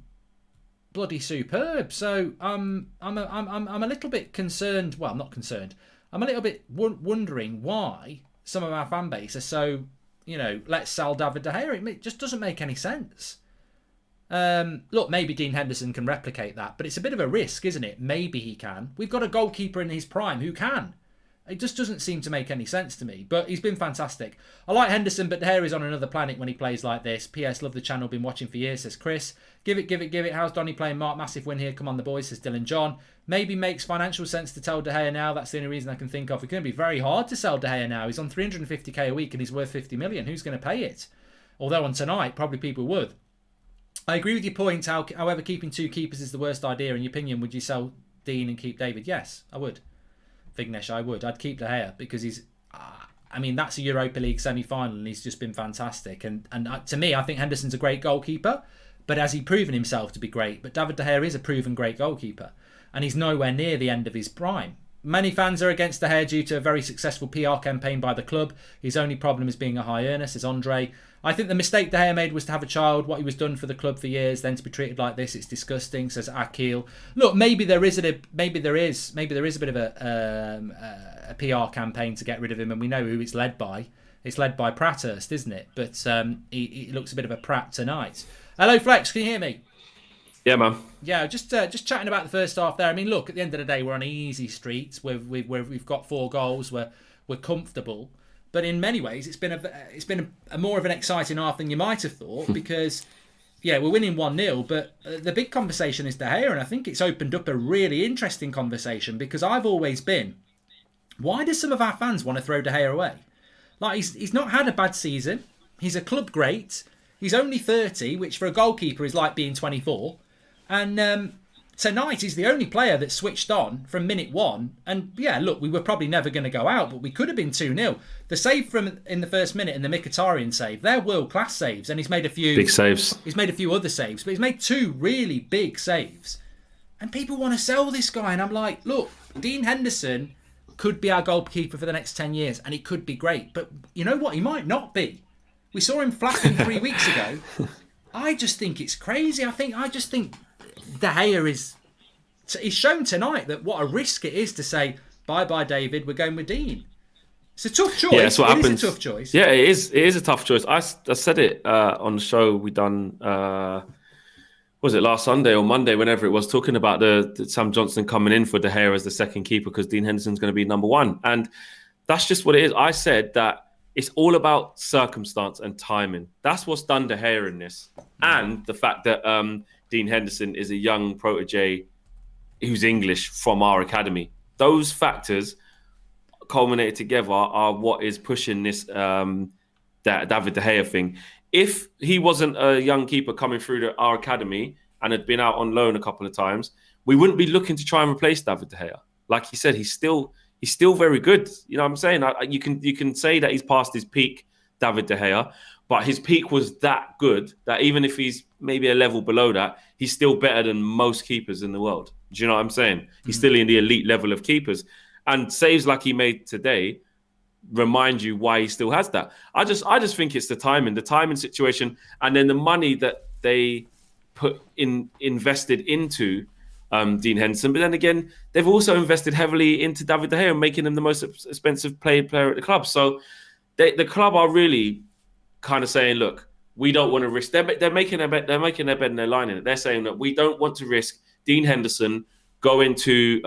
[SPEAKER 1] bloody superb. So I'm a little bit concerned. Well, I'm not concerned. I'm a little bit wondering why some of our fan base are so, let's sell David De Gea. It just doesn't make any sense. Look, maybe Dean Henderson can replicate that, but it's a bit of a risk, isn't it? Maybe he can. We've got a goalkeeper in his prime who can. It just doesn't seem to make any sense to me, but he's been fantastic. I like Henderson, but De Gea is on another planet when he plays like this. P.S. Love the channel, been watching for years, says Chris. Give it. How's Donny playing, Mark? Massive win here. Come on, the boys, says Dylan John. Maybe makes financial sense to tell De Gea now. That's the only reason I can think of. It's going to be very hard to sell De Gea now. He's on 350k a week and he's worth 50 million. Who's going to pay it? Although on tonight, probably people would. I agree with your point. However, keeping 2 keepers is the worst idea. In your opinion, would you sell Dean and keep David? Yes, I would. Vignesh, I would. I'd keep De Gea because he's... that's a Europa League semi-final and he's just been fantastic. And to me, I think Henderson's a great goalkeeper, but has he proven himself to be great? But David De Gea is a proven great goalkeeper and he's nowhere near the end of his prime. Many fans are against De Gea due to a very successful PR campaign by the club. His only problem is being a high earner, says Andre. I think the mistake De Gea made was to have a child, what he was done for the club for years, then to be treated like this, it's disgusting, says Akil. Look, maybe there is a bit of a PR campaign to get rid of him, and we know who it's led by. It's led by Pratthurst, isn't it? But he looks a bit of a prat tonight. Hello, Flex, can you hear me?
[SPEAKER 2] Yeah, man.
[SPEAKER 1] Yeah, just chatting about the first half there. Look, at the end of the day, we're on easy streets. We've got 4 goals. We're comfortable. But in many ways, it's been a more of an exciting half than you might have thought because, we're winning 1-0. But the big conversation is De Gea, and I think it's opened up a really interesting conversation because I've always been, why do some of our fans want to throw De Gea away? Like he's not had a bad season. He's a club great. He's only 30, which for a goalkeeper is like being 24. And tonight he's the only player that switched on from minute one. And look, we were probably never going to go out, but we could have been 2-0. The save in the first minute and the Mkhitaryan save, they're world-class saves. And he's made a few...
[SPEAKER 2] big saves.
[SPEAKER 1] He's made a few other saves, but he's made 2 really big saves. And people want to sell this guy. And I'm like, look, Dean Henderson could be our goalkeeper for the next 10 years and he could be great. But you know what? He might not be. We saw him flapping 3 weeks ago. I just think it's crazy. I just think De Gea he's shown tonight that what a risk it is to say, bye-bye, David, we're going with Dean. It's a tough choice. Yeah, that's what happens. It is a tough choice.
[SPEAKER 2] Yeah, it is. It is a tough choice. I said it on the show we done, was it last Sunday or Monday, whenever it was, talking about the Sam Johnson coming in for De Gea as the second keeper because Dean Henderson's going to be number 1. And that's just what it is. I said that it's all about circumstance and timing. That's what's done De Gea in this. And the fact that Dean Henderson is a young protege who's English from our academy. Those factors culminated together are what is pushing this David De Gea thing. If he wasn't a young keeper coming through our academy and had been out on loan a couple of times, we wouldn't be looking to try and replace David De Gea. Like he said, he's still very good. You know what I'm saying? You can say that he's past his peak, David De Gea, but his peak was that good that even if he's maybe a level below that, he's still better than most keepers in the world. Do you know what I'm saying? He's still in the elite level of keepers. And saves like he made today remind you why he still has that. I just think it's the timing situation, and then the money that they invested into Dean Henderson, but then again, they've also invested heavily into David De Gea, making him the most expensive player at the club. So the club are really kind of saying, look, we don't want to risk. They're making their bet. They're making their bed and they're lining it. They're saying that we don't want to risk Dean Henderson going to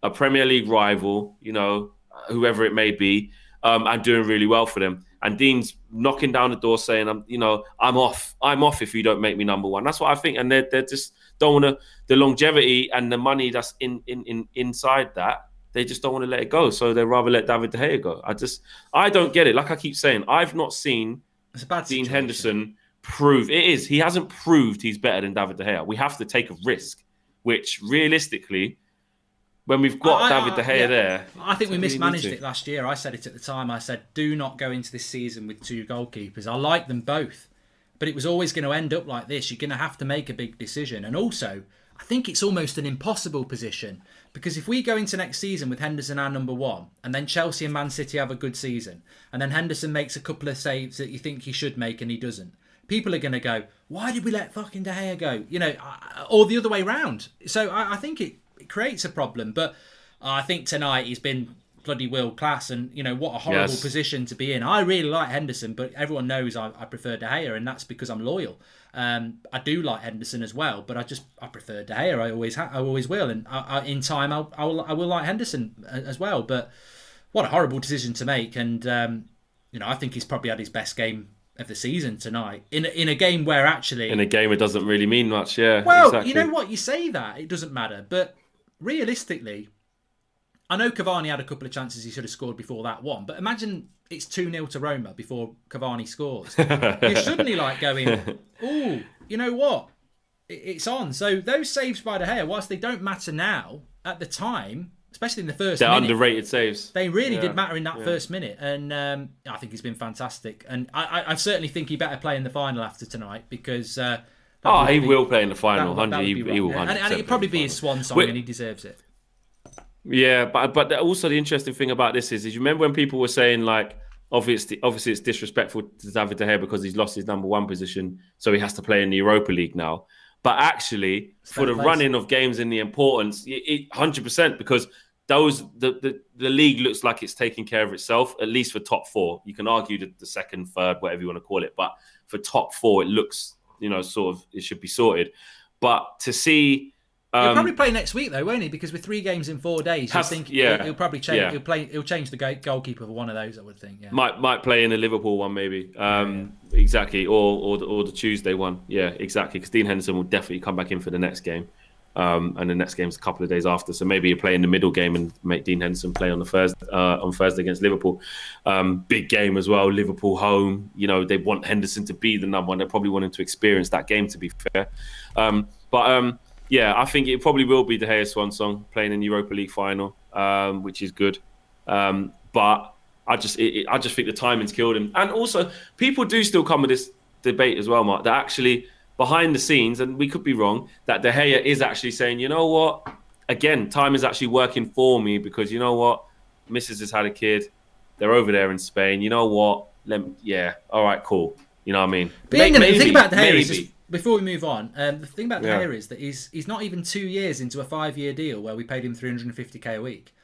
[SPEAKER 2] a Premier League rival, whoever it may be, and doing really well for them. And Dean's knocking down the door saying, I'm off if you don't make me number one. That's what I think. And they're just don't want to, the longevity and the money that's inside that, they just don't want to let it go. So they'd rather let David De Gea go. I don't get it. Like I keep saying, I've not seen Dean Henderson prove it is. He hasn't proved he's better than David De Gea. We have to take a risk, which realistically, when we've got David De Gea there...
[SPEAKER 1] I think we mismanaged it last year. I said it at the time. I said, do not go into this season with two goalkeepers. I like them both. But it was always going to end up like this. You're going to have to make a big decision. And also, I think it's almost an impossible position. Because if we go into next season with Henderson our number one, and then Chelsea and Man City have a good season, and then Henderson makes a couple of saves that you think he should make and he doesn't, people are going to go, why did we let fucking De Gea go? Or the other way round. So I think it creates a problem. But I think tonight he's been bloody world class, and what a horrible position to be in. I really like Henderson, but everyone knows I prefer De Gea, and that's because I'm loyal. I do like Henderson as well, but I prefer De Gea. I always will, and in time I will like Henderson as well. But what a horrible decision to make, and I think he's probably had his best game of the season tonight in a game where actually
[SPEAKER 2] in a game it doesn't really mean much. Yeah,
[SPEAKER 1] well,
[SPEAKER 2] exactly.
[SPEAKER 1] You know what, you say that it doesn't matter, but realistically, I know Cavani had a couple of chances he should have scored before that one, but imagine it's 2-0 to Roma before Cavani scores. You're suddenly going, oh, you know what? It's on. So those saves by De Gea, whilst they don't matter now, at the time, especially in the first minute,
[SPEAKER 2] they're underrated saves.
[SPEAKER 1] They really did matter in that first minute. And I think he's been fantastic. And I certainly think he better play in the final after tonight, because...
[SPEAKER 2] he will play in the final, 100. He will 100%.
[SPEAKER 1] And it'll probably be his swan song, and he deserves it.
[SPEAKER 2] Yeah, but also the interesting thing about this is you remember when people were saying, like, obviously it's disrespectful to David De Gea because he's lost his number one position, so he has to play in the Europa League now. But actually, for the running of games and the importance, 100%, because the league looks like it's taking care of itself, at least for top four. You can argue the second, third, whatever you want to call it, but for top four, it looks, sort of, it should be sorted. But to see...
[SPEAKER 1] He'll probably play next week though, won't he? Because with 3 games in 4 days, he'll probably change. Yeah. He'll change the goalkeeper for one of those, I would think. Yeah.
[SPEAKER 2] Might play in the Liverpool one maybe. Exactly, or the Tuesday one. Yeah, exactly. Because Dean Henderson will definitely come back in for the next game, and the next game's a couple of days after. So maybe you play in the middle game and make Dean Henderson play on Thursday against Liverpool. Big game as well. Liverpool home. They want Henderson to be the number one. They probably want him to experience that game. To be fair, yeah, I think it probably will be De Gea's swan song, playing in the Europa League final, which is good. But I just think the timing's killed him. And also, people do still come with this debate as well, Mark, that actually behind the scenes, and we could be wrong, that De Gea is actually saying, you know what? Again, time is actually working for me because, you know what? Mrs. has had a kid. They're over there in Spain. You know what? All right, cool. You know what I mean?
[SPEAKER 1] But the thing about De Gea is... Before we move on, the thing about De Gea is that he's not even 2 years into a 5-year deal where we paid him 350k a week.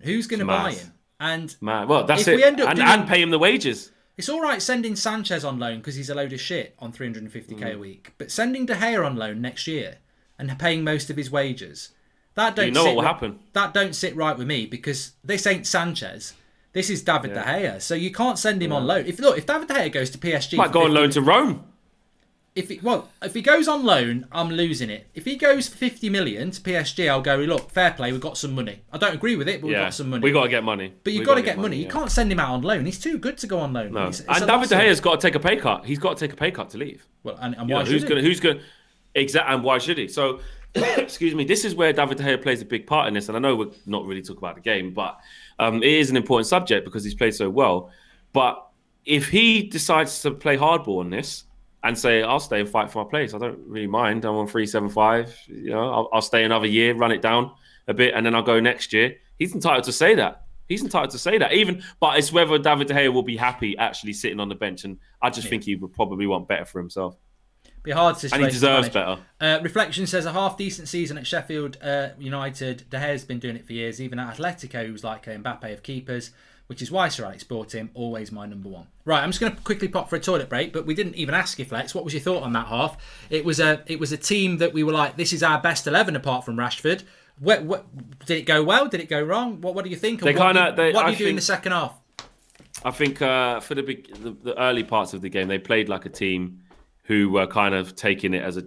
[SPEAKER 1] Who's going to buy him? And
[SPEAKER 2] well, that's it. And pay him the wages.
[SPEAKER 1] It's all right sending Sanchez on loan because he's a load of shit on 350k a week, but sending De Gea on loan next year and paying most of his wages, what will happen? That don't sit right with me, because this ain't Sanchez. This is David De Gea, so you can't send him on loan. If David De Gea goes to PSG,
[SPEAKER 2] might go on loan to Rome.
[SPEAKER 1] If he goes on loan, I'm losing it. If he goes for 50 million to PSG, I'll go, look, fair play, we've got some money. I don't agree with it, but we've got some money.
[SPEAKER 2] We've got to get money.
[SPEAKER 1] But you've got to get money. You can't send him out on loan. He's too good to go on loan.
[SPEAKER 2] No. And David De Gea's got to take a pay cut. He's got to take a pay cut to leave.
[SPEAKER 1] Well, and why should he?
[SPEAKER 2] Who's going? Exactly, and why should he? So, excuse me, this is where David De Gea plays a big part in this. And I know we're not really talking about the game, but it is an important subject because he's played so well. But if he decides to play hardball on this, and say, I'll stay and fight for my place, I don't really mind. I'm on 375. I'll stay another year, run it down a bit, and then I'll go next year. He's entitled to say that. But it's whether David De Gea will be happy actually sitting on the bench. And I just think he would probably want better for himself.
[SPEAKER 1] Be a hard situation.
[SPEAKER 2] And he deserves
[SPEAKER 1] to manage.
[SPEAKER 2] better.
[SPEAKER 1] Reflection says a half decent season at Sheffield United. De Gea's been doing it for years. Even at Atletico, he was like a Mbappe of keepers, which is why Sir Alex bought him. Always my number one. Right, I'm just going to quickly pop for a toilet break, but we didn't even ask you, Flex. What was your thought on that half? It was a team that we were like, this is our best 11 apart from Rashford. What did it go well? Did it go wrong? What do you think? What do you do in the second half?
[SPEAKER 2] I think for the early parts of the game, they played like a team who were kind of taking it as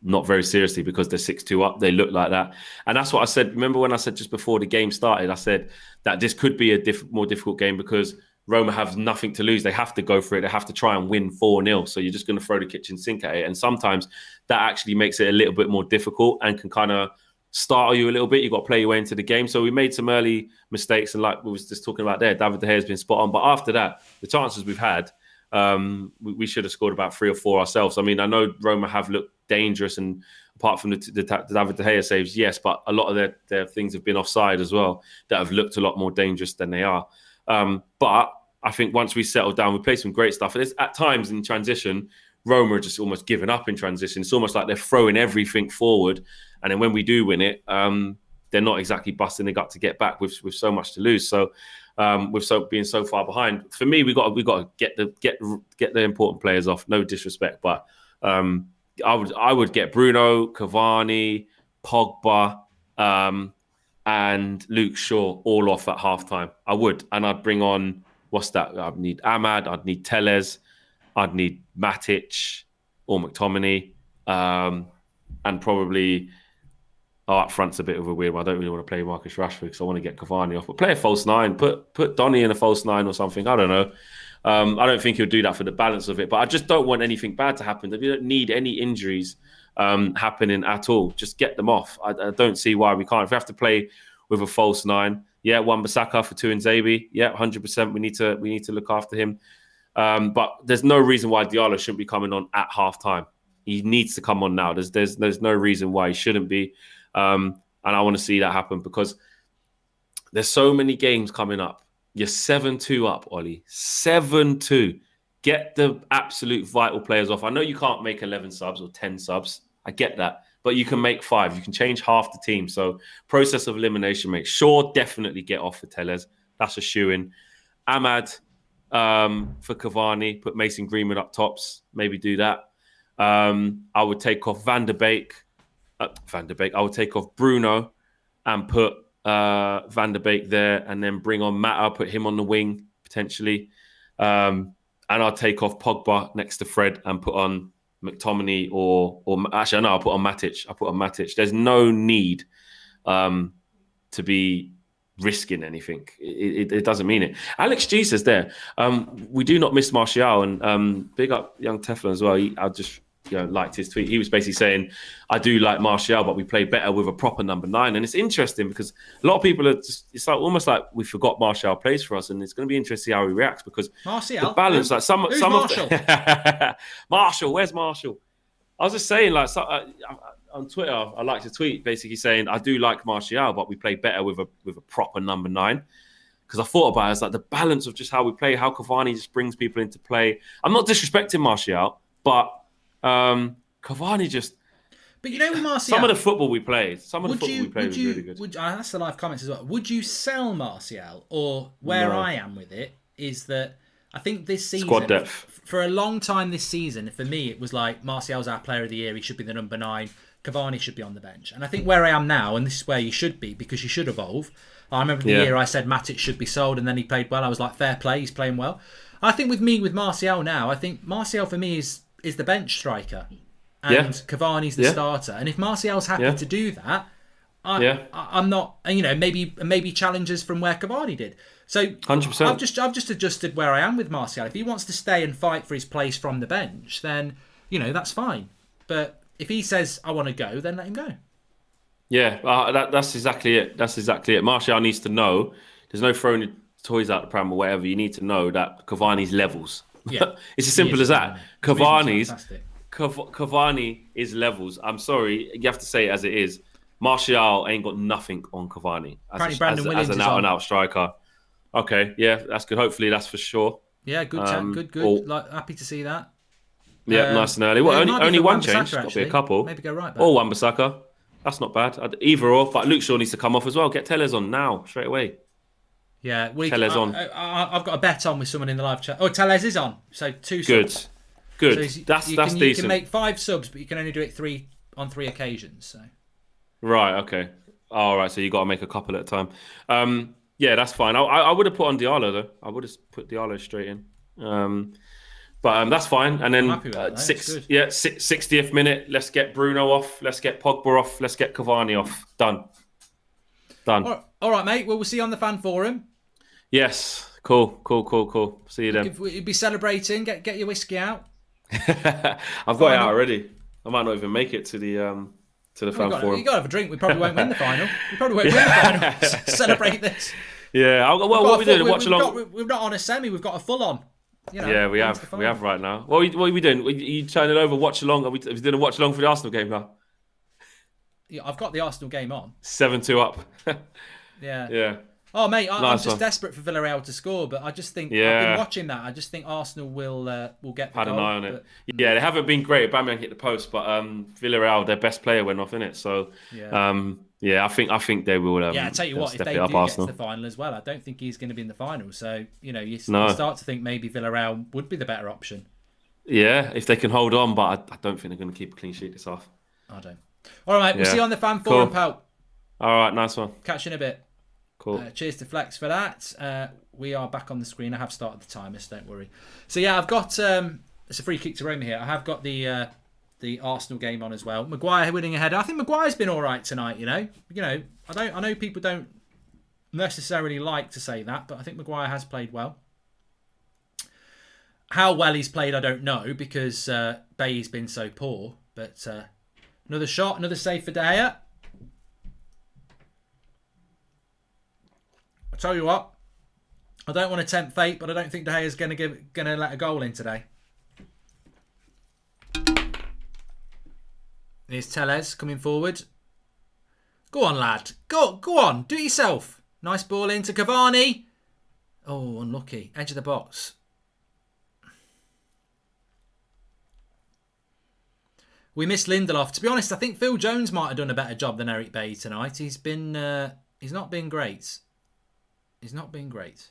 [SPEAKER 2] not very seriously because they're 6-2 up. They look like that. And that's what I said. Remember when I said just before the game started, I said that this could be a more difficult game because Roma have nothing to lose. They have to go for it. They have to try and win 4-0. So you're just going to throw the kitchen sink at it. And sometimes that actually makes it a little bit more difficult and can kind of startle you a little bit. You've got to play your way into the game. So we made some early mistakes. And like we was just talking about there, David De Gea has been spot on. But after that, the chances we've had, we should have scored about 3 or 4 ourselves. I mean, I know Roma have looked dangerous, and apart from the David De Gea saves, yes, but a lot of their things have been offside as well that have looked a lot more dangerous than they are. But I think once we settled down, we played some great stuff. And at times in transition, Roma are just almost giving up in transition. It's almost like they're throwing everything forward. And then when we do win it, they're not exactly busting the gut to get back with so much to lose. So being so far behind, for me, we got to get the important players off. No disrespect, but I would get Bruno, Cavani, Pogba, and Luke Shaw all off at halftime. I would, and I'd bring on I'd need Ahmad, I'd need Telles, I'd need Matic or McTominay, and probably. Oh, up front's a bit of a weird one. I don't really want to play Marcus Rashford because I want to get Cavani off. But play a false 9. Put Donny in a false 9 or something. I don't know. I don't think he'll do that for the balance of it. But I just don't want anything bad to happen. We don't need any injuries happening at all. Just get them off. I don't see why we can't. If we have to play with a false 9, yeah, Wan-Bissaka for Tuanzebe. Yeah, 100%. We need to look after him. But there's no reason why Diallo shouldn't be coming on at half-time. He needs to come on now. There's no reason why he shouldn't be. And I want to see that happen because there's so many games coming up. You're 7-2 up, Ollie. 7-2. Get the absolute vital players off. I know you can't make 11 subs or 10 subs. I get that. But you can make 5. You can change half the team. So process of elimination, make sure definitely get off for Telles. That's a shoo-in. Ahmad for Cavani. Put Mason Greenwood up tops. Maybe do that. I would take off Van der Beek. I would take off Bruno and put Van der Beek there, and then bring on Mata, put him on the wing potentially, and I'll take off Pogba next to Fred and put on McTominay or actually no, I'll put on Matic. There's no need to be risking anything. It doesn't mean it. Alex G says there, we do not miss Martial, and big up young Teflon as well. I just liked his tweet. He was basically saying, I do like Martial, but we play better with a proper number 9. And it's interesting because a lot of people are just, it's like almost like we forgot Martial plays for us, and it's going to be interesting to see how he reacts because
[SPEAKER 1] Martial,
[SPEAKER 2] the balance, like some
[SPEAKER 1] Martial?
[SPEAKER 2] of Martial, where's Martial? I was just saying, like on Twitter, I liked a tweet basically saying, I do like Martial, but we play better with a proper number 9. Because I thought about it, it's like the balance of just how we play, how Cavani just brings people into play. I'm not disrespecting Martial, but Cavani just.
[SPEAKER 1] But with Martial,
[SPEAKER 2] some of the football we played, was really good.
[SPEAKER 1] That's the live comments as well. Would you sell Martial, or where I am with it is that I think this season,
[SPEAKER 2] squad depth
[SPEAKER 1] for a long time this season, for me it was like Martial's our player of the year. He should be the number 9. Cavani should be on the bench. And I think where I am now, and this is where you should be because you should evolve. I remember the year I said Matic should be sold, and then he played well. I was like, fair play, he's playing well. I think with Martial now, I think Martial for me is the bench striker. And Cavani's the starter. And if Martial's happy to do that, I'm not, maybe challenges from where Cavani did. So
[SPEAKER 2] 100%.
[SPEAKER 1] I've just adjusted where I am with Martial. If he wants to stay and fight for his place from the bench, then, that's fine. But if he says, I want to go, then let him go.
[SPEAKER 2] Yeah, that's exactly it. Martial needs to know there's no throwing your toys out the pram or whatever. You need to know that Cavani's levels. Yeah. It's as simple as that. Cavani is levels. I'm sorry, you have to say it as it is. Martial ain't got nothing on Cavani as an out-and-out striker. Okay, yeah, that's good. Hopefully, that's for sure.
[SPEAKER 1] Yeah, good chat. Good. Happy to see that.
[SPEAKER 2] Yeah, nice and early. Well, only one change. Got to be a couple.
[SPEAKER 1] Maybe go right back.
[SPEAKER 2] Or Wan-Bissaka. That's not bad. Either or. But Luke Shaw needs to come off as well. Get Tellez on now, straight away.
[SPEAKER 1] Yeah,
[SPEAKER 2] Tellez on.
[SPEAKER 1] I've got a bet on with someone in the live chat. Oh, Tellez is on. So 2 subs.
[SPEAKER 2] Good.
[SPEAKER 1] So
[SPEAKER 2] that's decent.
[SPEAKER 1] You can make 5 subs, but you can only do it on 3 occasions. So.
[SPEAKER 2] Right. Okay. All right. So you got to make a couple at a time. Yeah, that's fine. I would have put on Diallo though. I would have put Diallo straight in. But that's fine. And then 60th minute, let's get Bruno off. Let's get Pogba off. Let's get Cavani off. Done.
[SPEAKER 1] All right, mate. Well, we'll see you on the fan forum.
[SPEAKER 2] Yes. Cool. See you then.
[SPEAKER 1] You'd be celebrating. Get your whiskey out.
[SPEAKER 2] I've got it out already. I might not even make it to the fan forum.
[SPEAKER 1] You got to have a drink. We probably won't win the final. Celebrate this.
[SPEAKER 2] Yeah. What are we doing? Watch along.
[SPEAKER 1] We're not on a semi. We've got a full on.
[SPEAKER 2] Yeah, we have. We have right now. What are we doing? Are you turning over? Watch along? Are we doing a watch along for the Arsenal game now?
[SPEAKER 1] Yeah, I've got the Arsenal game on.
[SPEAKER 2] 7-2 up.
[SPEAKER 1] Yeah. Oh, mate, I'm just desperate for Villareal to score, but I just think I've been watching that. I just think Arsenal will get the
[SPEAKER 2] Had
[SPEAKER 1] goal.
[SPEAKER 2] An eye on it. Yeah, they haven't been great. Aubameyang hit the post, but Villareal, their best player, went off in it. So I think they will.
[SPEAKER 1] I tell you what, if they do get to the final as well, I don't think he's going to be in the final. So you start to think maybe Villareal would be the better option.
[SPEAKER 2] Yeah, if they can hold on, but I don't think they're going to keep a clean sheet this half.
[SPEAKER 1] I don't. All right, mate. We'll see you on the fan forum, pal.
[SPEAKER 2] All right, nice one.
[SPEAKER 1] Catch you in a bit.
[SPEAKER 2] Cool.
[SPEAKER 1] Cheers to Flex for that. We are back on the screen. I have started the timers, don't worry. So yeah, I've got it's a free kick to Roma here. I have got the Arsenal game on as well. Maguire winning ahead. I think Maguire's been all right tonight. I know people don't necessarily like to say that, but I think Maguire has played well. How well he's played, I don't know, because Bay's been so poor. But another shot, another save for De Gea. I tell you what, I don't want to tempt fate, but I don't think De Gea is going to let a goal in today. Here's Tellez coming forward. Go on, lad. Go on. Do it yourself. Nice ball into Cavani. Oh, unlucky. Edge of the box. We missed Lindelof. To be honest, I think Phil Jones might have done a better job than Eric Bailly tonight. He's not been great. He's not been great.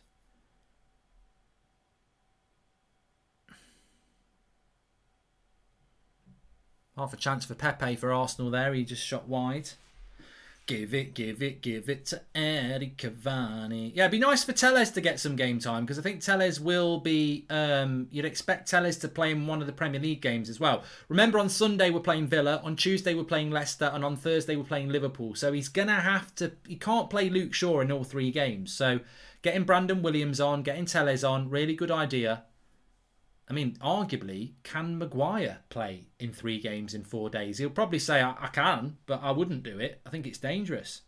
[SPEAKER 1] Half a chance for Pepe for Arsenal there. He just shot wide. Give it to Eric Cavani. Yeah, it'd be nice for Tellez to get some game time because I think Tellez will be... you'd expect Tellez to play in one of the Premier League games as well. Remember, on Sunday we're playing Villa, on Tuesday we're playing Leicester, and on Thursday we're playing Liverpool. So he's going to have to... He can't play Luke Shaw in all 3 games. So getting Brandon Williams on, getting Tellez on, really good idea. I mean, arguably, can Maguire play in 3 games in 4 days? He'll probably say, I can, but I wouldn't do it. I think it's dangerous.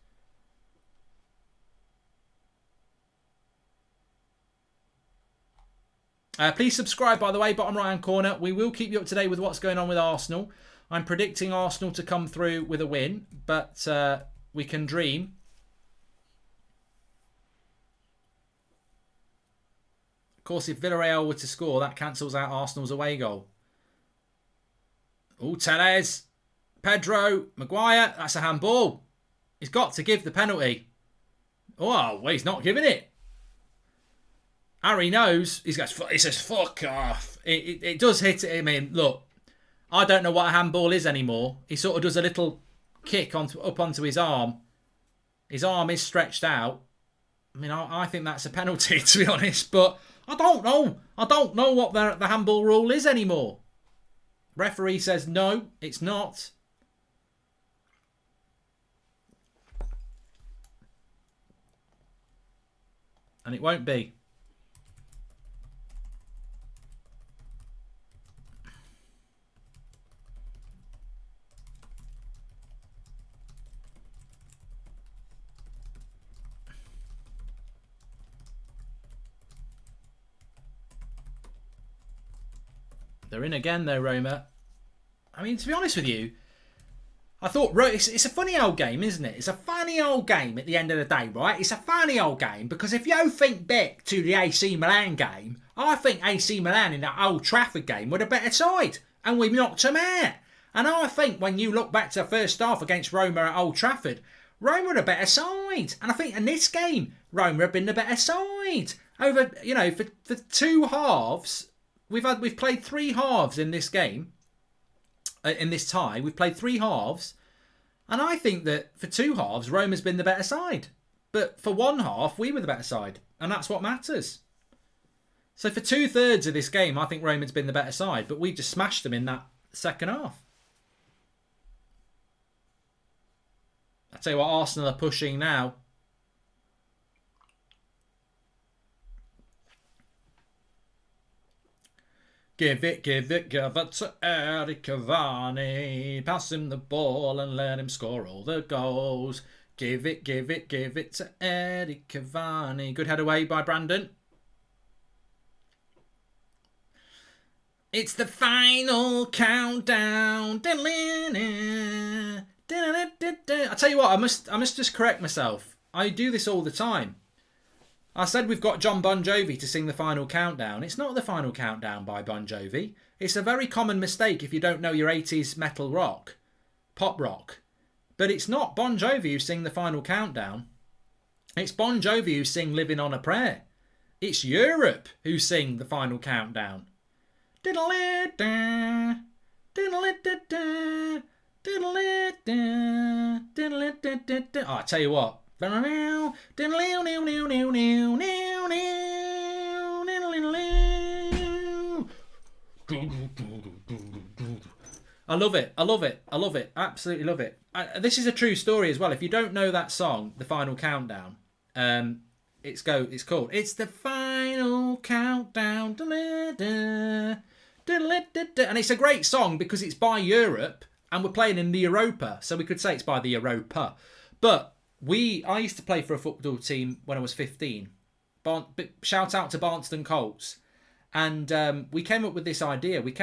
[SPEAKER 1] Please subscribe, by the way, bottom right-hand corner. We will keep you up to date with what's going on with Arsenal. I'm predicting Arsenal to come through with a win, but we can dream. Of course, if Villareal were to score, that cancels out Arsenal's away goal. Oh, Tellez. Pedro. Maguire. That's a handball. He's got to give the penalty. Oh, well, he's not giving it. Harry knows. He says, fuck off. It does hit it. I mean, look, I don't know what a handball is anymore. He sort of does a little kick up onto his arm. His arm is stretched out. I mean, I think that's a penalty, to be honest, but... I don't know. I don't know what the handball rule is anymore. Referee says no, it's not. And it won't be. They're in again though, Roma. I mean, to be honest with you, I thought it's a funny old game, isn't it? It's a funny old game at the end of the day, right? It's a funny old game because if you think back to the AC Milan game, I think AC Milan in that Old Trafford game were the better side. and we knocked them out. And I think when you look back to the first half against Roma at Old Trafford, Roma are a better side. And I think in this game, Roma have been the better side. Over, for two halves, we've played three halves in this game. In this tie, we've played three halves. And I think that for two halves, Roma's been the better side. But for one half, we were the better side. And that's what matters. So for 2/3 of this game, I think Roma's been the better side. But we just smashed them in that second half. I tell you what, Arsenal are pushing now. Give it to Eric Cavani. Pass him the ball and let him score all the goals. Give it to Eric Cavani. Good head away by Brandon. It's the final countdown. I tell you what, I must just correct myself. I do this all the time. I said we've got John Bon Jovi to sing the final countdown. It's not the final countdown by Bon Jovi. It's a very common mistake if you don't know your 80s metal rock, pop rock. But it's not Bon Jovi who sing the final countdown. It's Bon Jovi who sing Living on a Prayer. It's Europe who sing the final countdown. Oh, I tell you what. I love it. I love it. I love it. Absolutely love it. This is a true story as well. If you don't know that song, The Final Countdown, it's called It's the Final Countdown. And it's a great song because it's by Europe and we're playing in the Europa. So we could say it's by the Europa. But I used to play for a football team when I was 15. Shout out to Barnston Colts. And we came up with this idea. We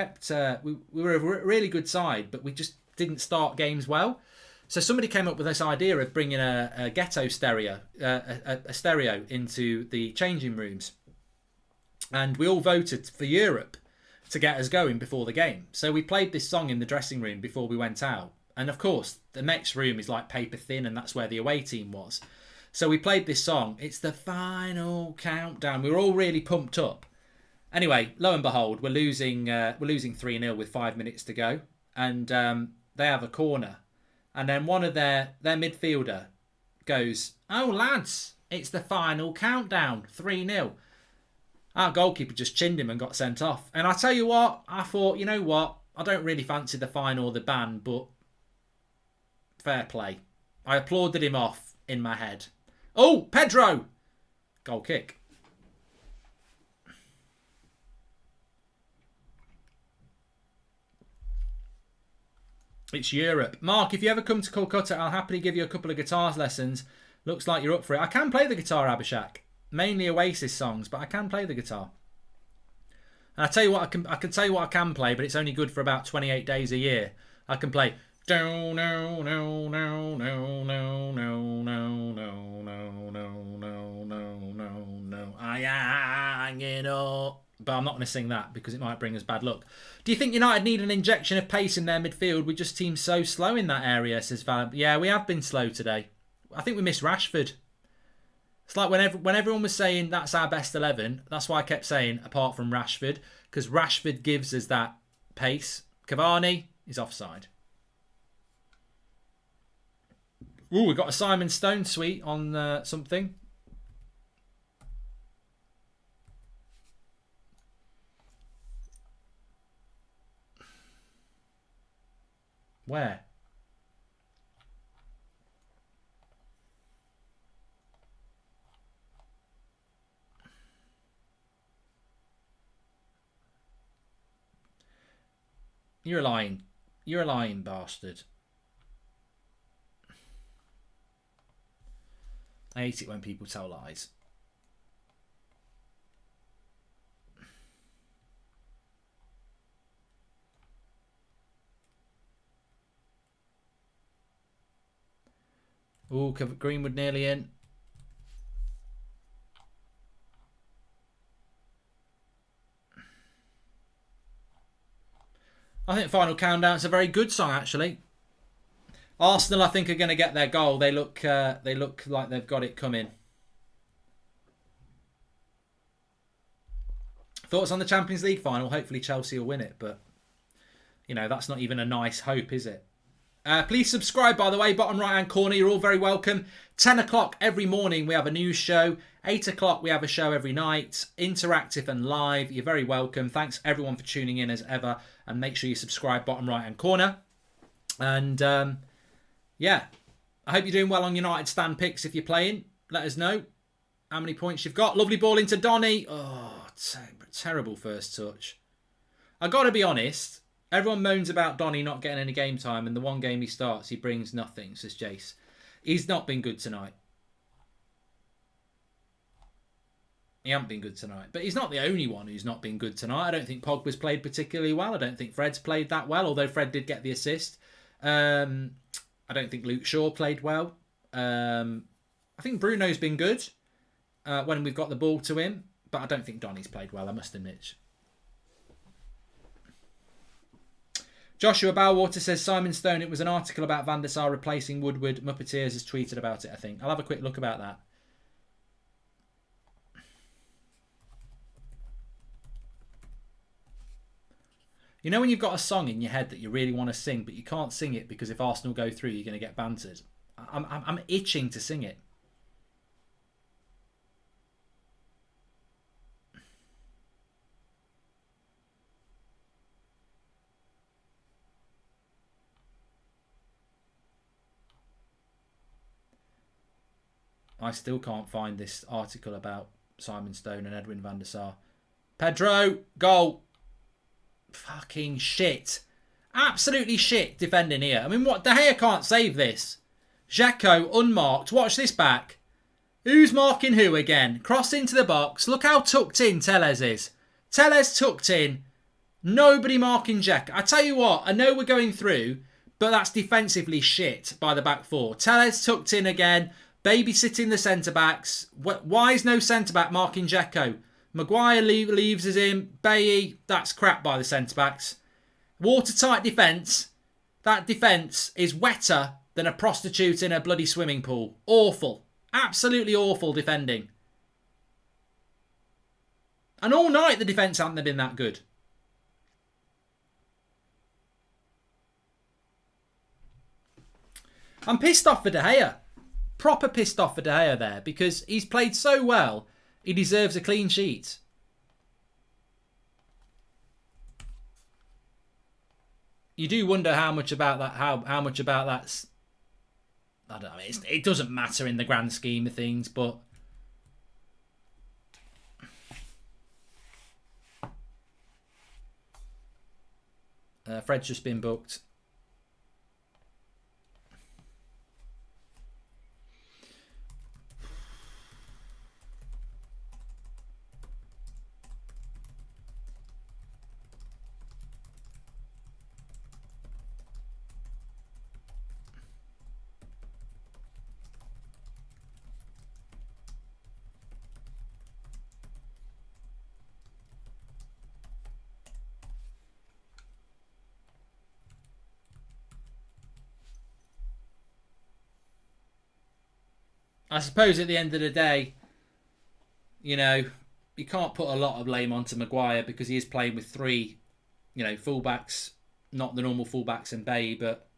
[SPEAKER 1] were a really good side, but we just didn't start games well. So somebody came up with this idea of bringing a ghetto stereo, a stereo into the changing rooms. And we all voted for Europe to get us going before the game. So we played this song in the dressing room before we went out. And of course, the next room is like paper thin, and that's where the away team was. So we played this song. It's the final countdown. We were all really pumped up. Anyway, lo and behold, we're losing 3-0 with 5 minutes to go, and they have a corner, and then one of their midfielder goes, "Oh lads, it's the final countdown, 3-0." Our goalkeeper just chinned him and got sent off. And I tell you what, I thought, you know what, I don't really fancy the fine or the ban, but fair play. I applauded him off in my head. Oh, Pedro! Goal kick. It's Europe. Mark, if you ever come to Calcutta, I'll happily give you a couple of guitar lessons. Looks like you're up for it. I can play the guitar, Abhishek. Mainly Oasis songs, but I can play the guitar. And I tell you what, I can tell you what I can play, but it's only good for about 28 days a year. I can play. No, no, no, no, no, no, no, no, no, no, no, no, no, no. I hang it up. But I'm not going to sing that because it might bring us bad luck. Do you think United need an injection of pace in their midfield? We just seem so slow in that area, says Val. Yeah, we have been slow today. I think we missed Rashford. It's like when everyone was saying that's our best 11, that's why I kept saying apart from Rashford, because Rashford gives us that pace. Cavani is offside. Ooh, we got a Simon Stone suite on something. Where? You're a lying bastard. I hate it when people tell lies. Ooh, Greenwood nearly in. I think Final Countdown's a very good song, actually. Arsenal, I think, are going to get their goal. They look like they've got it coming. Thoughts on the Champions League final? Hopefully Chelsea will win it, but you know, that's not even a nice hope, is it? Please subscribe, by the way, bottom right-hand corner. You're all very welcome. 10 o'clock every morning, we have a news show. 8 o'clock, we have a show every night. Interactive and live. You're very welcome. Thanks, everyone, for tuning in as ever. And make sure you subscribe, bottom right-hand corner. And, yeah, I hope you're doing well on United stand picks if you're playing. Let us know how many points you've got. Lovely ball into Donny. Oh, terrible first touch. I got to be honest. Everyone moans about Donny not getting any game time, and the one game he starts, he brings nothing, says Jace. He's not been good tonight. He hasn't been good tonight. But he's not the only one who's not been good tonight. I don't think Pogba's played particularly well. I don't think Fred's played that well, although Fred did get the assist. I don't think Luke Shaw played well. I think Bruno's been good when we've got the ball to him, but I don't think Donny's played well, I must admit. Joshua Bowwater says, Simon Stone, it was an article about Van der Sar replacing Woodward. Muppeteers has tweeted about it, I think. I'll have a quick look about that. You know when you've got a song in your head that you really want to sing, but you can't sing it because if Arsenal go through, you're going to get bantered? I'm itching to sing it. I still can't find this article about Simon Stone and Edwin van der Sar. Pedro, goal. Fucking shit. Absolutely shit defending here. I mean, what? De Gea can't save this. Dzeko, unmarked. Watch this back. Who's marking who again? Cross into the box. Look how tucked in Telles is. Telles tucked in. Nobody marking Dzeko. I tell you what, I know we're going through, but that's defensively shit by the back four. Telles tucked in again. Babysitting the centre-backs. Why is no centre-back marking Dzeko? Maguire leaves us in. Bailly, that's crap by the centre-backs. Watertight defence. That defence is wetter than a prostitute in a bloody swimming pool. Awful. Absolutely awful defending. And all night the defence hasn't been that good. I'm pissed off for De Gea. Proper pissed off for De Gea there because he's played so well, he deserves a clean sheet. You do wonder how much about that. How much about that's. I don't know. It doesn't matter in the grand scheme of things, but Fred's just been booked. I suppose at the end of the day, you know, you can't put a lot of blame onto Maguire because he is playing with three, you know, fullbacks, not the normal fullbacks and Bay, but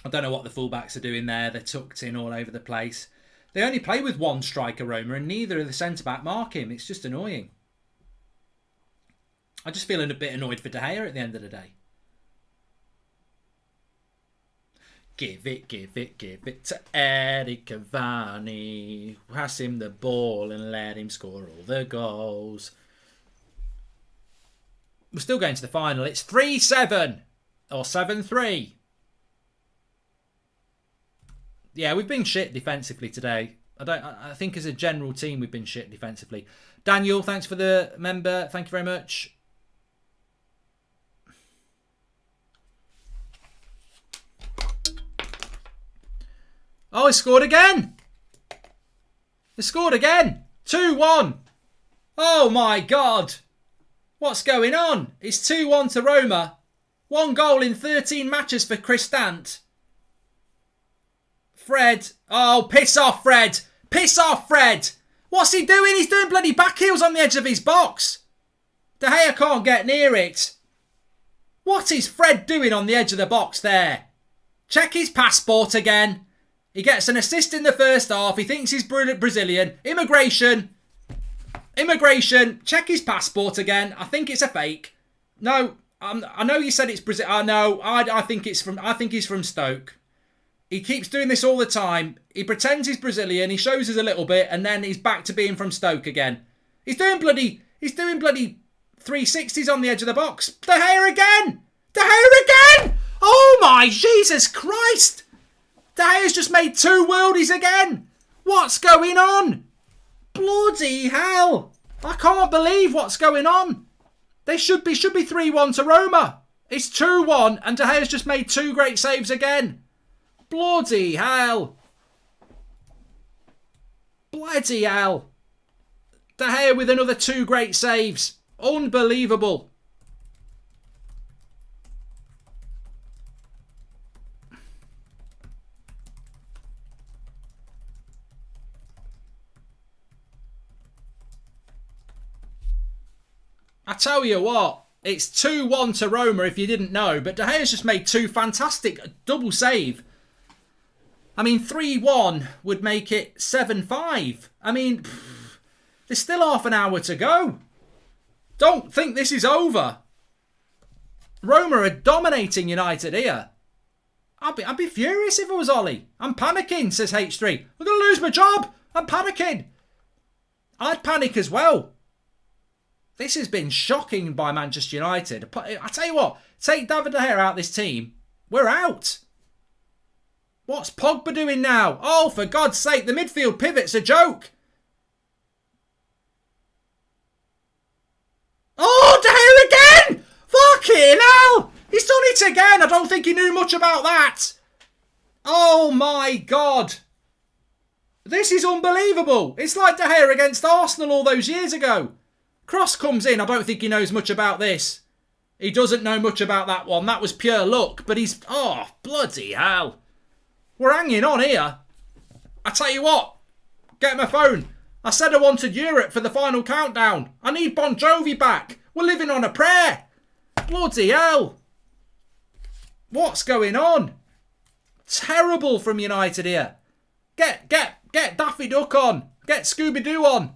[SPEAKER 1] I don't know what the fullbacks are doing there. They're tucked in all over the place. They only play with one striker, Roma, and neither of the centre-back mark him. It's just annoying. I just feel a bit annoyed for De Gea at the end of the day. Give it to Eddie Cavani. Pass him the ball and let him score all the goals. We're still going to the final. It's 3-7 or 7-3. Yeah, we've been shit defensively today. I think as a general team we've been shit defensively. Daniel, thanks for the member. Thank you very much. Oh, he scored again. He scored again. 2-1. Oh, my God. What's going on? It's 2-1 to Roma. 1 goal in 13 matches for Cristante. Fred. Oh, piss off, Fred. Piss off, Fred. What's he doing? He's doing bloody back heels on the edge of his box. De Gea can't get near it. What is Fred doing on the edge of the box there? Check his passport again. He gets an assist in the first half. He thinks he's Brazilian. Immigration. Check his passport again. I think it's a fake. No, I know you said it's Brazil. I know. I think he's from Stoke. He keeps doing this all the time. He pretends he's Brazilian. He shows us a little bit, and then he's back to being from Stoke again. He's doing bloody 360s on the edge of the box. De Gea again. Oh my Jesus Christ. De Gea's just made 2 worldies again. What's going on? Bloody hell. I can't believe what's going on. They should be 3-1 to Roma. It's 2-1 and De Gea's just made 2 great saves again. Bloody hell. Bloody hell. De Gea with another 2 great saves. Unbelievable. I tell you what, it's 2-1 to Roma if you didn't know, but De Gea's just made 2 fantastic double save. I mean, 3-1 would make it 7-5. I mean, there's still half an hour to go. Don't think this is over. Roma are dominating United here. I'd be furious if it was Ollie. I'm panicking, says H3. I'm going to lose my job. I'm panicking. I'd panic as well. This has been shocking by Manchester United. I tell you what, take David De Gea out this team. We're out. What's Pogba doing now? Oh, for God's sake, the midfield pivot's a joke. Oh, De Gea again! Fucking hell! He's done it again. I don't think he knew much about that. Oh, my God. This is unbelievable. It's like De Gea against Arsenal all those years ago. Cross comes in. I don't think he knows much about this. He doesn't know much about that one. That was pure luck. But he's... Oh, bloody hell. We're hanging on here. I tell you what. Get my phone. I said I wanted Europe for the final countdown. I need Bon Jovi back. We're living on a prayer. Bloody hell. What's going on? Terrible from United here. Get Daffy Duck on. Get Scooby-Doo on.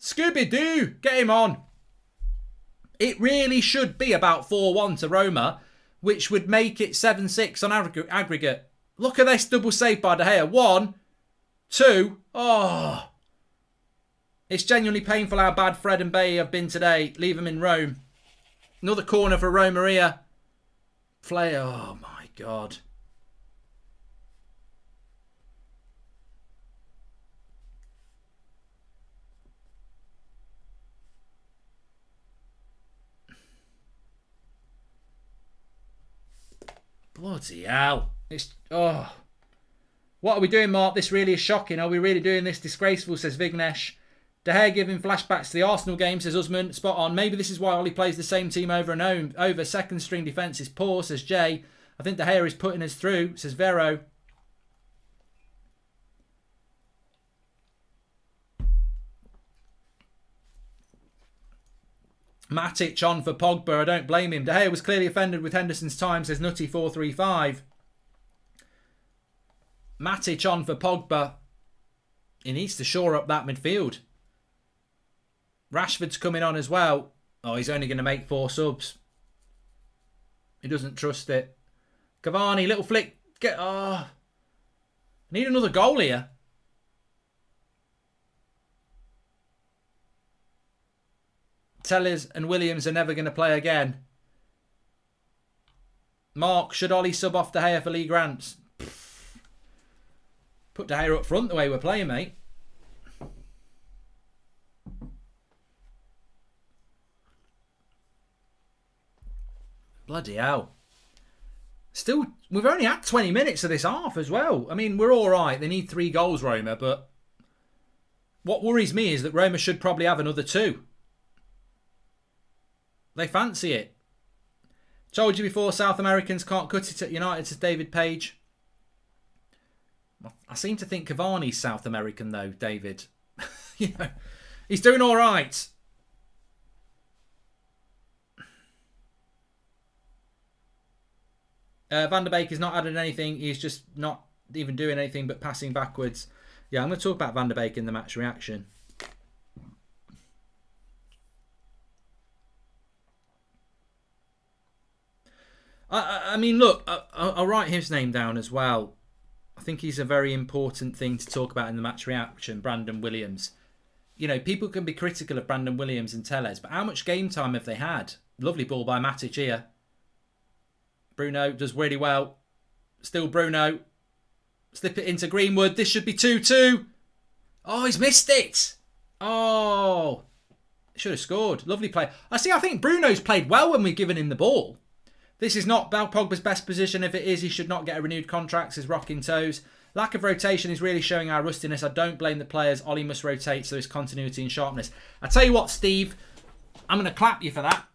[SPEAKER 1] Scooby-Doo, get him on. It really should be about 4-1 to Roma, which would make it 7-6 on aggregate. Look at this double save by De Gea. 1, 2. Oh. It's genuinely painful how bad Fred and Bailly have been today. Leave them in Rome. Another corner for Roma here. Play. Oh, my God. Bloody hell. It's... Oh. What are we doing, Mark? This really is shocking. Are we really doing this? Disgraceful, says Vignesh. De Gea giving flashbacks to the Arsenal game, says Usman. Spot on. Maybe this is why Ollie plays the same team over and over. Second string defence is poor, says Jay. I think De Gea is putting us through, says Vero. Matic on for Pogba. I don't blame him. De Gea was clearly offended with Henderson's time, says Nutty435. Matic on for Pogba. He needs to shore up that midfield. Rashford's coming on as well. Oh, he's only going to make 4 subs. He doesn't trust it. Cavani, little flick. I need another goal here. Tellers and Williams are never going to play again. Mark, should Ollie sub off De Gea for Lee Grants? Put De Gea up front the way we're playing, mate. Bloody hell. Still, we've only had 20 minutes of this half as well. I mean, we're all right. They need 3 goals, Roma, but what worries me is that Roma should probably have another 2. They fancy it. Told you before, South Americans can't cut it at United, says David Page. I seem to think Cavani's South American, though, David. You know, he's doing all right. Van der Beek has not added anything. He's just not even doing anything but passing backwards. Yeah, I'm going to talk about Van der Beek in the match reaction. I mean, look, I'll write his name down as well. I think he's a very important thing to talk about in the match reaction, Brandon Williams. You know, people can be critical of Brandon Williams and Telles, but how much game time have they had? Lovely ball by Matic here. Bruno does really well. Still Bruno. Slip it into Greenwood. This should be 2-2. Oh, he's missed it. Oh, should have scored. Lovely play. I think Bruno's played well when we've given him the ball. This is not Pogba's best position. If it is, he should not get a renewed contract, says Rocking Toes. Lack of rotation is really showing our rustiness. I don't blame the players. Ollie must rotate so there's continuity and sharpness. I tell you what, Steve, I'm going to clap you for that.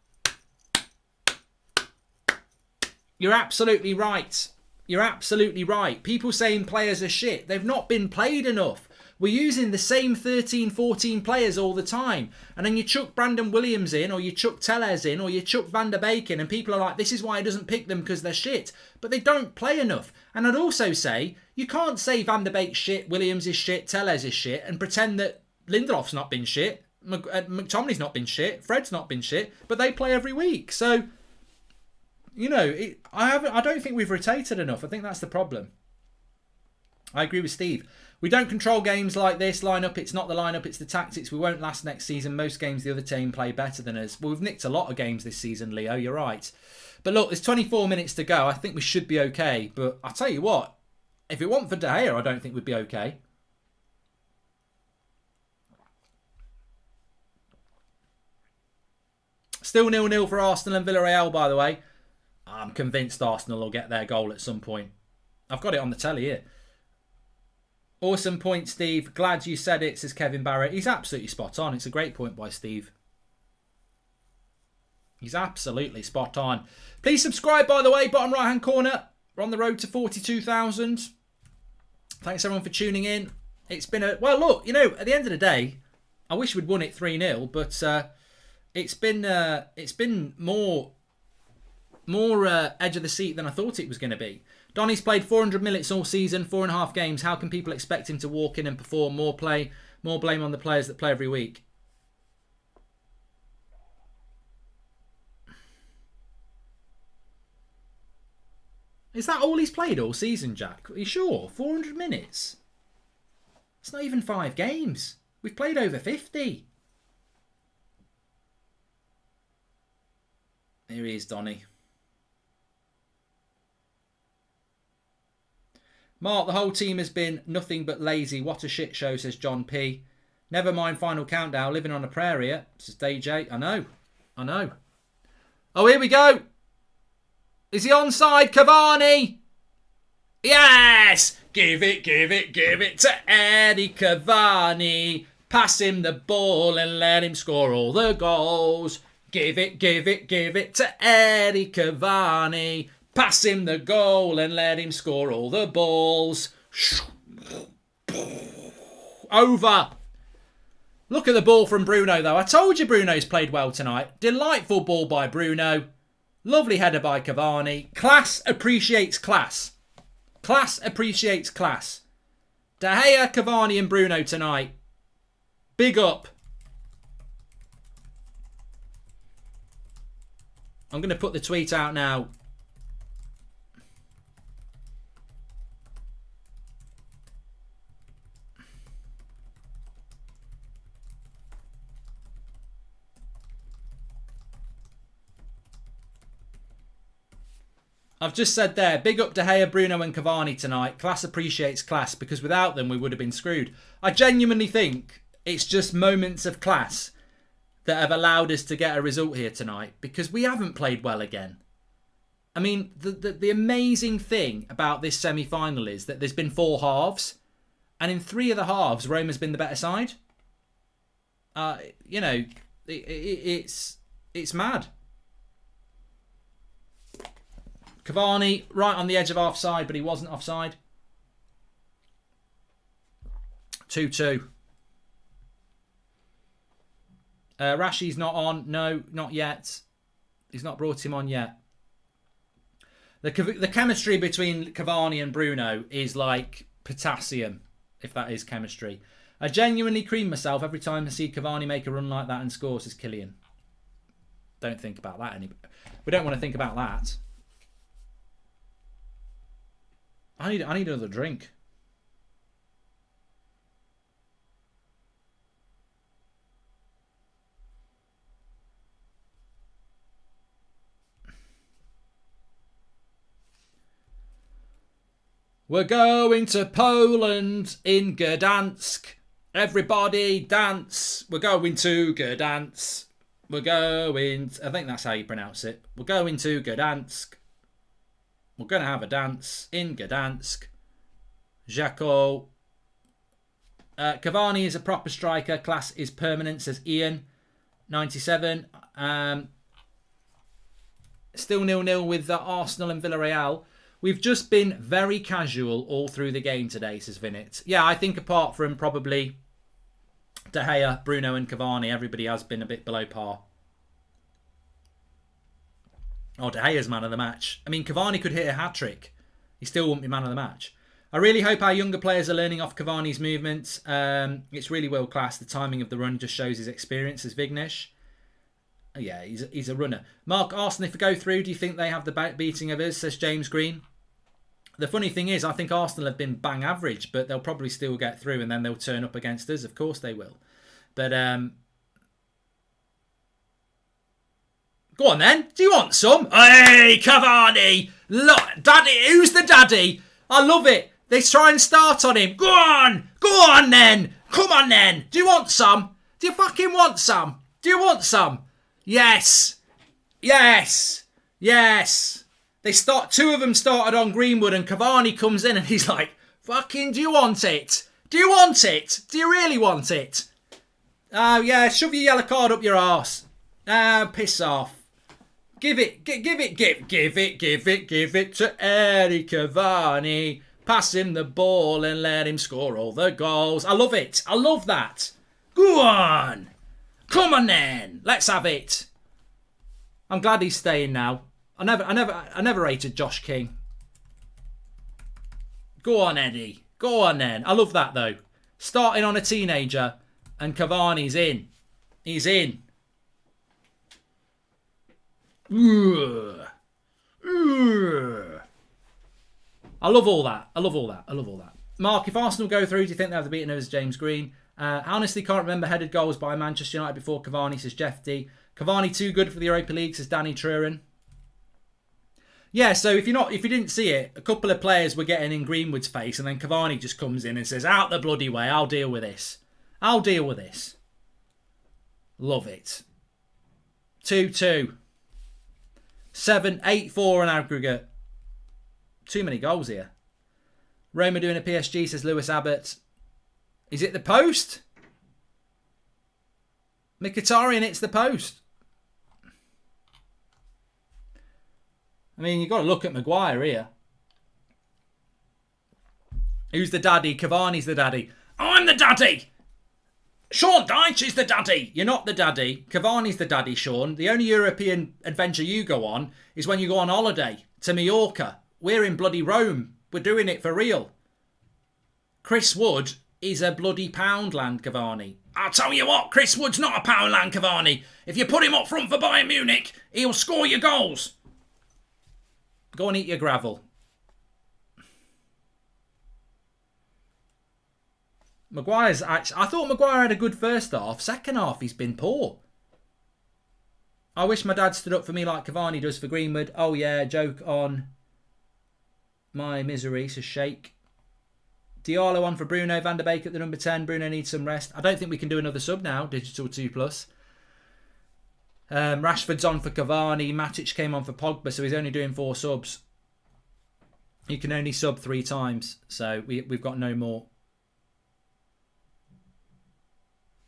[SPEAKER 1] You're absolutely right. You're absolutely right. People saying players are shit. They've not been played enough. We're using the same 13, 14 players all the time. And then you chuck Brandon Williams in, or you chuck Telles in, or you chuck Van der Beek in, and people are like, this is why he doesn't pick them, because they're shit. But they don't play enough. And I'd also say, you can't say Van der Beek's shit, Williams is shit, Telles is shit, and pretend that Lindelof's not been shit, McTominay's not been shit, Fred's not been shit, but they play every week. So, you know, I don't think we've rotated enough. I think that's the problem. I agree with Steve. We don't control games like this. Lineup, it's not the lineup, it's the tactics. We won't last next season. Most games the other team play better than us. Well, we've nicked a lot of games this season, Leo. You're right. But look, there's 24 minutes to go. I think we should be okay. But I'll tell you what, if it wasn't for De Gea, I don't think we'd be okay. Still 0-0 for Arsenal and Villareal, by the way. I'm convinced Arsenal will get their goal at some point. I've got it on the telly here. Awesome point, Steve. Glad you said it, says Kevin Barrett. He's absolutely spot on. It's a great point by Steve. He's absolutely spot on. Please subscribe, by the way, bottom right-hand corner. We're on the road to 42,000. Thanks, everyone, for tuning in. It's been a... Well, look, you know, at the end of the day, I wish we'd won it 3-0, but it's been more edge of the seat than I thought it was going to be. Donny's played 400 minutes all season, 4.5 games. How can people expect him to walk in and perform? More blame on the players that play every week. Is that all he's played all season, Jack? Are you sure? 400 minutes? It's not even 5 games. We've played over 50. Here he is, Donny. Mark, the whole team has been nothing but lazy. What a shit show, says John P. Never mind final countdown. Living on a prayer here, says DJ. I know. Oh, here we go. Is he onside, Cavani? Yes! Give it to Eddie Cavani. Pass him the ball and let him score all the goals. Give it to Eddie Cavani. Pass him the goal and let him score all the balls. Over. Look at the ball from Bruno, though. I told you Bruno's played well tonight. Delightful ball by Bruno. Lovely header by Cavani. Class appreciates class. Class appreciates class. De Gea, Cavani and Bruno tonight. Big up. I'm going to put the tweet out now. I've just said there, big up De Gea, Bruno and Cavani tonight. Class appreciates class, because without them we would have been screwed. I genuinely think it's just moments of class that have allowed us to get a result here tonight, because we haven't played well again. I mean, the amazing thing about this semi-final is that there's been 4 halves, and in 3 of the halves, Roma's been the better side. You know, it's mad. Cavani, right on the edge of offside, but he wasn't offside. 2-2. Rashi's not on. No, not yet. He's not brought him on yet. The chemistry between Cavani and Bruno is like potassium, if that is chemistry. I genuinely cream myself every time I see Cavani make a run like that and score, says Killian. Don't think about that anymore. We don't want to think about that. I need another drink. We're going to Poland in Gdansk. Everybody dance. We're going to Gdansk. We're going... I think that's how you pronounce it. We're going to Gdansk. We're going to have a dance in Gdansk. Jaco. Cavani is a proper striker. Class is permanent, says Ian. 97. Still 0-0 with Arsenal and Villareal. We've just been very casual all through the game today, says Vinit. Yeah, I think apart from probably De Gea, Bruno and Cavani, everybody has been a bit below par. Oh, De Gea's man of the match. I mean, Cavani could hit a hat-trick. He still wouldn't be man of the match. I really hope our younger players are learning off Cavani's movements. It's really world class. The timing of the run just shows his experience, as Vignesh. Yeah, he's a runner. Mark, Arsenal, if we go through, do you think they have the beating of us, says James Green? The funny thing is, I think Arsenal have been bang average, but they'll probably still get through and then they'll turn up against us. Of course they will. But, go on then. Do you want some? Hey, Cavani! Look, daddy, who's the daddy? I love it. They try and start on him. Go on! Go on then! Come on then! Do you want some? Do you fucking want some? Do you want some? Yes. Yes. Yes. Two of them started on Greenwood and Cavani comes in and he's like, fucking, do you want it? Do you want it? Do you really want it? Oh, yeah, shove your yellow card up your arse. Piss off. Give it to Eric Cavani. Pass him the ball and let him score all the goals. I love it. I love that. Go on. Come on then. Let's have it. I'm glad he's staying now. I never rated Josh King. Go on, Eddie. Go on then. I love that though. Starting on a teenager and Cavani's in. He's in. I love all that. I love all that. I love all that. Mark, if Arsenal go through, do you think they have the beating us, James Green? I honestly can't remember headed goals by Manchester United before Cavani, says Jeff D. Cavani too good for the Europa League, says Danny Truran. Yeah, so if you didn't see it, a couple of players were getting in Greenwood's face and then Cavani just comes in and says, out the bloody way, I'll deal with this. I'll deal with this. Love it. 2-2. 7-8-4 on aggregate. Too many goals here. Roma doing a PSG, says Lewis Abbott. Is it the post? Mkhitaryan hits the post. I mean, you've got to look at Maguire here. Who's the daddy? Cavani's the daddy. I'm the daddy! Sean Dyche is the daddy. You're not the daddy. Cavani's the daddy, Sean. The only European adventure you go on is when you go on holiday to Mallorca. We're in bloody Rome. We're doing it for real. Chris Wood is a bloody Poundland Cavani. I'll tell you what, Chris Wood's not a Poundland Cavani. If you put him up front for Bayern Munich, he'll score your goals. Go and eat your gravel. Maguire's actually... I thought Maguire had a good first half. Second half, he's been poor. I wish my dad stood up for me like Cavani does for Greenwood. Oh yeah, joke on my misery, says Shake. Diallo on for Bruno. Van der Beek at the number 10. Bruno needs some rest. I don't think we can do another sub now. Digital 2+. Rashford's on for Cavani. Matic came on for Pogba, so he's only doing 4 subs. You can only sub 3 times, so we've got no more.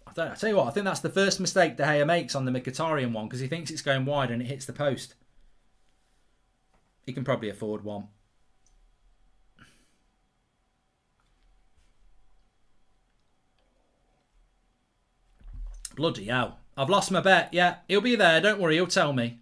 [SPEAKER 1] I tell you what, I think that's the first mistake De Gea makes on the Mkhitaryan one because he thinks it's going wide and it hits the post. He can probably afford one. Bloody hell. I've lost my bet. Yeah, he'll be there. Don't worry, he'll tell me.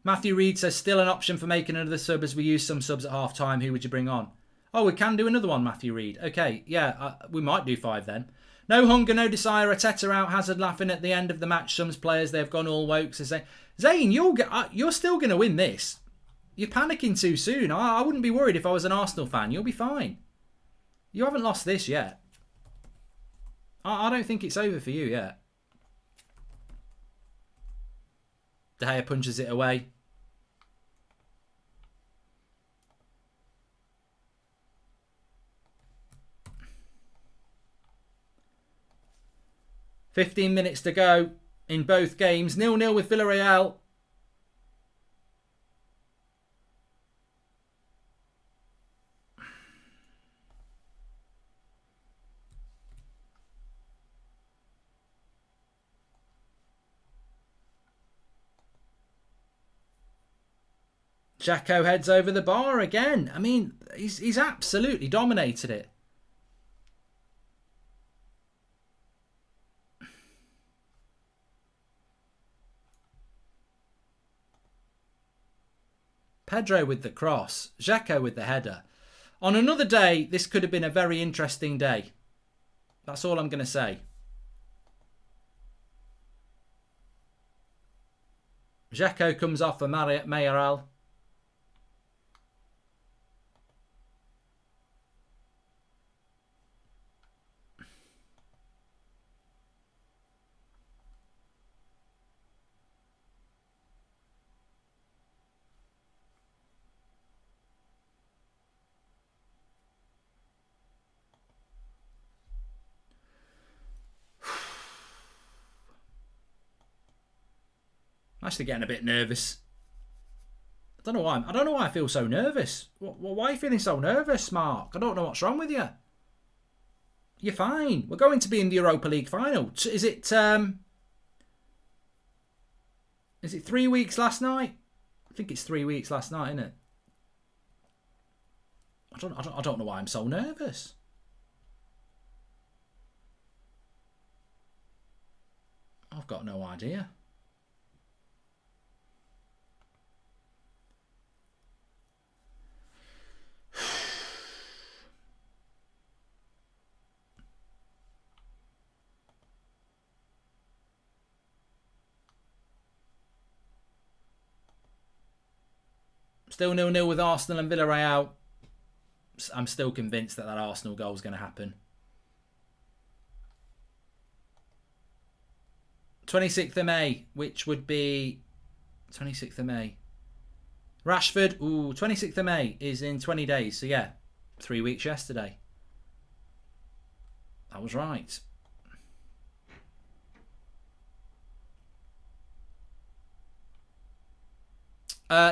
[SPEAKER 1] Matthew Reed says, still an option for making another sub as we use some subs at half time. Who would you bring on? Oh, we can do another one, Matthew Reed. Okay, yeah, we might do 5 then. No hunger, no desire. Arteta out. Hazard laughing at the end of the match. Some players, they've gone all woke. So say, Zane, you're still going to win this. You're panicking too soon. I wouldn't be worried if I was an Arsenal fan. You'll be fine. You haven't lost this yet. I don't think it's over for you yet. De Gea punches it away. $15 minutes to go in both games. 0-0 with Villareal. Jacko heads over the bar again. I mean, he's absolutely dominated it. Pedro with the cross. Jacko with the header. On another day, this could have been a very interesting day. That's all I'm going to say. Jacko comes off for Mayoral. I'm actually getting a bit nervous. I don't know why. I don't know why I feel so nervous. Why are you feeling so nervous, Mark? I don't know what's wrong with you. You're fine. We're going to be in the Europa League final. Is it 3 weeks last night? I think it's 3 weeks last night, isn't it? I don't know why I'm so nervous. I've got no idea. Still 0-0 with Arsenal and Villareal. I'm still convinced that Arsenal goal is going to happen. 26th of May, which would be 26th of May. Rashford, 26th of May is in 20 days. So yeah, 3 weeks yesterday. I was right.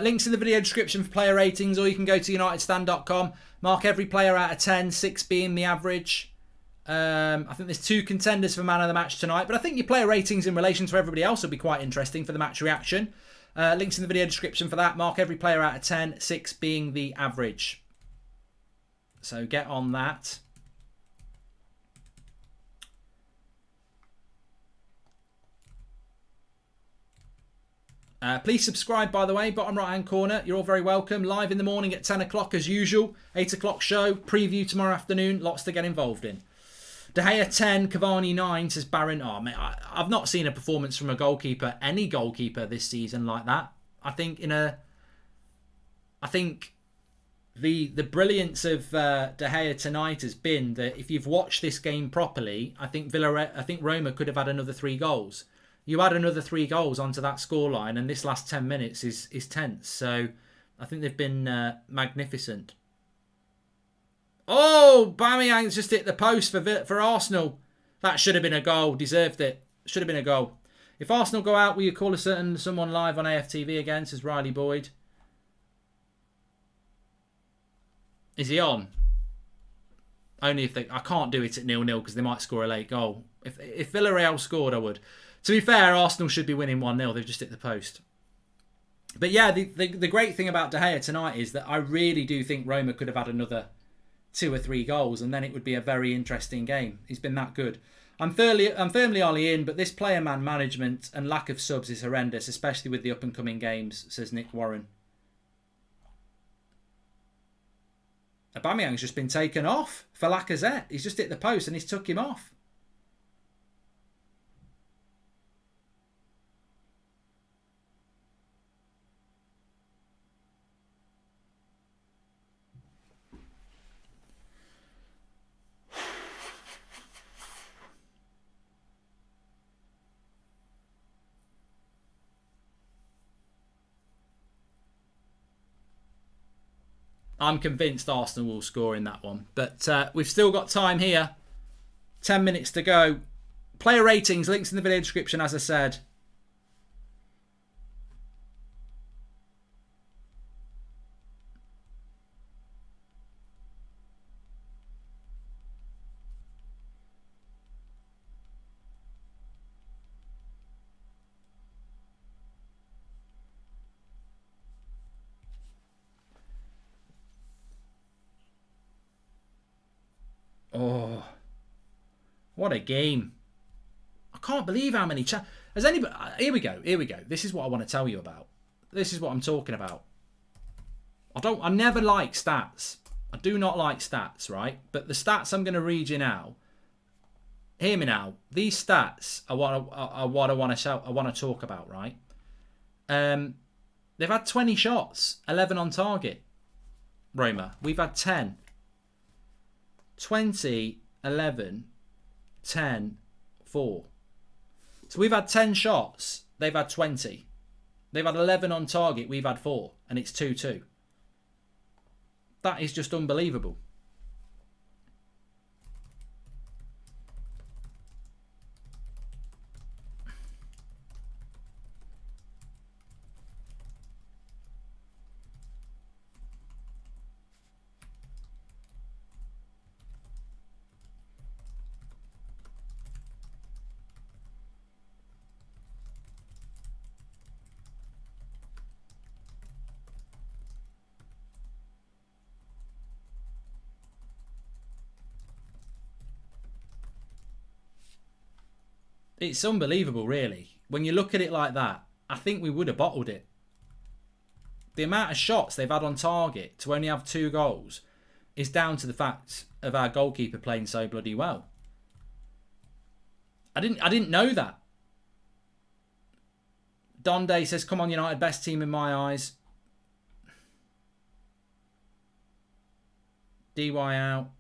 [SPEAKER 1] Links in the video description for player ratings, or you can go to unitedstand.com. Mark every player out of 10, 6 being the average. I think there's 2 contenders for man of the match tonight, but I think your player ratings in relation to everybody else will be quite interesting for the match reaction. Links in the video description for that. Mark every player out of 10, 6 being the average. So get on that. Please subscribe, by the way, bottom right hand corner. You're all very welcome. Live in the morning at 10 o'clock as usual. 8 o'clock show. Preview tomorrow afternoon. Lots to get involved in. De Gea 10, Cavani 9, says Baron. Oh, man, I've not seen a performance from a goalkeeper, any goalkeeper this season like that. I think the brilliance of De Gea tonight has been that if you've watched this game properly, I think Roma could have had another 3 goals. You add another 3 goals onto that scoreline, and this last 10 minutes is tense. So I think they've been magnificent. Oh, Aubameyang's just hit the post for Arsenal. That should have been a goal. Deserved it. Should have been a goal. If Arsenal go out, will you call someone live on AFTV again? Says Riley Boyd. Is he on? Only if I can't do it at 0-0 because they might score a late goal. If Villareal scored, I would. To be fair, Arsenal should be winning 1-0. They've just hit the post. But yeah, the great thing about De Gea tonight is that I really do think Roma could have had another 2 or 3 goals, and then it would be a very interesting game. He's been that good. I'm firmly Ollie in, but this player man management and lack of subs is horrendous, especially with the up and coming games, says Nick Warren. Aubameyang's just been taken off for Lacazette. He's just hit the post and he's took him off. I'm convinced Arsenal will score in that one. But we've still got time here. 10 minutes to go. Player ratings, links in the video description, as I said. Oh, what a game. I can't believe how many... Has anybody... Here we go. This is what I want to tell you about. This is what I'm talking about. I never like stats. I do not like stats, right? But the stats I'm going to read you now... Hear me now. These stats are what I want to talk about, right? They've had 20 shots, 11 on target. Roma. We've had 10. 20, 11, 10, 4. So we've had 10 shots. They've had 20. They've had 11 on target. We've had 4. And it's 2-2. That is just unbelievable. It's unbelievable, really. When you look at it like that, I think we would have bottled it. The amount of shots they've had on target to only have 2 goals is down to the fact of our goalkeeper playing so bloody well. I didn't know that. Donde says, come on United, best team in my eyes. DY out.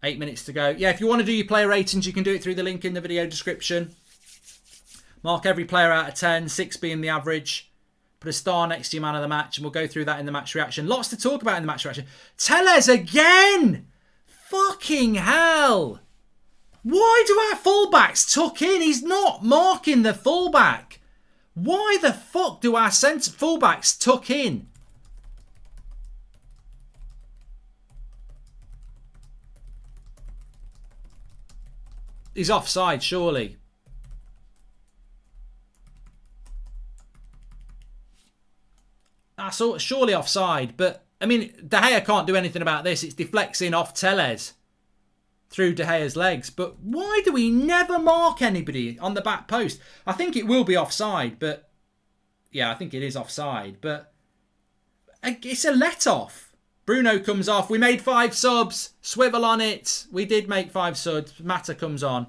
[SPEAKER 1] Eight minutes to go. Yeah, if you want to do your player ratings, you can do it through the link in the video description. Mark every player out of 10, 6 being the average. Put a star next to your man of the match, and we'll go through that in the match reaction. Lots to talk about in the match reaction. Tellez again! Fucking hell! Why do our fullbacks tuck in? He's not marking the fullback. Why the fuck do our centre fullbacks tuck in? He's offside, surely. That's all, surely offside. But, I mean, De Gea can't do anything about this. It's deflecting off Tellez through De Gea's legs. But why do we never mark anybody on the back post? I think it will be offside, but... Yeah, I think it is offside. But it's a let-off. Bruno comes off. We made 5 subs. Swivel on it. We did make 5 subs. Mata comes on.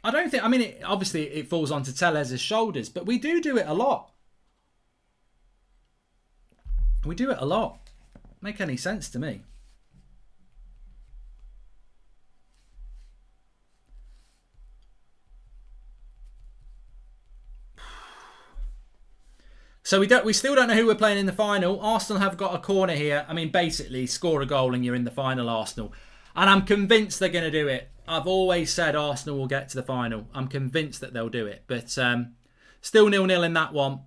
[SPEAKER 1] I don't think... I mean, obviously it falls onto Tellez's shoulders, but we do it a lot. We do it a lot. Make any sense to me. So we still don't know who we're playing in the final. Arsenal have got a corner here. I mean, basically, score a goal and you're in the final, Arsenal. And I'm convinced they're going to do it. I've always said Arsenal will get to the final. I'm convinced that they'll do it. But still 0-0 in that one.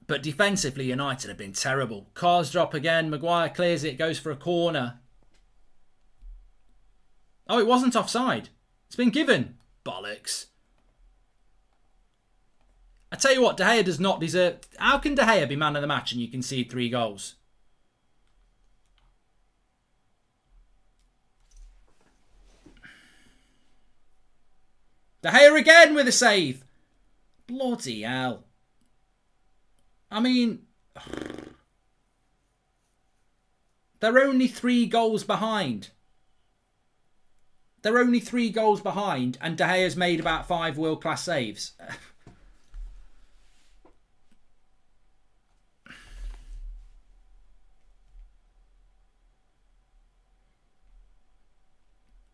[SPEAKER 1] But defensively, United have been terrible. Cars drop again. Maguire clears it. Goes for a corner. Oh, it wasn't offside. It's been given. Bollocks. I tell you what, De Gea does not deserve... How can De Gea be man of the match and you concede 3 goals? De Gea again with a save. Bloody hell. I mean, they're only 3 goals behind. They're only 3 goals behind, and De Gea's made about 5 world-class saves.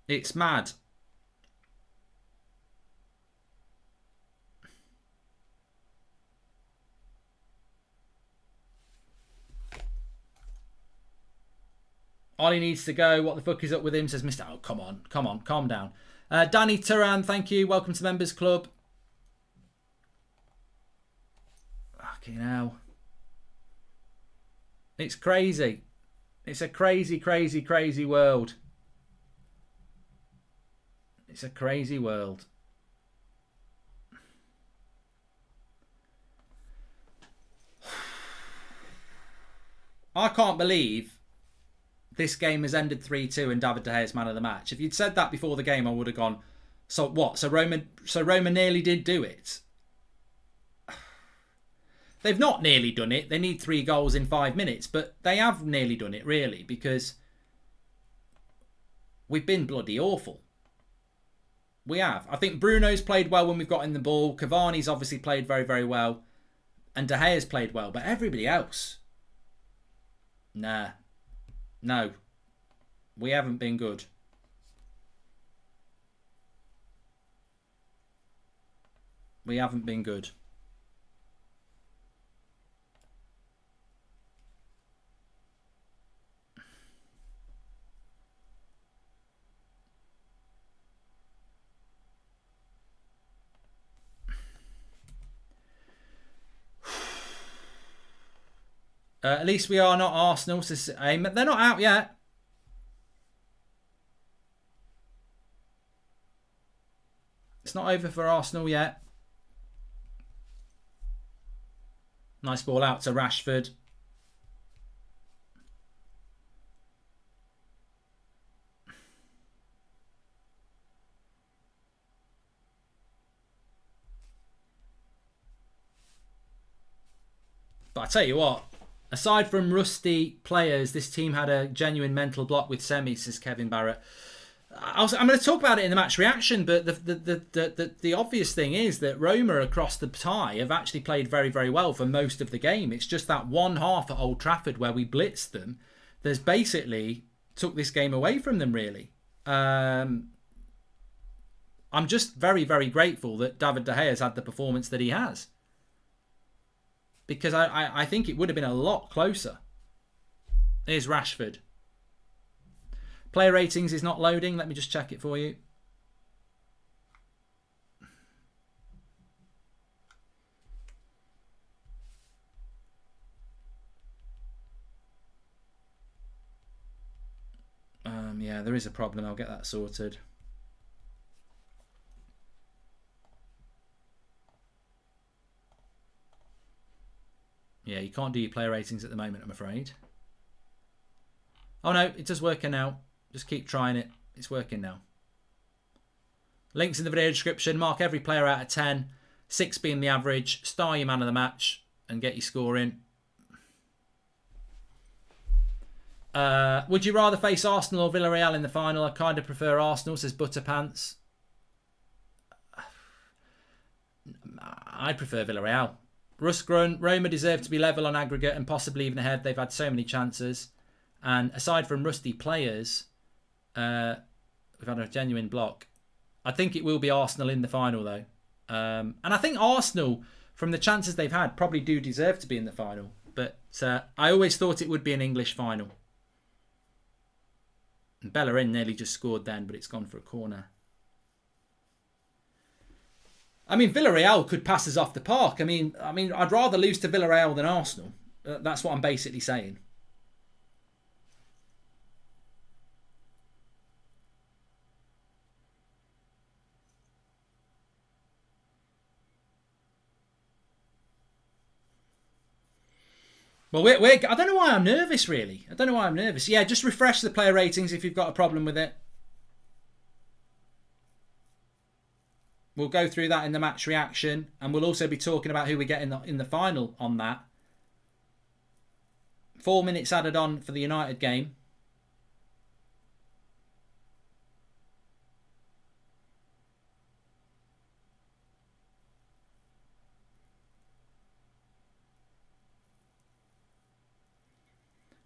[SPEAKER 1] It's mad. Ollie needs to go. What the fuck is up with him? Says Mr. Oh, come on. Calm down. Danny Turan, thank you. Welcome to Members Club. Fucking hell. It's crazy. It's a crazy, crazy, crazy world. It's a crazy world. I can't believe this game has ended 3-2 and David De Gea is man of the match. If you'd said that before the game, I would have gone, so what? So Roma nearly did do it. They've not nearly done it. They need 3 goals in 5 minutes, but they have nearly done it, really, because we've been bloody awful. We have. I think Bruno's played well when we've got in the ball. Cavani's obviously played very, very well. And De Gea's played well, but everybody else... Nah. No. We haven't been good. We haven't been good. At least we are not Arsenal. They're not out yet. It's not over for Arsenal yet. Nice ball out to Rashford. But I tell you what, aside from rusty players, this team had a genuine mental block with Semi, says Kevin Barrett. I'm going to talk about it in the match reaction, but the obvious thing is that Roma across the tie have actually played very, very well for most of the game. It's just that one half at Old Trafford where we blitzed them that's basically took this game away from them, really. I'm just very, very grateful that David De Gea has had the performance that he has. Because I think it would have been a lot closer. Here's Rashford. Player ratings is not loading. Let me just check it for you. Yeah, there is a problem. I'll get that sorted. Yeah, you can't do your player ratings at the moment, I'm afraid. Oh no, it does working now. Just keep trying it. It's working now. Links in the video description. Mark every player out of 10. 6 being the average. Star your man of the match and get your score in. Would you rather face Arsenal or Villareal in the final? I kind of prefer Arsenal, says Butterpants. I prefer Villareal. Rusgrun, Roma deserve to be level on aggregate and possibly even ahead. They've had so many chances. And aside from rusty players, We've had a genuine block. I think it will be Arsenal in the final, though. And I think Arsenal, from the chances they've had, probably do deserve to be in the final. But I always thought it would be an English final. And Bellerin nearly just scored then, but it's gone for a corner. I mean, Villareal could pass us off the park. I mean, I'd rather lose to Villareal than Arsenal. That's what I'm basically saying. Well, I don't know why I'm nervous, really. I don't know why I'm nervous. Yeah, just refresh the player ratings if you've got a problem with it. We'll go through that in the match reaction. And we'll also be talking about who we get in the final on that. 4 minutes added on for the United game.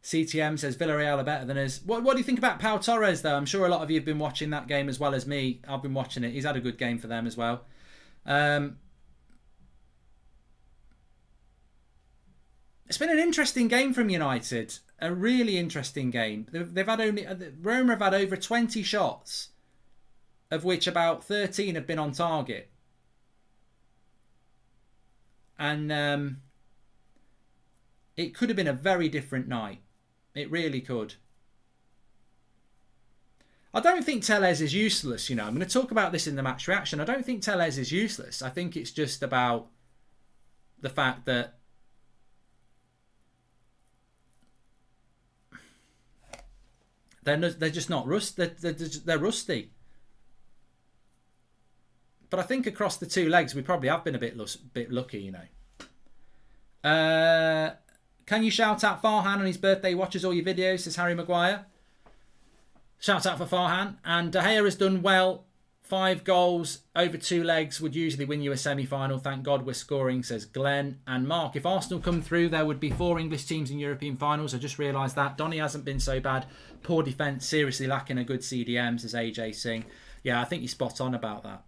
[SPEAKER 1] CTM says Villareal are better than us. What do you think about Pau Torres, though? I'm sure a lot of you have been watching that game as well as me. I've been watching it. He's had a good game for them as well. It's been an interesting game from United. A really interesting game. Roma have had over 20 shots, of which about 13 have been on target. And it could have been a very different night. It really could. I don't think Tellez is useless, I'm going to talk about this in the match reaction. I don't think Tellez is useless. I think it's just about the fact that they're just not they're rusty. But I think across the two legs we probably have been a bit lucky, Can you shout out Farhan on his birthday? Watches all your videos, says Harry Maguire. Shout out for Farhan. And De Gea has done well. 5 goals over 2 legs would usually win you a semi-final. Thank God we're scoring, says Glenn. And Mark, if Arsenal come through, there would be 4 English teams in European finals. I just realised that. Donny hasn't been so bad. Poor defence, seriously lacking a good CDM, says AJ Singh. Yeah, I think you're spot on about that.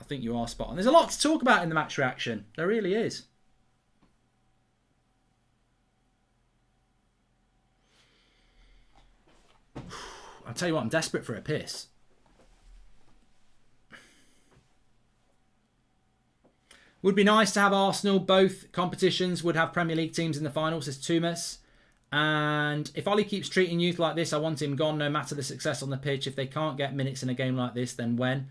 [SPEAKER 1] I think you are spot on. There's a lot to talk about in the match reaction. There really is. I'll tell you what, I'm desperate for a piss. Would be nice to have Arsenal. Both competitions would have Premier League teams in the final, says Tumas. And if Ollie keeps treating youth like this, I want him gone no matter the success on the pitch. If they can't get minutes in a game like this, then when?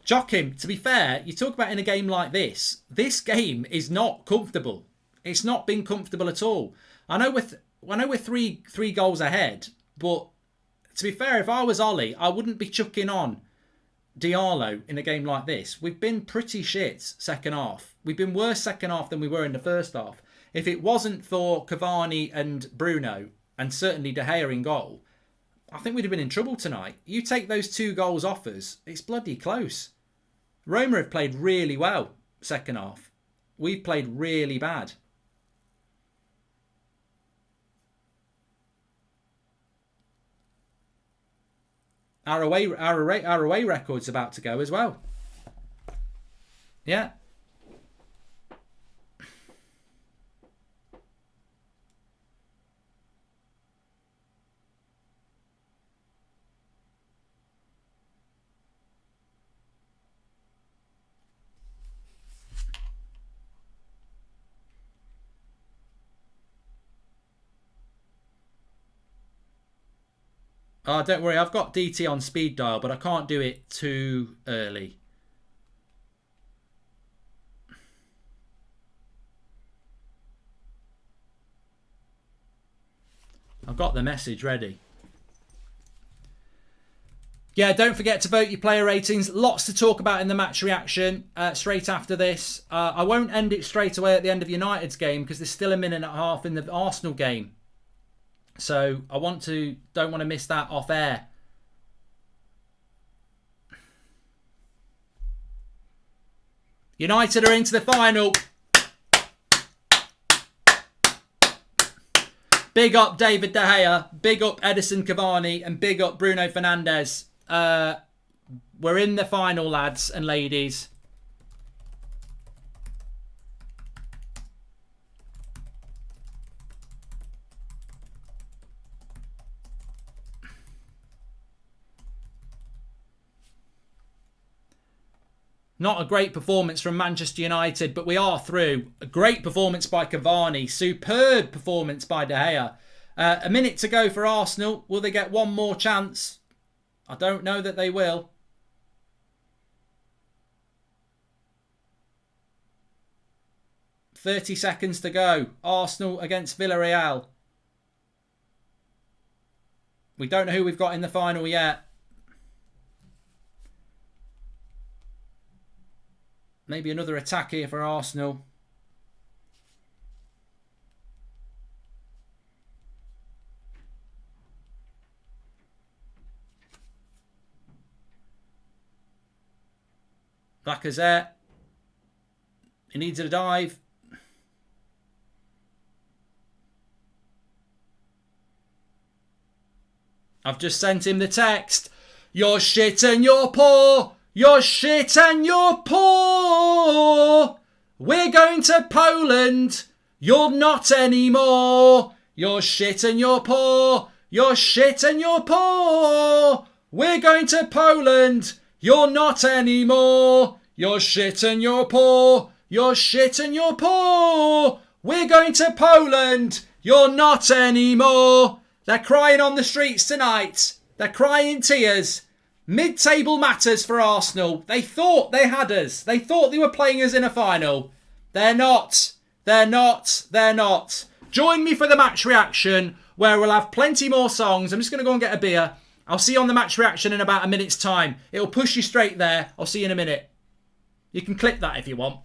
[SPEAKER 1] Joachim, to be fair, you talk about in a game like this. This game is not comfortable. It's not been comfortable at all. I know we're three goals ahead, but to be fair, if I was Ollie, I wouldn't be chucking on Diallo in a game like this. We've been pretty shit second half. We've been worse second half than we were in the first half. If it wasn't for Cavani and Bruno, and certainly De Gea in goal, I think we'd have been in trouble tonight. You take those 2 goals off us, it's bloody close. Roma have played really well second half. We've played really bad. Our away record's about to go as well. Yeah. Oh, don't worry, I've got DT on speed dial, but I can't do it too early. I've got the message ready. Yeah, don't forget to vote your player ratings. Lots to talk about in the match reaction straight after this. I won't end it straight away at the end of United's game because there's still a minute and a half in the Arsenal game. So I don't want to miss that off air. United are into the final. Big up David De Gea, big up Edison Cavani, and big up Bruno Fernandes. We're in the final, lads and ladies. Not a great performance from Manchester United, but we are through. A great performance by Cavani. Superb performance by De Gea. A minute to go for Arsenal. Will they get one more chance? I don't know that they will. "30 seconds to go. Arsenal against Villareal. We don't know who we've got in the final yet. Maybe another attack here for Arsenal. Lacazette. He needs a dive. I've just sent him the text. "You're shit and you're poor. You're shit and you're poor. We're going to Poland. You're not anymore. You're shit and you're poor. You're shit and you're poor. We're going to Poland. You're not anymore. You're shit and you're poor. You're shit and you're poor. We're going to Poland. You're not anymore." They're crying on the streets tonight. They're crying tears. Mid-table matters for Arsenal. They thought they had us. They thought they were playing us in a final. They're not. They're not. They're not. Join me for the match reaction, where we'll have plenty more songs. I'm just going to go and get a beer. I'll see you on the match reaction in about a minute's time. It'll push you straight there. I'll see you in a minute. You can clip that if you want.